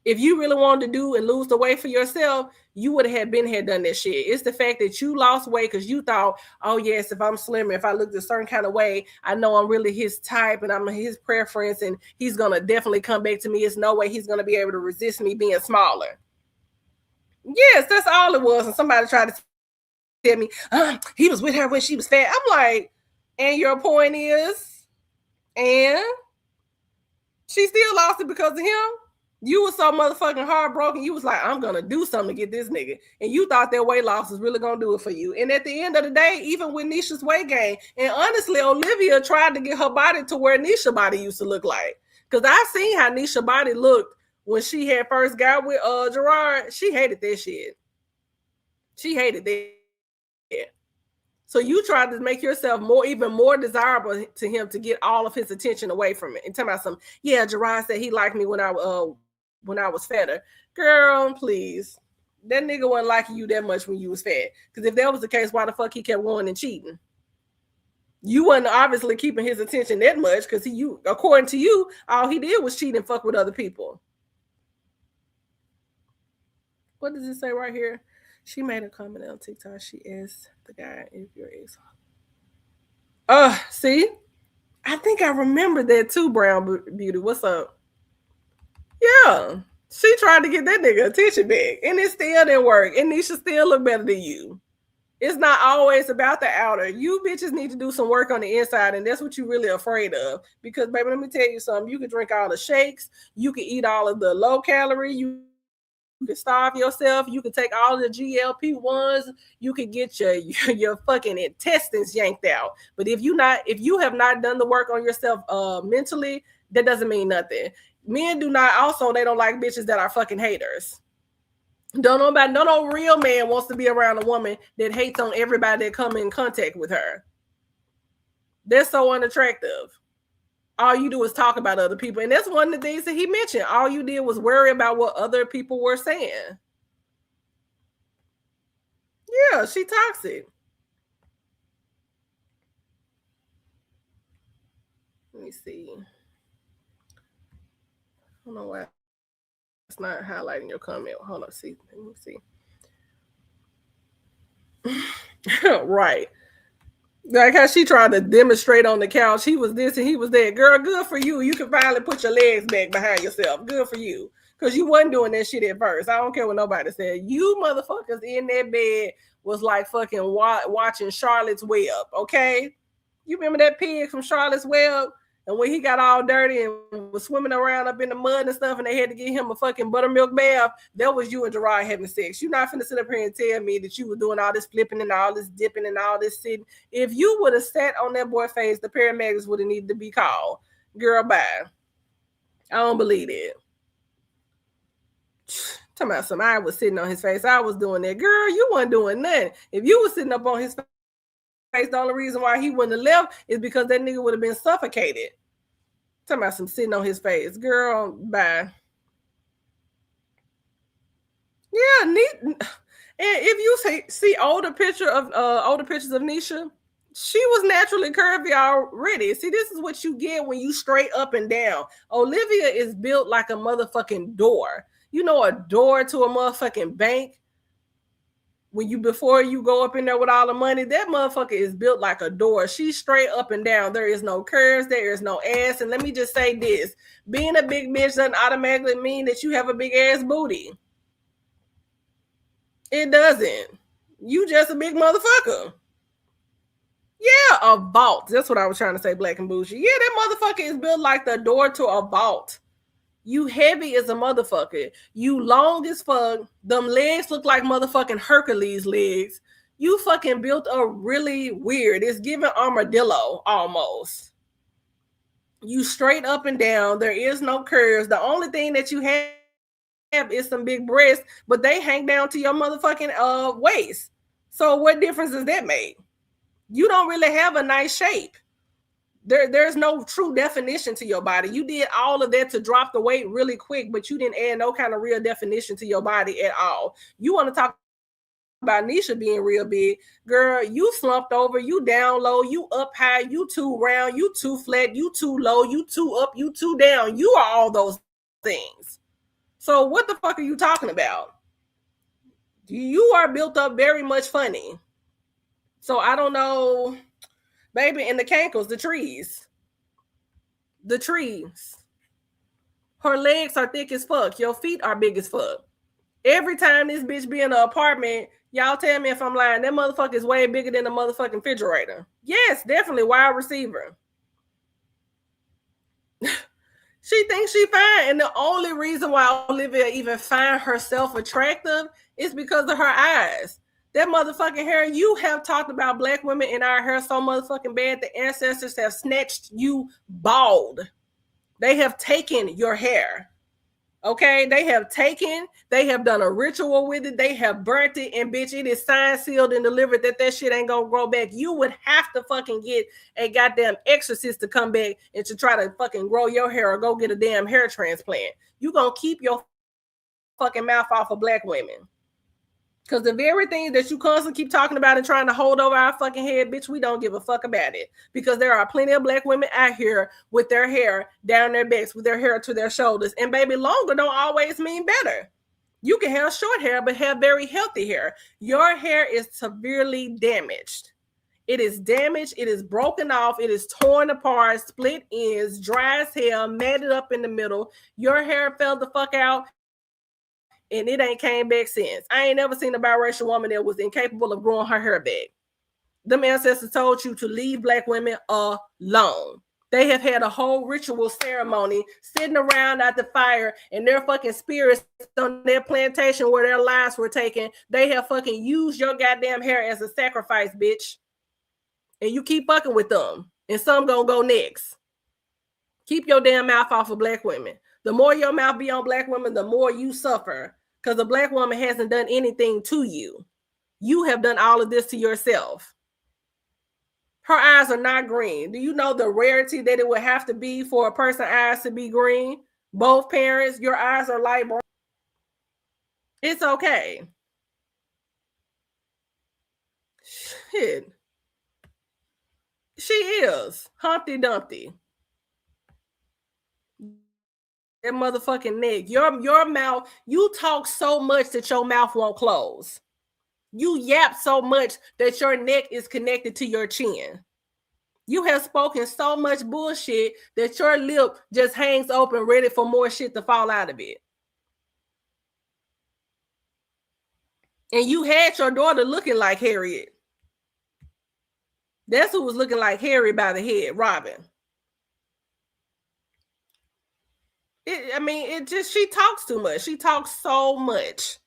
If you really wanted to do and lose the weight for yourself, you would have done that shit. It's the fact that you lost weight because you thought, oh yes, if I'm slimmer, if I look a certain kind of way, I know I'm really his type and I'm his preference and he's going to definitely come back to me. There's no way he's going to be able to resist me being smaller. Yes, that's all it was. And somebody tried to tell me, he was with her when she was fat. I'm like, and your point is, and she still lost it because of him. You was so motherfucking heartbroken. You was like, I'm gonna do something to get this nigga, and you thought that weight loss was really gonna do it for you. And at the end of the day, even with Nisha's weight gain, and honestly, Olivia tried to get her body to where Nisha body used to look like. Because I've seen how Nisha body looked when she had first got with Gerard. She hated that shit. She hated that. So you tried to make yourself even more desirable to him to get all of his attention away from it. And tell me some, yeah, Gerard said he liked me when I was fatter. Girl, please. That nigga wasn't liking you that much when you was fat. Because if that was the case, why the fuck he kept going and cheating? You wasn't obviously keeping his attention that much because according to you, all he did was cheat and fuck with other people. What does it say right here? She made a comment on TikTok. She asked the guy if your ex. See? I think I remember that too, Brown Beauty. What's up? Yeah. She tried to get that nigga attention back. And it still didn't work. And Nisha still look better than you. It's not always about the outer. You bitches need to do some work on the inside, and that's what you're really afraid of. Because, baby, let me tell you something. You can drink all the shakes. You can eat all of the low calorie. You can starve yourself. You can take all the GLP-1s. You can get your fucking intestines yanked out. But if you have not done the work on yourself mentally, that doesn't mean nothing. Men they don't like bitches that are fucking haters. No real man wants to be around a woman that hates on everybody that come in contact with her. They're so unattractive. All you do is talk about other people. And that's one of the things that he mentioned. All you did was worry about what other people were saying. Yeah, she toxic. Let me see. I don't know why it's not highlighting your comment. Hold on, let me see. Right. Like how she tried to demonstrate on the couch. He was this and he was that. Girl, good for you. You can finally put your legs back behind yourself. Good for you. Because you wasn't doing that shit at first. I don't care what nobody said. You motherfuckers in that bed was like fucking watching Charlotte's Web, okay? You remember that pig from Charlotte's Web? And when he got all dirty and was swimming around up in the mud and stuff, and they had to get him a fucking buttermilk bath, that was you and Gerard having sex. You're not finna sit up here and tell me that you were doing all this flipping and all this dipping and all this sitting. If you would have sat on that boy's face, the paramedics would have needed to be called. Girl, bye. I don't believe it. Talking about I was sitting on his face. I was doing that. Girl, you weren't doing nothing. If you were sitting up on his face, the only reason why he wouldn't have left is because that nigga would have been suffocated. Talking about some sitting on his face. Girl, bye. Yeah, neat. And if you see older pictures of Nisha, she was naturally curvy already. See, this is what you get when you straight up and down. Olivia is built like a motherfucking door. You know, a door to a motherfucking bank. Before you go up in there with all the money, that motherfucker is built like a door. She's straight up and down. There is no curves. There is no ass. And let me just say this. Being a big bitch doesn't automatically mean that you have a big ass booty. It doesn't. You just a big motherfucker. Yeah, a vault. That's what I was trying to say, Black and Bougie. Yeah, that motherfucker is built like the door to a vault. You heavy as a motherfucker. You long as fuck. Them legs look like motherfucking Hercules legs. You fucking built a really weird. It's giving armadillo almost. You straight up and down. There is no curves. The only thing that you have is some big breasts, but they hang down to your motherfucking waist. So what difference does that make? You don't really have a nice shape. There's no true definition to your body. You did all of that to drop the weight really quick, but you didn't add no kind of real definition to your body at all. You want to talk about Nisha being real big. Girl, you slumped over, you down low, you up high, you too round, you too flat, you too low, you too up, you too down. You are all those things. So what the fuck are you talking about? You are built up very much funny. So I don't know... Baby, in the cankles, the trees. Her legs are thick as fuck. Your feet are big as fuck. Every time this bitch be in an apartment, y'all tell me if I'm lying. That motherfucker is way bigger than the motherfucking refrigerator. Yes, definitely wide receiver. She thinks she fine. And the only reason why Olivia even find herself attractive is because of her eyes. That motherfucking hair, you have talked about black women in our hair so motherfucking bad, the ancestors have snatched you bald. They have taken your hair. Okay, they have done a ritual with it. They have burnt it, and bitch, it is signed, sealed, and delivered that shit ain't gonna grow back. You would have to fucking get a goddamn exorcist to come back and to try to fucking grow your hair or go get a damn hair transplant. You gonna keep your fucking mouth off of black women. Because the very thing that you constantly keep talking about and trying to hold over our fucking head, bitch, we don't give a fuck about it. Because there are plenty of black women out here with their hair down their backs, with their hair to their shoulders. And baby, longer don't always mean better. You can have short hair, but have very healthy hair. Your hair is severely damaged. It is damaged. It is broken off. It is torn apart, split ends, dry as hell, matted up in the middle. Your hair fell the fuck out. And it ain't came back since. I ain't never seen a biracial woman that was incapable of growing her hair back. Them ancestors told you to leave black women alone. They have had a whole ritual ceremony sitting around at the fire, and their fucking spirits on their plantation where their lives were taken. They have fucking used your goddamn hair as a sacrifice, bitch. And you keep fucking with them. And some gonna go next. Keep your damn mouth off of black women. The more your mouth be on black women, the more you suffer. Because a black woman hasn't done anything to you. You have done all of this to yourself. Her eyes are not green. Do you know the rarity that it would have to be for a person's eyes to be green? Both parents, your eyes are light brown. It's okay. Shit. She is Humpty Dumpty. That motherfucking neck. Your mouth, you talk so much that your mouth won't close. You yap so much that your neck is connected to your chin. You have spoken so much bullshit that your lip just hangs open, ready for more shit to fall out of it. And you had your daughter looking like Harriet. That's who was looking like Harry by the head, Robin. She talks too much. She talks so much.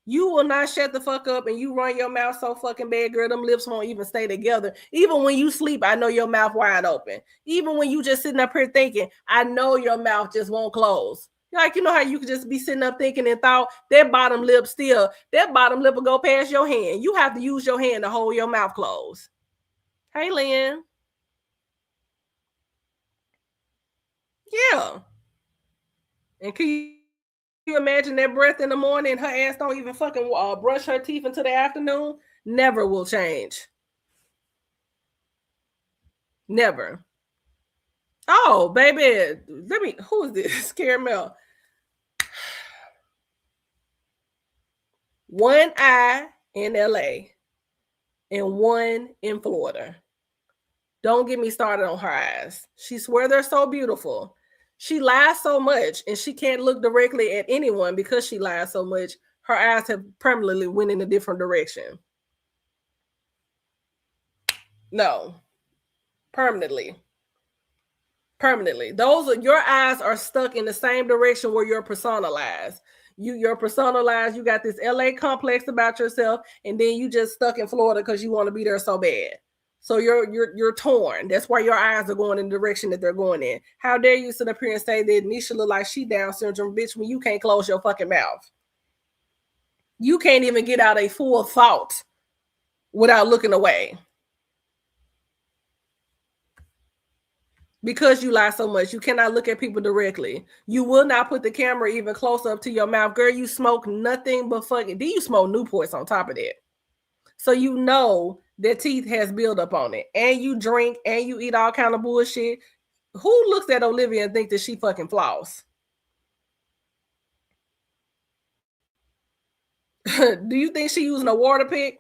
You will not shut the fuck up, and you run your mouth so fucking bad, girl. Them lips won't even stay together. Even when you sleep, I know your mouth wide open. Even when you just sitting up here thinking, I know your mouth just won't close. Like, you know how you could just be sitting up thinking and thought that bottom lip will go past your hand. You have to use your hand to hold your mouth closed. Hey, Lynn. Yeah. And can you imagine that breath in the morning? Her ass don't even fucking brush her teeth until the afternoon. Never will change. Never. Oh, baby. Who is this? Caramel. One eye in LA and one in Florida. Don't get me started on her eyes. She swear they're so beautiful. She lies so much, and she can't look directly at anyone because she lies so much. Her eyes have permanently went in a different direction. No. Permanently. Your eyes are stuck in the same direction where your persona lies. Your persona lies, you got this LA complex about yourself, and then you just stuck in Florida because you want to be there so bad. So you're torn. That's why your eyes are going in the direction that they're going in. How dare you sit up here and say that Nisha look like she Down syndrome, bitch, when you can't close your fucking mouth. You can't even get out a full thought without looking away. Because you lie so much, you cannot look at people directly. You will not put the camera even close up to your mouth. Girl, you smoke nothing but fucking... Do you smoke Newports on top of that? So you know that teeth has buildup on it. And you drink and you eat all kind of bullshit. Who looks at Olivia and think that she fucking floss? Do you think she using a water pick?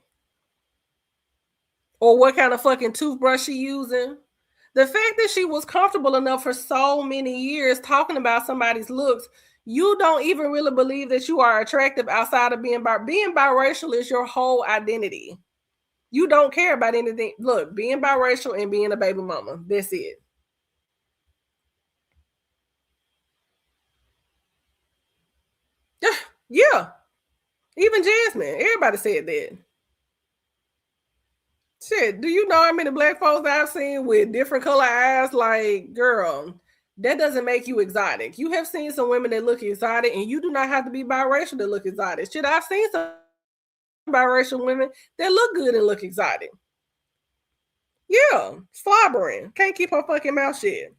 Or what kind of fucking toothbrush she using? The fact that she was comfortable enough for so many years talking about somebody's looks, You don't even really believe that you are attractive outside of being biracial is your whole identity. You don't care about anything. Look, being biracial and being a baby mama. That's it. Yeah. Even Jasmine. Everybody said that. Shit, do you know how many black folks I've seen with different color eyes? Like, girl, that doesn't make you exotic. You have seen some women that look exotic, and you do not have to be biracial to look exotic. Shit, I've seen some biracial women that look good and look exotic. Yeah, slobbering. Can't keep her fucking mouth shut.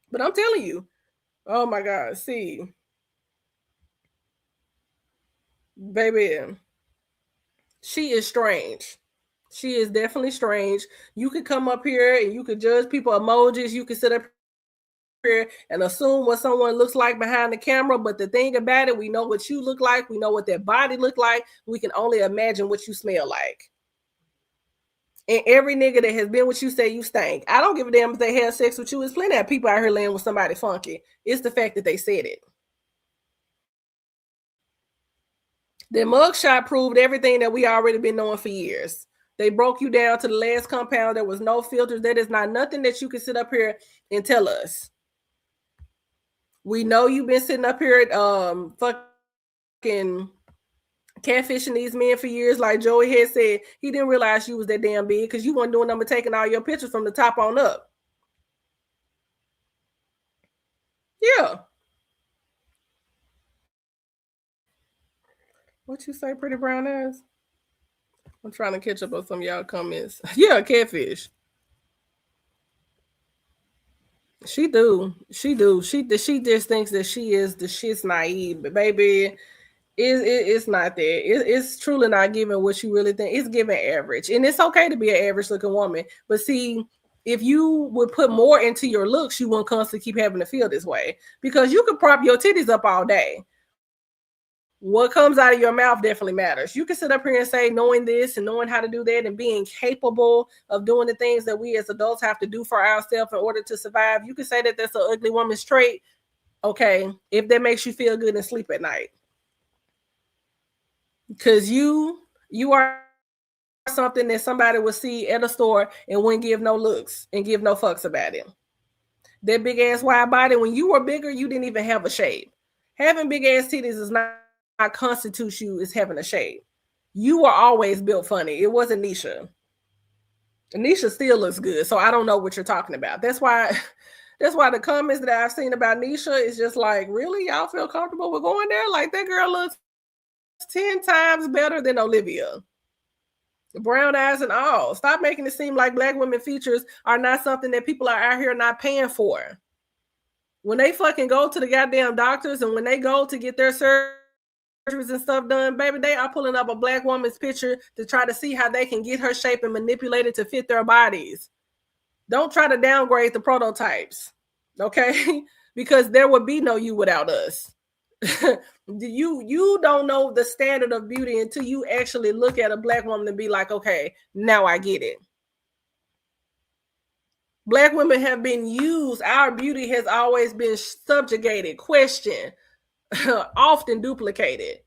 But I'm telling you, oh my God, see, baby, she is strange. She is definitely strange. You could come up here and you could judge people emojis. You could sit up here and assume what someone looks like behind the camera. But the thing about it, we know what you look like. We know what their body look like. We can only imagine what you smell like. And every nigga that has been with you say you stink. I don't give a damn if they had sex with you. There's plenty of people out here laying with somebody funky. It's the fact that they said it. The mugshot proved everything that we already been knowing for years. They broke you down to the last compound. There was no filters. That is not nothing that you can sit up here and tell us. We know you've been sitting up here at fucking catfishing these men for years. Like Joey had said, he didn't realize you was that damn big because you weren't doing nothing but taking all your pictures from the top on up. Yeah. What you say, pretty brown ass? I'm trying to catch up on some of y'all comments. Yeah, catfish. She do. She just thinks that she is the shit's naive, but baby, it's not that. It's truly not giving what you really think. It's giving average, and it's okay to be an average looking woman. But see, if you would put more into your looks, you won't constantly keep having to feel this way because you could prop your titties up all day. What comes out of your mouth definitely matters. You can sit up here and say knowing this and knowing how to do that and being capable of doing the things that we as adults have to do for ourselves in order to survive. You can say that that's an ugly woman's trait. Okay, if that makes you feel good and sleep at night. Because you are something that somebody would see at a store and wouldn't give no looks and give no fucks about it. That big ass wide body, when you were bigger, you didn't even have a shape. Having big ass titties is not constitutes you as having a shape. You were always built funny. It wasn't Nisha. Nisha still looks good, so I don't know what you're talking about. That's why the comments that I've seen about Nisha is just like, really, y'all feel comfortable with going there? Like that girl looks 10 times better than Olivia. Brown eyes and all. Stop making it seem like black women features are not something that people are out here not paying for. When they fucking go to the goddamn doctors and when they go to get their surgeries and stuff done, baby, they are pulling up a black woman's picture to try to see how they can get her shape and manipulate it to fit their bodies. Don't try to downgrade the prototypes, okay? Because there would be no you without us. You don't know the standard of beauty until you actually look at a black woman and be like, okay, now I get it. Black women have been used. Our beauty has always been subjugated, questioned, often duplicated,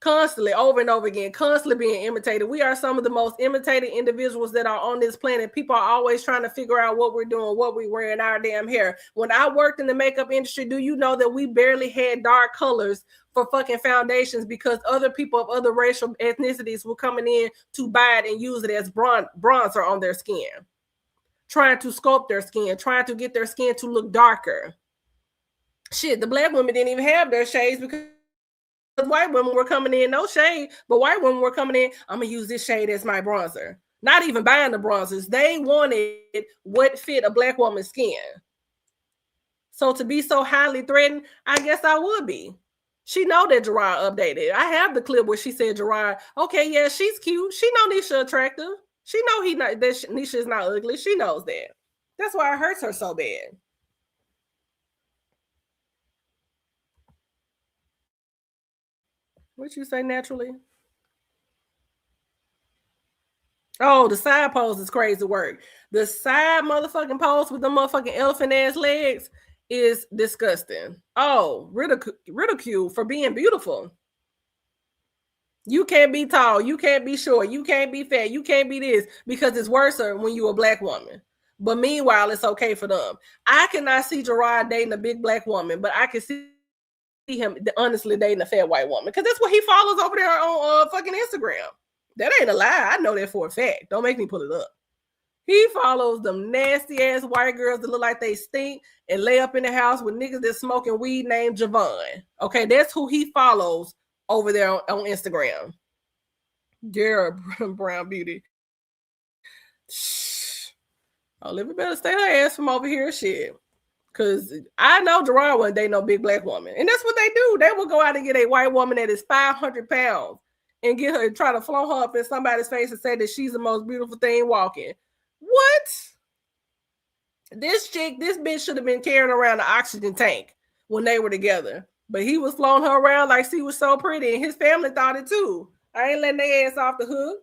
constantly, over and over again, constantly being imitated. We are some of the most imitated individuals that are on this planet. People are always trying to figure out what we're doing, what we wear in our damn hair. When I worked in the makeup industry, do you know that we barely had dark colors for fucking foundations because other people of other racial ethnicities were coming in to buy it and use it as bronzer on their skin, trying to sculpt their skin, trying to get their skin to look darker. Shit, the black women didn't even have their shades because white women were coming in, no shade, but white women were coming in, I'm going to use this shade as my bronzer. Not even buying the bronzers. They wanted what fit a black woman's skin. So to be so highly threatened, I guess I would be. She know that Gerard updated. I have the clip where she said, Gerard, okay, yeah, she's cute. She know Nisha attractive. She know that Nisha is not ugly. She knows that. That's why it hurts her so bad. What you say naturally? Oh, the side pose is crazy work. The side motherfucking pose with the motherfucking elephant ass legs is disgusting. Oh, ridicule for being beautiful. You can't be tall. You can't be short. You can't be fat. You can't be this because it's worse when you're a black woman. But meanwhile, it's okay for them. I cannot see Gerard dating a big black woman, but I can see him honestly dating a fat white woman because that's what he follows over there on fucking Instagram. That ain't a lie. I know that for a fact. Don't make me pull it up. He follows them nasty ass white girls that look like they stink and lay up in the house with niggas that's smoking weed named Javon. Okay, that's who he follows over there on Instagram. Dear Brown Beauty. Shh. Olivia better stay her ass from over here, shit. Because I know Gerard wouldn't date no big black woman. And that's what they do. They will go out and get a white woman that is 500 pounds and get her, try to float her up in somebody's face and say that she's the most beautiful thing walking. What? This bitch should have been carrying around the oxygen tank when they were together. But he was floating her around like she was so pretty, and his family thought it too. I ain't letting their ass off the hook.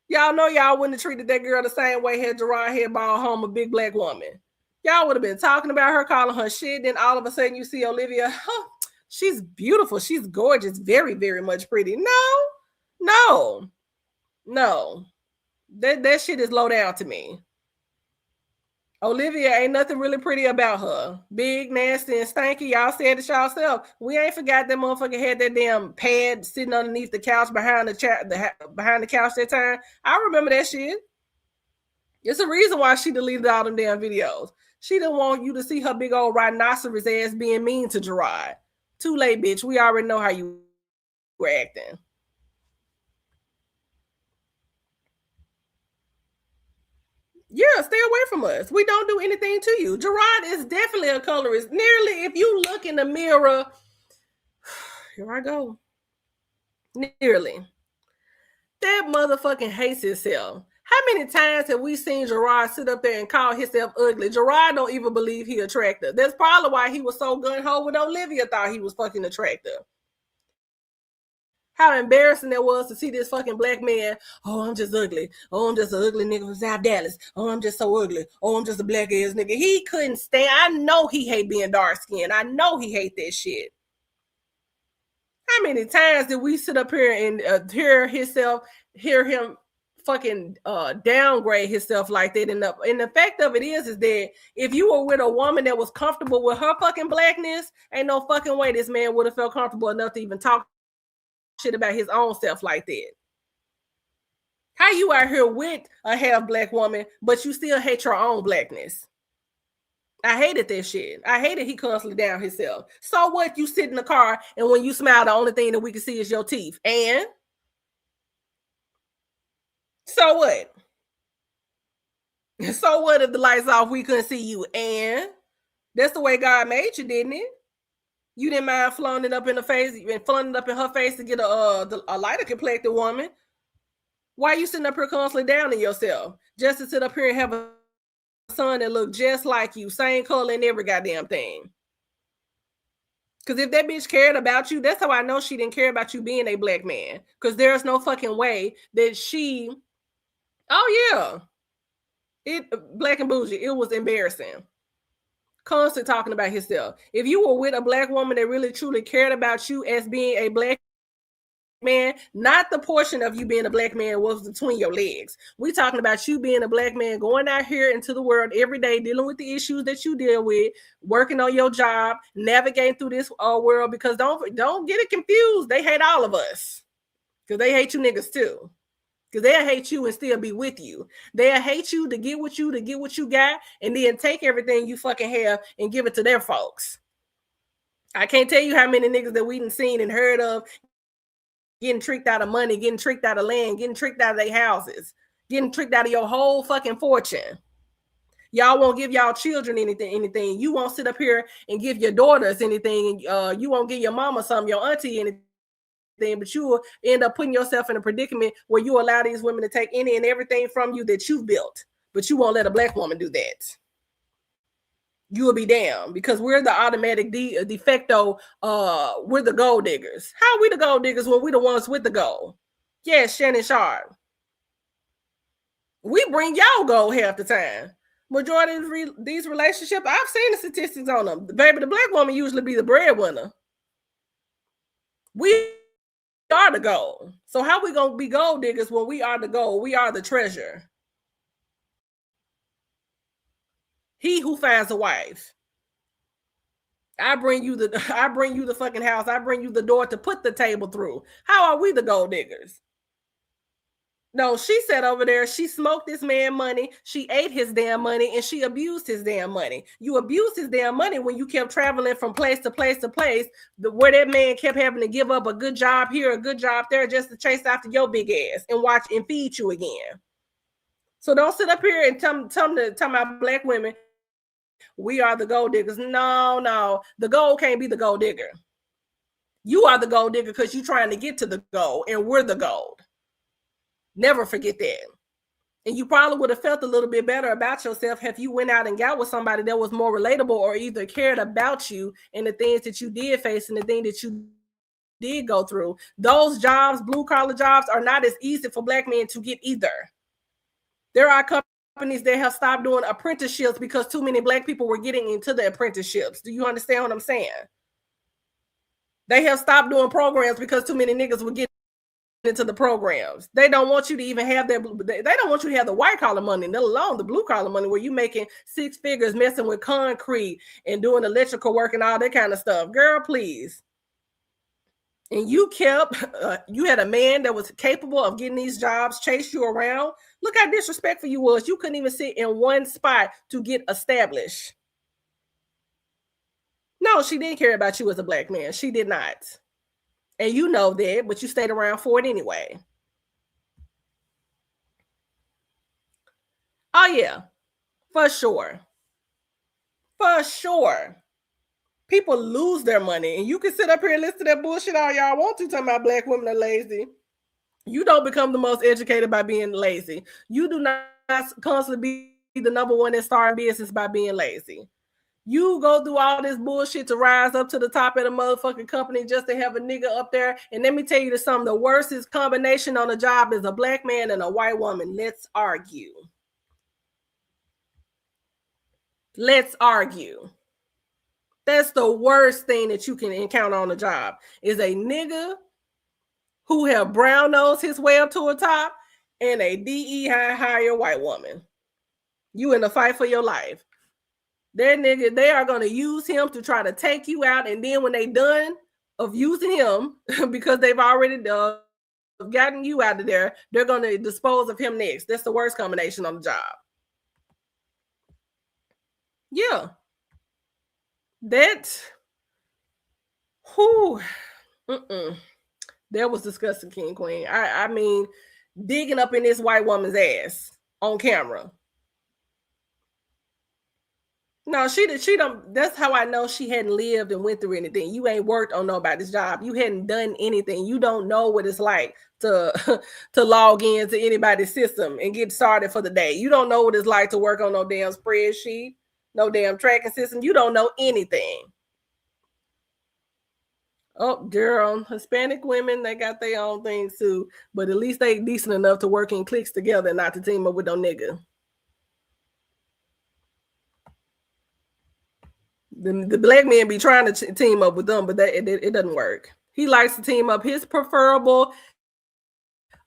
Y'all know y'all wouldn't have treated that girl the same way had Gerard had brought home a big black woman. Y'all would have been talking about her, calling her shit. Then all of a sudden you see Olivia, she's beautiful. She's gorgeous. Very, very much pretty. No. That shit is low down to me. Olivia ain't nothing really pretty about her. Big, nasty, and stanky. Y'all said it yourself. We ain't forgot that motherfucker had that damn pad sitting underneath the couch behind the couch that time. I remember that shit. It's a reason why she deleted all them damn videos. She didn't want you to see her big old rhinoceros ass being mean to Gerard. Too late, bitch. We already know how you were acting. Yeah, stay away from us. We don't do anything to you. Gerard is definitely a colorist. Nearly, if you look in the mirror, here I go. Nearly. That motherfucking hates himself. How many times have we seen Gerard sit up there and call himself ugly? Gerard don't even believe he attractive. That's probably why he was so gun-ho when Olivia thought he was fucking attractive. How embarrassing it was to see this fucking black man. Oh, I'm just ugly. Oh, I'm just an ugly nigga from South Dallas. Oh, I'm just so ugly. Oh, I'm just a black ass nigga. He couldn't stand. I know he hate being dark skinned. I know he hate that shit. How many times did we sit up here and hear him fucking downgrade himself like that? And the fact of it is that if you were with a woman that was comfortable with her fucking blackness, ain't no fucking way this man would have felt comfortable enough to even talk shit about his own self like that. How you out here with a half black woman, but you still hate your own blackness? I hated that shit. I hated he constantly down himself. So what? You sit in the car and when you smile, the only thing that we can see is your teeth. And so what? So what if the lights off, we couldn't see you? And that's the way God made you, didn't it? You didn't mind flaunting up in the face, and flaunting up in her face to get a lighter complected woman. Why are you sitting up here constantly downing yourself? Just to sit up here and have a son that look just like you, same color and every goddamn thing. Because if that bitch cared about you, that's how I know she didn't care about you being a black man. Because there's no fucking way that she, oh yeah, black and bougie, it was embarrassing. Constant talking about himself. If you were with a black woman that really truly cared about you as being a black man, not the portion of you being a black man was between your legs. We talking about you being a black man going out here into the world every day, dealing with the issues that you deal with, working on your job, navigating through this world. Because don't get it confused. They hate all of us because they hate you niggas too. Because they'll hate you and still be with you. They'll hate you to get what you got, and then take everything you fucking have and give it to their folks. I can't tell you how many niggas that we done seen and heard of getting tricked out of money, getting tricked out of land, getting tricked out of their houses, getting tricked out of your whole fucking fortune. Y'all won't give y'all children anything. You won't sit up here and give your daughters anything. You won't give your mama something, your auntie anything. But you will end up putting yourself in a predicament where you allow these women to take any and everything from you that you've built, but you won't let a black woman do that. You will be damned, because we're the automatic de facto, we're the gold diggers. How are we the gold diggers when we the ones with the gold? Yes, Shannon Sharp. We bring y'all gold half the time. Majority of these relationships, I've seen the statistics on them. Baby, the black woman usually be the breadwinner. We are the gold. So how we gonna be gold diggers when we are the gold? We are the treasure. He who finds a wife. I bring you the fucking house. I bring you the door to put the table through. How are we the gold diggers? No, she sat over there. She smoked this man money. She ate his damn money, and she abused his damn money. You abused his damn money when you kept traveling from place to place to place, where that man kept having to give up a good job here, a good job there, just to chase after your big ass and watch and feed you again. So don't sit up here and tell my black women, we are the gold diggers. No. The gold can't be the gold digger. You are the gold digger because you're trying to get to the gold, and we're the gold. Never forget that. And you probably would have felt a little bit better about yourself if you went out and got with somebody that was more relatable or either cared about you and the things that you did face and the things that you did go through. Those jobs, blue collar jobs, are not as easy for black men to get either. There are companies that have stopped doing apprenticeships because too many black people were getting into the apprenticeships. Do you understand what I'm saying? They have stopped doing programs because too many niggas were getting into the programs. They don't want you to even have that. They don't want you to have the white collar money, let alone the blue collar money, where you making six figures messing with concrete and doing electrical work and all that kind of stuff. Girl, please. And you you had a man that was capable of getting these jobs, chase you around. Look how disrespectful you was. You couldn't even sit in one spot to get established. No, she didn't care about you as a black man. She did not. And you know that, but you stayed around for it anyway. Oh, yeah. For sure. For sure. People lose their money. And you can sit up here and listen to that bullshit all y'all want to, talking about black women are lazy. You don't become the most educated by being lazy. You do not constantly be the number one in starting business by being lazy. You go through all this bullshit to rise up to the top of the motherfucking company just to have a nigga up there. And let me tell you something, the worstest combination on the job is a black man and a white woman. Let's argue. Let's argue. That's the worst thing that you can encounter on the job is a nigga who have brown nose his way up to the top and a DEI higher white woman. You in a fight for your life. That nigga, they are going to use him to try to take you out. And then when they done of using him, because they've already gotten you out of there, they're going to dispose of him next. That's the worst combination on the job. Yeah. That was disgusting, King Queen. I mean, digging up in this white woman's ass on camera. No, she don't. That's how I know she hadn't lived and went through anything. You ain't worked on nobody's job. You hadn't done anything. You don't know what it's like to log into anybody's system and get started for the day. You don't know what it's like to work on no damn spreadsheet, no damn tracking system. You don't know anything. Oh, girl, Hispanic women, they got their own things too, but at least they decent enough to work in cliques together and not to team up with no nigga. The black men be trying to team up with them, but it doesn't work. He likes to team up. His preferable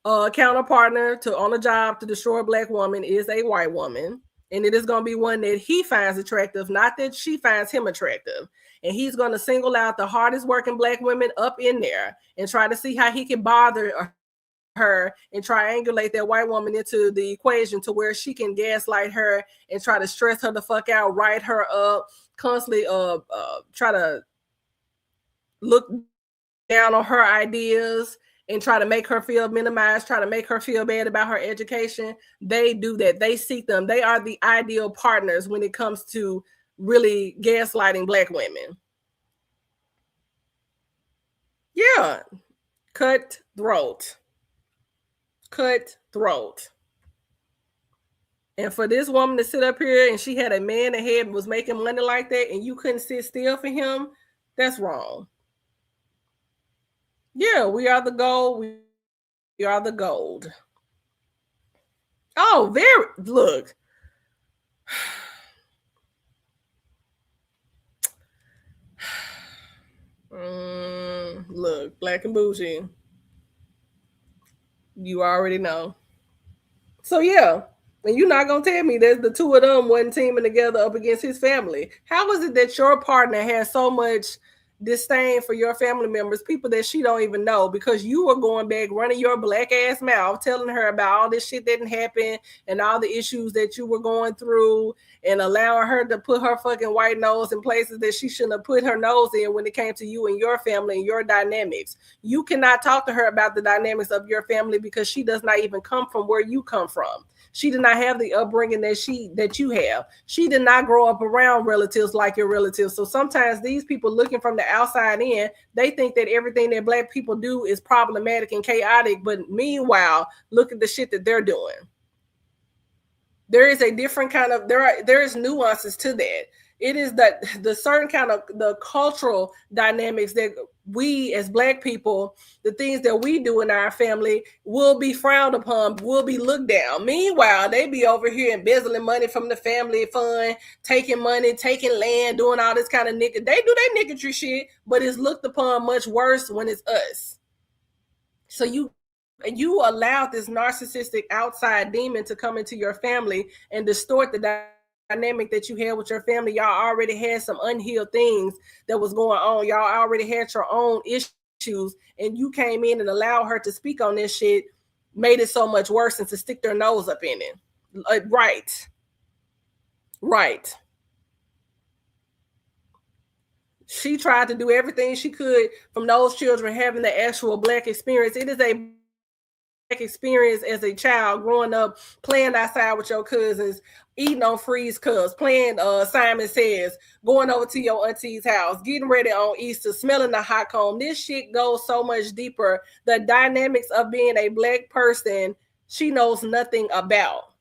counterpartner on a job to destroy a black woman is a white woman. And it is going to be one that he finds attractive, not that she finds him attractive. And he's going to single out the hardest working black women up in there and try to see how he can bother her and triangulate that white woman into the equation to where she can gaslight her and try to stress her the fuck out, write her up, constantly try to look down on her ideas and try to make her feel minimized, try to make her feel bad about her education. They do that. They seek them. They are the ideal partners when it comes to really gaslighting black women. Yeah. Cutthroat. And for this woman to sit up here and she had a man that was making money like that and you couldn't sit still for him, that's wrong. Yeah, we are the gold. We are the gold. Oh, look. Look, Black and Bougie. You already know. So yeah, and you're not gonna tell me that the two of them wasn't teaming together up against his family. How is it that your partner has so much disdain for your family members, people that she don't even know, because you were going back running your black ass mouth, telling her about all this shit that didn't happen and all the issues that you were going through, and allowing her to put her fucking white nose in places that she shouldn't have put her nose in when it came to you and your family and your dynamics. You cannot talk to her about the dynamics of your family because she does not even come from where you come from. She did not have the upbringing that you have. She did not grow up around relatives like your relatives. So sometimes these people looking from the outside in, they think that everything that Black people do is problematic and chaotic. But meanwhile, look at the shit that they're doing. There is a different kind of, there is nuances to that. It is that the certain kind of the cultural dynamics that we as Black people, the things that we do in our family will be frowned upon, will be looked down. Meanwhile, they be over here embezzling money from the family fund, taking money, taking land, doing all this kind of nigga. They do their niggardry shit, but it's looked upon much worse when it's us. So you allowed this narcissistic outside demon to come into your family and distort the dynamic that you had with your family. Y'all already had some unhealed things that was going on. Y'all already had your own issues, and you came in and allowed her to speak on this shit, made it so much worse and to stick their nose up in it. Right. She tried to do everything she could from those children having the actual Black experience. It is a Black experience as a child growing up, playing outside with your cousins, eating on freeze cups, playing Simon Says, going over to your auntie's house, getting ready on Easter, smelling the hot comb. This shit goes so much deeper. The dynamics of being a Black person, she knows nothing about.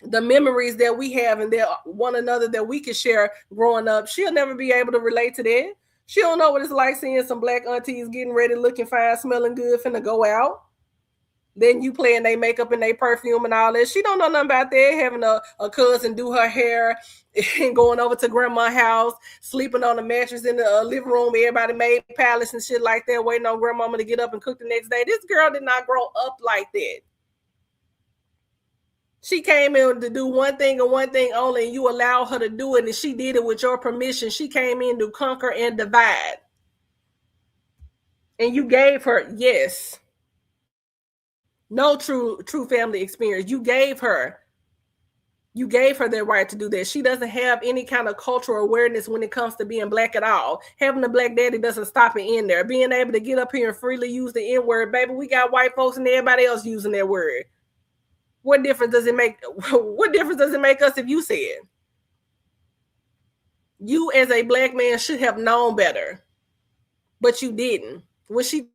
The memories that we have and that one another that we can share growing up, she'll never be able to relate to that. She don't know what it's like seeing some Black aunties getting ready, looking fine, smelling good, finna go out. Then you playing their makeup and their perfume and all that. She don't know nothing about that. Having a cousin do her hair and going over to grandma's house, sleeping on the mattress in the living room. Everybody made palace and shit like that, waiting on grandmama to get up and cook the next day. This girl did not grow up like that. She came in to do one thing and one thing only, and you allowed her to do it, and she did it with your permission. She came in to conquer and divide. And you gave her, yes, no true family experience. You gave her the right to do that. She doesn't have any kind of cultural awareness when it comes to being Black at all. Having a Black daddy doesn't stop it in there. Being able to get up here and freely use the N-word, baby, we got white folks and everybody else using that word. What difference does it make? What difference does it make us if you say it? You as a Black man should have known better, but you didn't. When she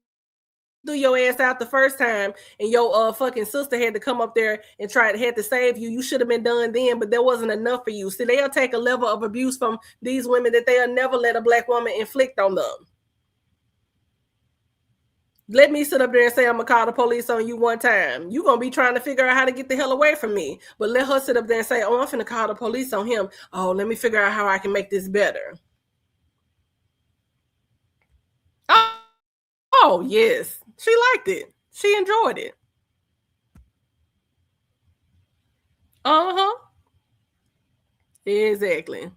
threw your ass out the first time and your fucking sister had to come up there and had to save you, you should have been done then, but there wasn't enough for you. See, they'll take a level of abuse from these women that they'll never let a Black woman inflict on them. Let me sit up there and say I'm going to call the police on you one time. You're going to be trying to figure out how to get the hell away from me. But let her sit up there and say, oh, I'm finna call the police on him. Oh, let me figure out how I can make this better. Oh, yes. She liked it. She enjoyed it. Uh-huh. Exactly.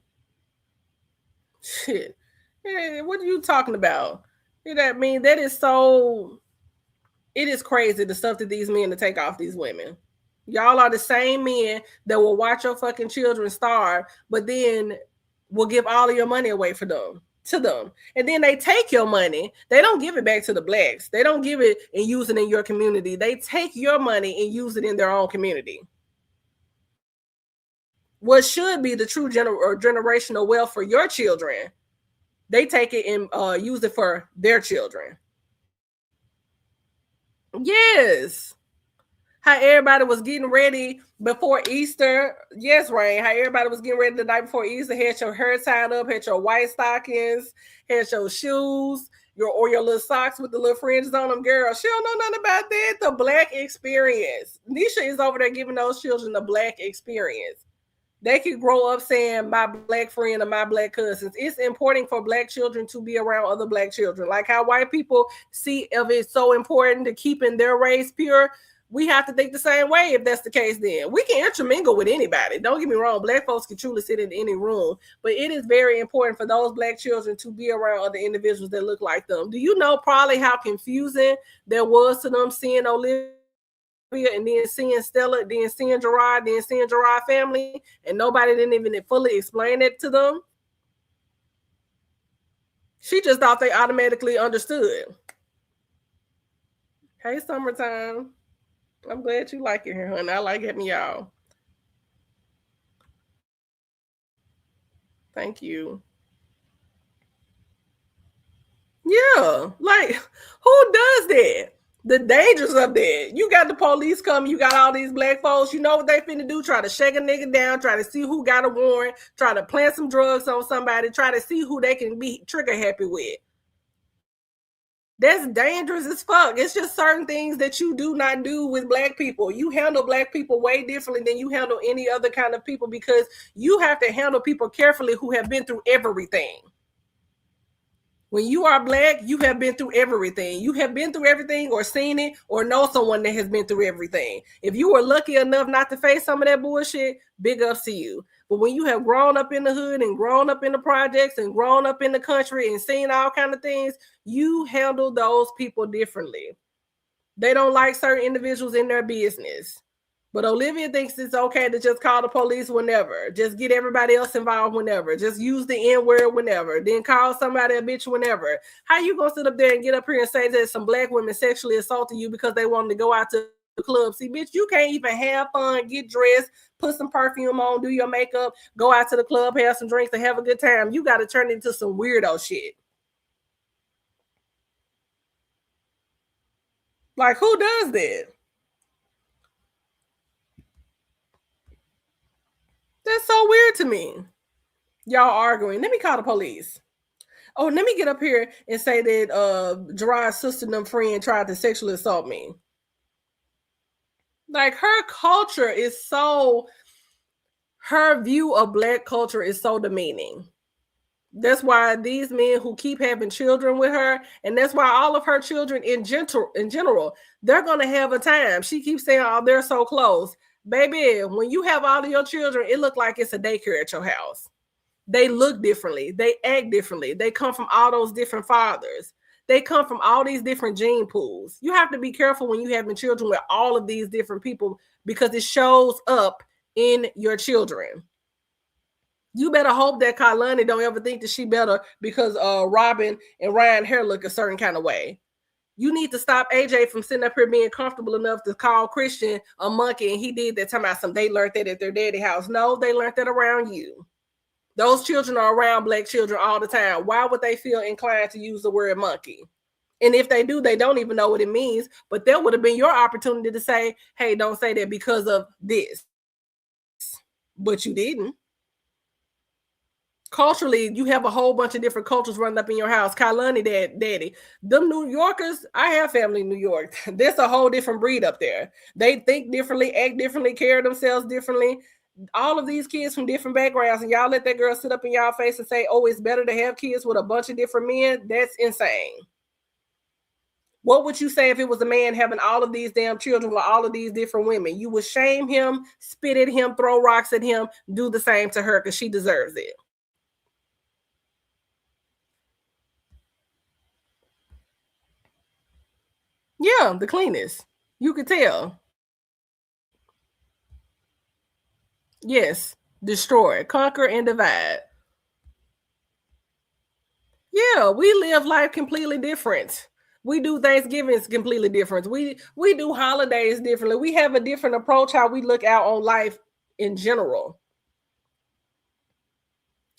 Shit. Hey, what are you talking about? You know what I mean? That is so, it is crazy the stuff that these men to take off these women. Y'all are the same men that will watch your fucking children starve, but then will give all of your money away to them. And then they take your money. They don't give it back to the Blacks. They don't give it and use it in your community. They take your money and use it in their own community. What should be the true generational wealth for your children, they take it and use it for their children. Yes. How everybody was getting ready before Easter. Yes, Rain. How everybody was getting ready the night before Easter, had your hair tied up, had your white stockings, had your shoes, your little socks with the little fringes on them. Girl, she don't know nothing about that. The Black experience. Nisha is over there giving those children the Black experience. They could grow up saying my black friend or my black cousins. It's important for black children to be around other black children. Like how white people see if it's so important to keeping their race pure, we have to think the same way if that's the case. Then we can intermingle with anybody. Don't get me wrong, black folks can truly sit in any room, but it is very important for those black children to be around other individuals that look like them. Do you know probably how confusing that was to them seeing Olivia and then seeing Stella, then seeing Gerard, then seeing Gerard family, and nobody didn't even fully explain it to them? She just thought they automatically understood. Hey, summertime. I'm glad you like it here, honey. I like having y'all. Thank you. Yeah, like who does that? The dangers of that. You got the police coming, you got all these black folks, you know what they finna do? Try to shake a nigga down, try to see who got a warrant, try to plant some drugs on somebody, try to see who they can be trigger happy with. That's dangerous as fuck. It's just certain things that you do not do with black people. You handle black people way differently than you handle any other kind of people because you have to handle people carefully who have been through everything. When you are black, you have been through everything. You have been through everything or seen it or know someone that has been through everything. If you were lucky enough not to face some of that bullshit, big ups to you. But when you have grown up in the hood and grown up in the projects and grown up in the country and seen all kind of things, you handle those people differently. They don't like certain individuals in their business. But Olivia thinks it's okay to just call the police whenever. Just get everybody else involved whenever. Just use the N-word whenever. Then call somebody a bitch whenever. How you gonna sit up there and get up here and say that some black women sexually assaulted you because they wanted to go out to the club? See, bitch, you can't even have fun, get dressed, put some perfume on, do your makeup, go out to the club, have some drinks, and have a good time. You got to turn into some weirdo shit. Like, who does that? That's so weird to me. Y'all arguing. Let me call the police. Oh, let me get up here and say that Gerard's sister and them friend tried to sexually assault me. Like, her culture is so, her view of black culture is so demeaning. That's why these men who keep having children with her, and that's why all of her children in general, they're going to have a time. She keeps saying, oh, they're so close. Baby, when you have all of your children, it look like it's a daycare at your house. They look differently. They act differently. They come from all those different fathers. They come from all these different gene pools. You have to be careful when you having children with all of these different people because it shows up in your children. You better hope that Kalani don't ever think that she better because Robin and Ryan hair look a certain kind of way. You need to stop AJ from sitting up here being comfortable enough to call Christian a monkey, and he did that time out some. They learned that at their daddy house. No, they learned that around you. Those children are around black children all the time. Why would they feel inclined to use the word monkey? And if they do, they don't even know what it means. But that would have been your opportunity to say, hey, don't say that because of this. But you didn't. Culturally, you have a whole bunch of different cultures running up in your house. Kalani, daddy. Them New Yorkers, I have family in New York. There's a whole different breed up there. They think differently, act differently, carry themselves differently. All of these kids from different backgrounds, and y'all let that girl sit up in y'all face and say, oh, it's better to have kids with a bunch of different men. That's insane. What would you say if it was a man having all of these damn children with all of these different women? You would shame him, spit at him, throw rocks at him, do the same to her because she deserves it. Yeah, the cleanest. You could tell. Yes, destroy, conquer, and divide. Yeah, we live life completely different. We do Thanksgivings completely different. We do holidays differently. We have a different approach how we look out on life in general.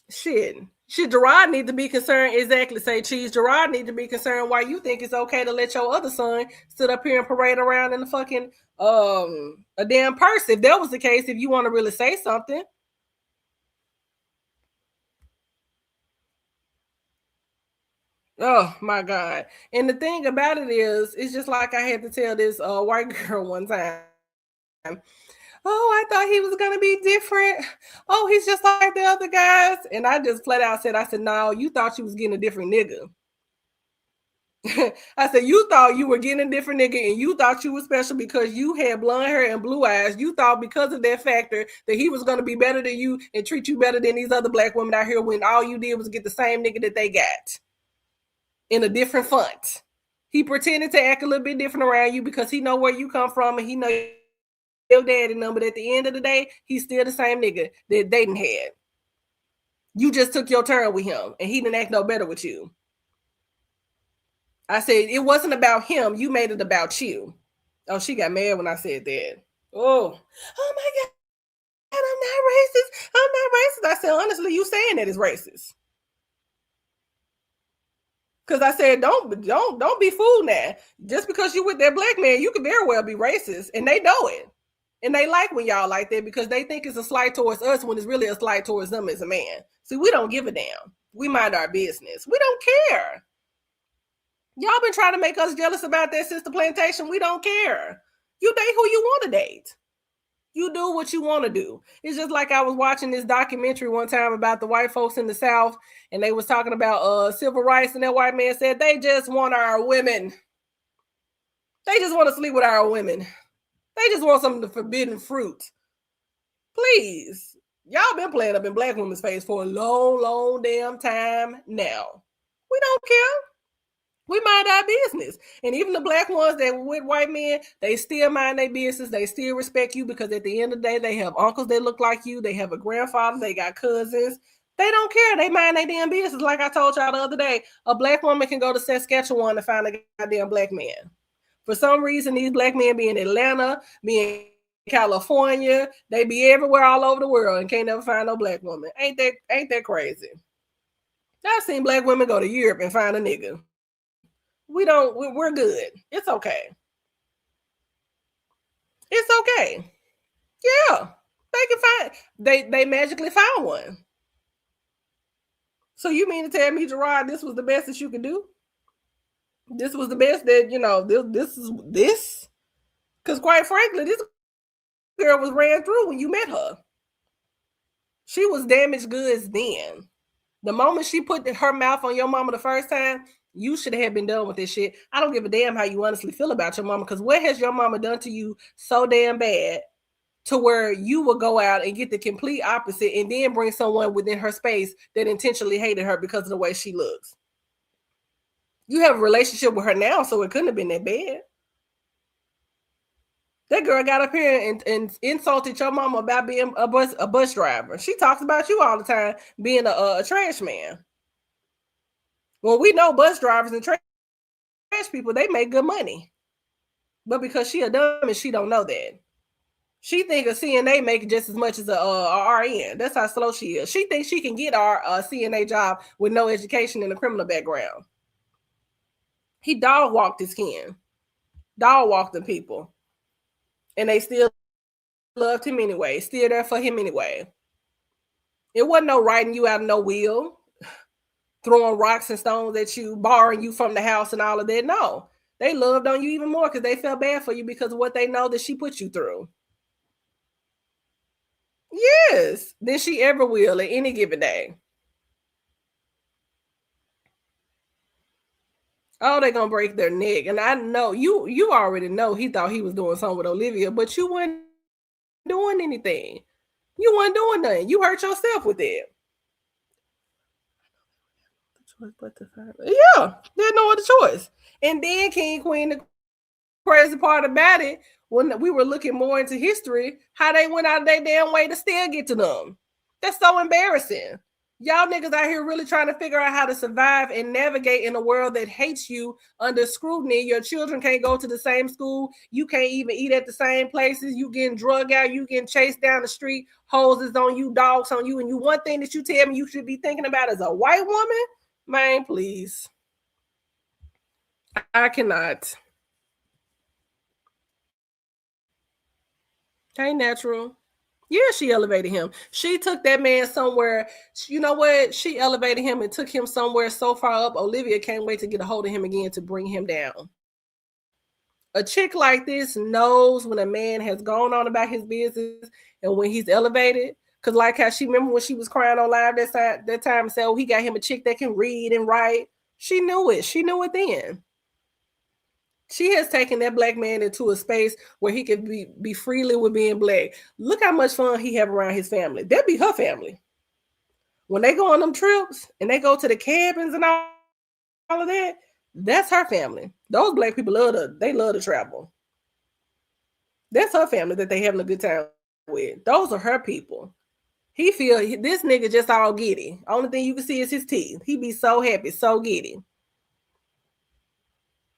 Shit. Should Gerard need to be concerned? Exactly. Say, Cheese. Gerard need to be concerned why you think it's okay to let your other son sit up here and parade around in the fucking a damn purse. If that was the case, if you want to really say something. Oh my God. And the thing about it is, it's just like I had to tell this white girl one time. oh, I thought he was going to be different. Oh, he's just like the other guys. And I just flat out said, I said, no, you thought you was getting a different nigga. I said, you thought you were getting a different nigga and you thought you were special because you had blonde hair and blue eyes. You thought because of that factor that he was going to be better than you and treat you better than these other black women out here when all you did was get the same nigga that they got in a different font. He pretended to act a little bit different around you because he know where you come from and he know your daddy number. But at the end of the day, he's still the same nigga that they done had. You just took your turn with him and he didn't act no better with you. I said, it wasn't about him. You made it about you. Oh, she got mad when I said that. Oh my God, I'm not racist. I said, honestly, you saying that is racist. Because I said, don't be fooled now. Just because you with that black man, you could very well be racist. And they know it. And they like when y'all like that because they think it's a slight towards us when it's really a slight towards them as a man. See, we don't give a damn. We mind our business. We don't care. Y'all been trying to make us jealous about that since the plantation. We don't care. You date who you want to date. You do what you want to do. It's just like I was watching this documentary one time about the white folks in the South, and they was talking about civil rights, and that white man said they just want our women. They just want to sleep with our women. They just want some of the forbidden fruit. Please. Y'all been playing up in black women's face for a long damn time now. We don't care. We mind our business. And even the black ones that were with white men, they still mind their business. They still respect you because at the end of the day, they have uncles that look like you. They have a grandfather. They got cousins. They don't care. They mind their damn business. Like I told y'all the other day, a black woman can go to Saskatchewan to find a goddamn black man. For some reason, these black men be in Atlanta, be in California, they be everywhere all over the world and can't never find no black woman. Ain't that crazy? I've seen black women go to Europe and find a nigga. We're good. It's okay. It's okay. Yeah. They magically found one. So you mean to tell me, Gerard, this was the best that you could do? This was the best that, this? Because quite frankly, this girl was ran through when you met her. She was damaged goods then. The moment she put her mouth on your mama the first time, you should have been done with this shit. I don't give a damn how you honestly feel about your mama, because what has your mama done to you so damn bad to where you will go out and get the complete opposite and then bring someone within her space that intentionally hated her because of the way she looks? You have a relationship with her now, so it couldn't have been that bad. That girl got up here and insulted your mama about being a bus driver. She talks about you all the time being a trash man. Well, we know bus drivers and trash people, they make good money. But because she a dumb and she don't know that. She think a CNA make just as much as a RN. That's how slow she is. She thinks she can get our CNA job with no education and a criminal background. He dog walked his kin. Dog walked them people. And they still loved him anyway. Still there for him anyway. It wasn't no writing you out of no will, throwing rocks and stones at you, barring you from the house and all of that. No, they loved on you even more because they felt bad for you because of what they know that she put you through. Yes, than she ever will at any given day. Oh, they're going to break their neck. And I know, you already know he thought he was doing something with Olivia, but you weren't doing anything. You weren't doing nothing. You hurt yourself with it. Yeah, there's no other choice. And then King Queen, the crazy part about it, when we were looking more into history, how they went out of their damn way to still get to them. That's so embarrassing. Y'all niggas out here really trying to figure out how to survive and navigate in a world that hates you under scrutiny. Your children can't go to the same school. You can't even eat at the same places. You getting drug out. You getting chased down the street. Hoses on you, dogs on you. And you, one thing that you tell me you should be thinking about as a white woman? Man, please. I cannot. Ain't natural. Yeah, she elevated him. She took that man somewhere. You know what? She elevated him and took him somewhere so far up. Olivia can't wait to get a hold of him again to bring him down. A chick like this knows when a man has gone on about his business and when he's elevated. Because like how she remember when she was crying on live that time and said, oh, he got him a chick that can read and write. She knew it. She knew it then. She has taken that black man into a space where he can be freely with being black. Look how much fun he have around his family. That be her family. When they go on them trips and they go to the cabins and all of that, that's her family. Those black people love to travel. That's her family that they having a good time with. Those are her people. He feel this nigga just all giddy. Only thing you can see is his teeth. He be so happy, so giddy.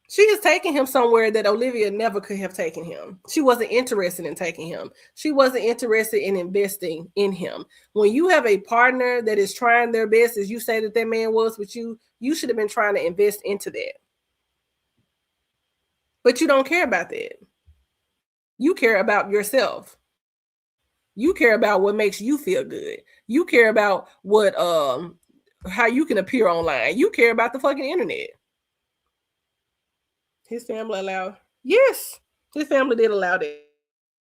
She is taking him somewhere that Olivia never could have taken him. She wasn't interested in taking him. She wasn't interested in investing in him. When you have a partner that is trying their best, as you say that man was with you, you should have been trying to invest into that. But you don't care about that. You care about yourself. You care about what makes you feel good. You care about what how you can appear online. You care about the fucking internet. His family allowed. Yes, his family did allow that.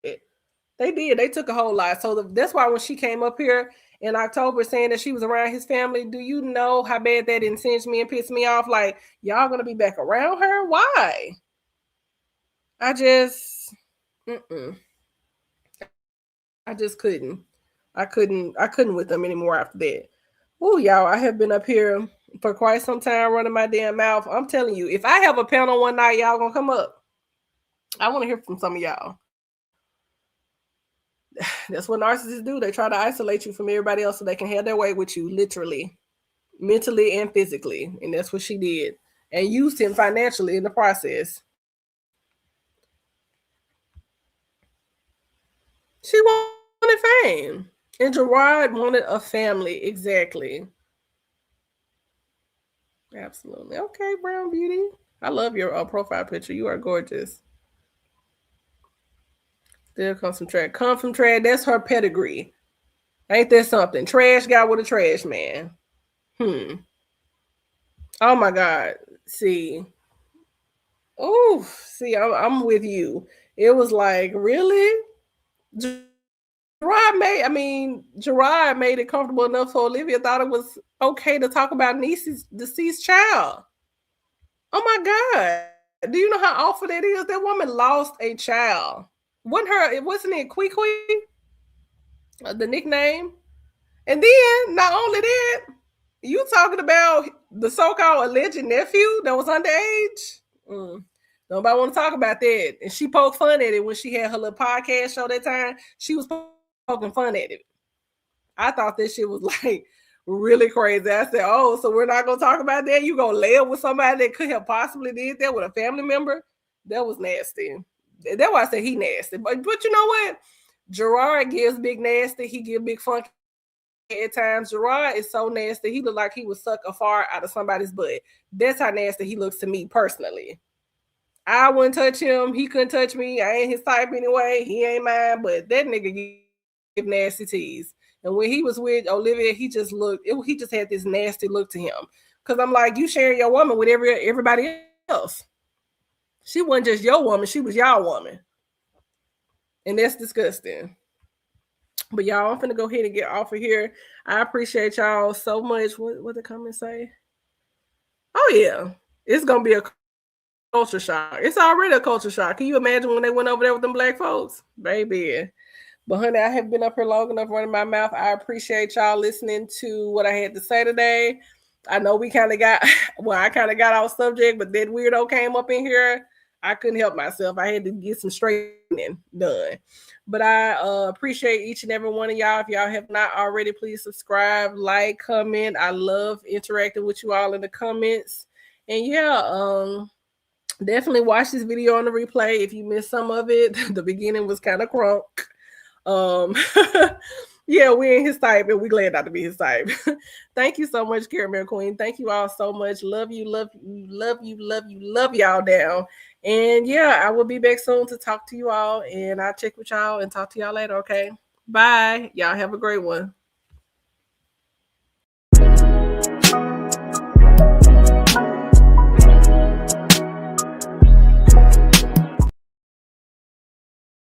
They did. They took a whole lot. So that's why when she came up here in October saying that she was around his family, do you know how bad that incensed me and pissed me off? Like, y'all gonna be back around her? Why? I just couldn't. I couldn't with them anymore after that. Oh, y'all, I have been up here for quite some time running my damn mouth. I'm telling you, if I have a panel one night, y'all gonna come up. I want to hear from some of y'all. That's what narcissists do. They try to isolate you from everybody else so they can have their way with you, literally, mentally and physically. And that's what she did. And used him financially in the process. She wanted fame. And Gerard wanted a family. Exactly. Absolutely. Okay, Brown Beauty. I love your profile picture. You are gorgeous. Still comes from Trad. Come from Trad. That's her pedigree. Ain't that something? Trash guy with a trash man. Oh my God. See. Oh, see, I'm with you. It was like, really? Gerard made it comfortable enough so Olivia thought it was okay to talk about Niecy's deceased child. Oh my God. Do you know how awful that is? That woman lost a child. Wasn't it Kwee? The nickname? And then, not only that, you talking about the so-called alleged nephew that was underage? Nobody want to talk about that. And she poked fun at it when she had her little podcast show that time. She was poking fun at it. I thought this shit was like really crazy. I said, oh, so we're not going to talk about that? You going to lay up with somebody that could have possibly did that with a family member? That was nasty. That's why I said he nasty. But you know what? Gerard gives big nasty. He gives big funky at times. Gerard is so nasty. He looked like he would suck a fart out of somebody's butt. That's how nasty he looks to me personally. I wouldn't touch him. He couldn't touch me. I ain't his type anyway. He ain't mine. But that nigga give nasty tease. And when he was with Olivia, he just had this nasty look to him. Because I'm like, you sharing your woman with everybody else. She wasn't just your woman. She was y'all woman. And that's disgusting. But y'all, I'm finna go ahead and get off of here. I appreciate y'all so much. What the comments say? Oh, yeah. It's going to be a culture shock. It's already a culture shock. Can you imagine when they went over there with them black folks? Baby. But honey, I have been up here long enough running my mouth. I appreciate y'all listening to what I had to say today. I know I kind of got off subject, but that weirdo came up in here. I couldn't help myself. I had to get some straightening done. But I appreciate each and every one of y'all. If y'all have not already, please subscribe, like, comment. I love interacting with you all in the comments. And yeah, definitely watch this video on the replay. If you missed some of it, the beginning was kind of crunk. Yeah, we're in his type and we're glad not to be his type. Thank you so much, Caramel Queen. Thank you all so much. Love you, love you, love you, love you, love y'all down. And yeah, I will be back soon to talk to you all, and I'll check with y'all and talk to y'all later. Okay, bye. Y'all have a great one.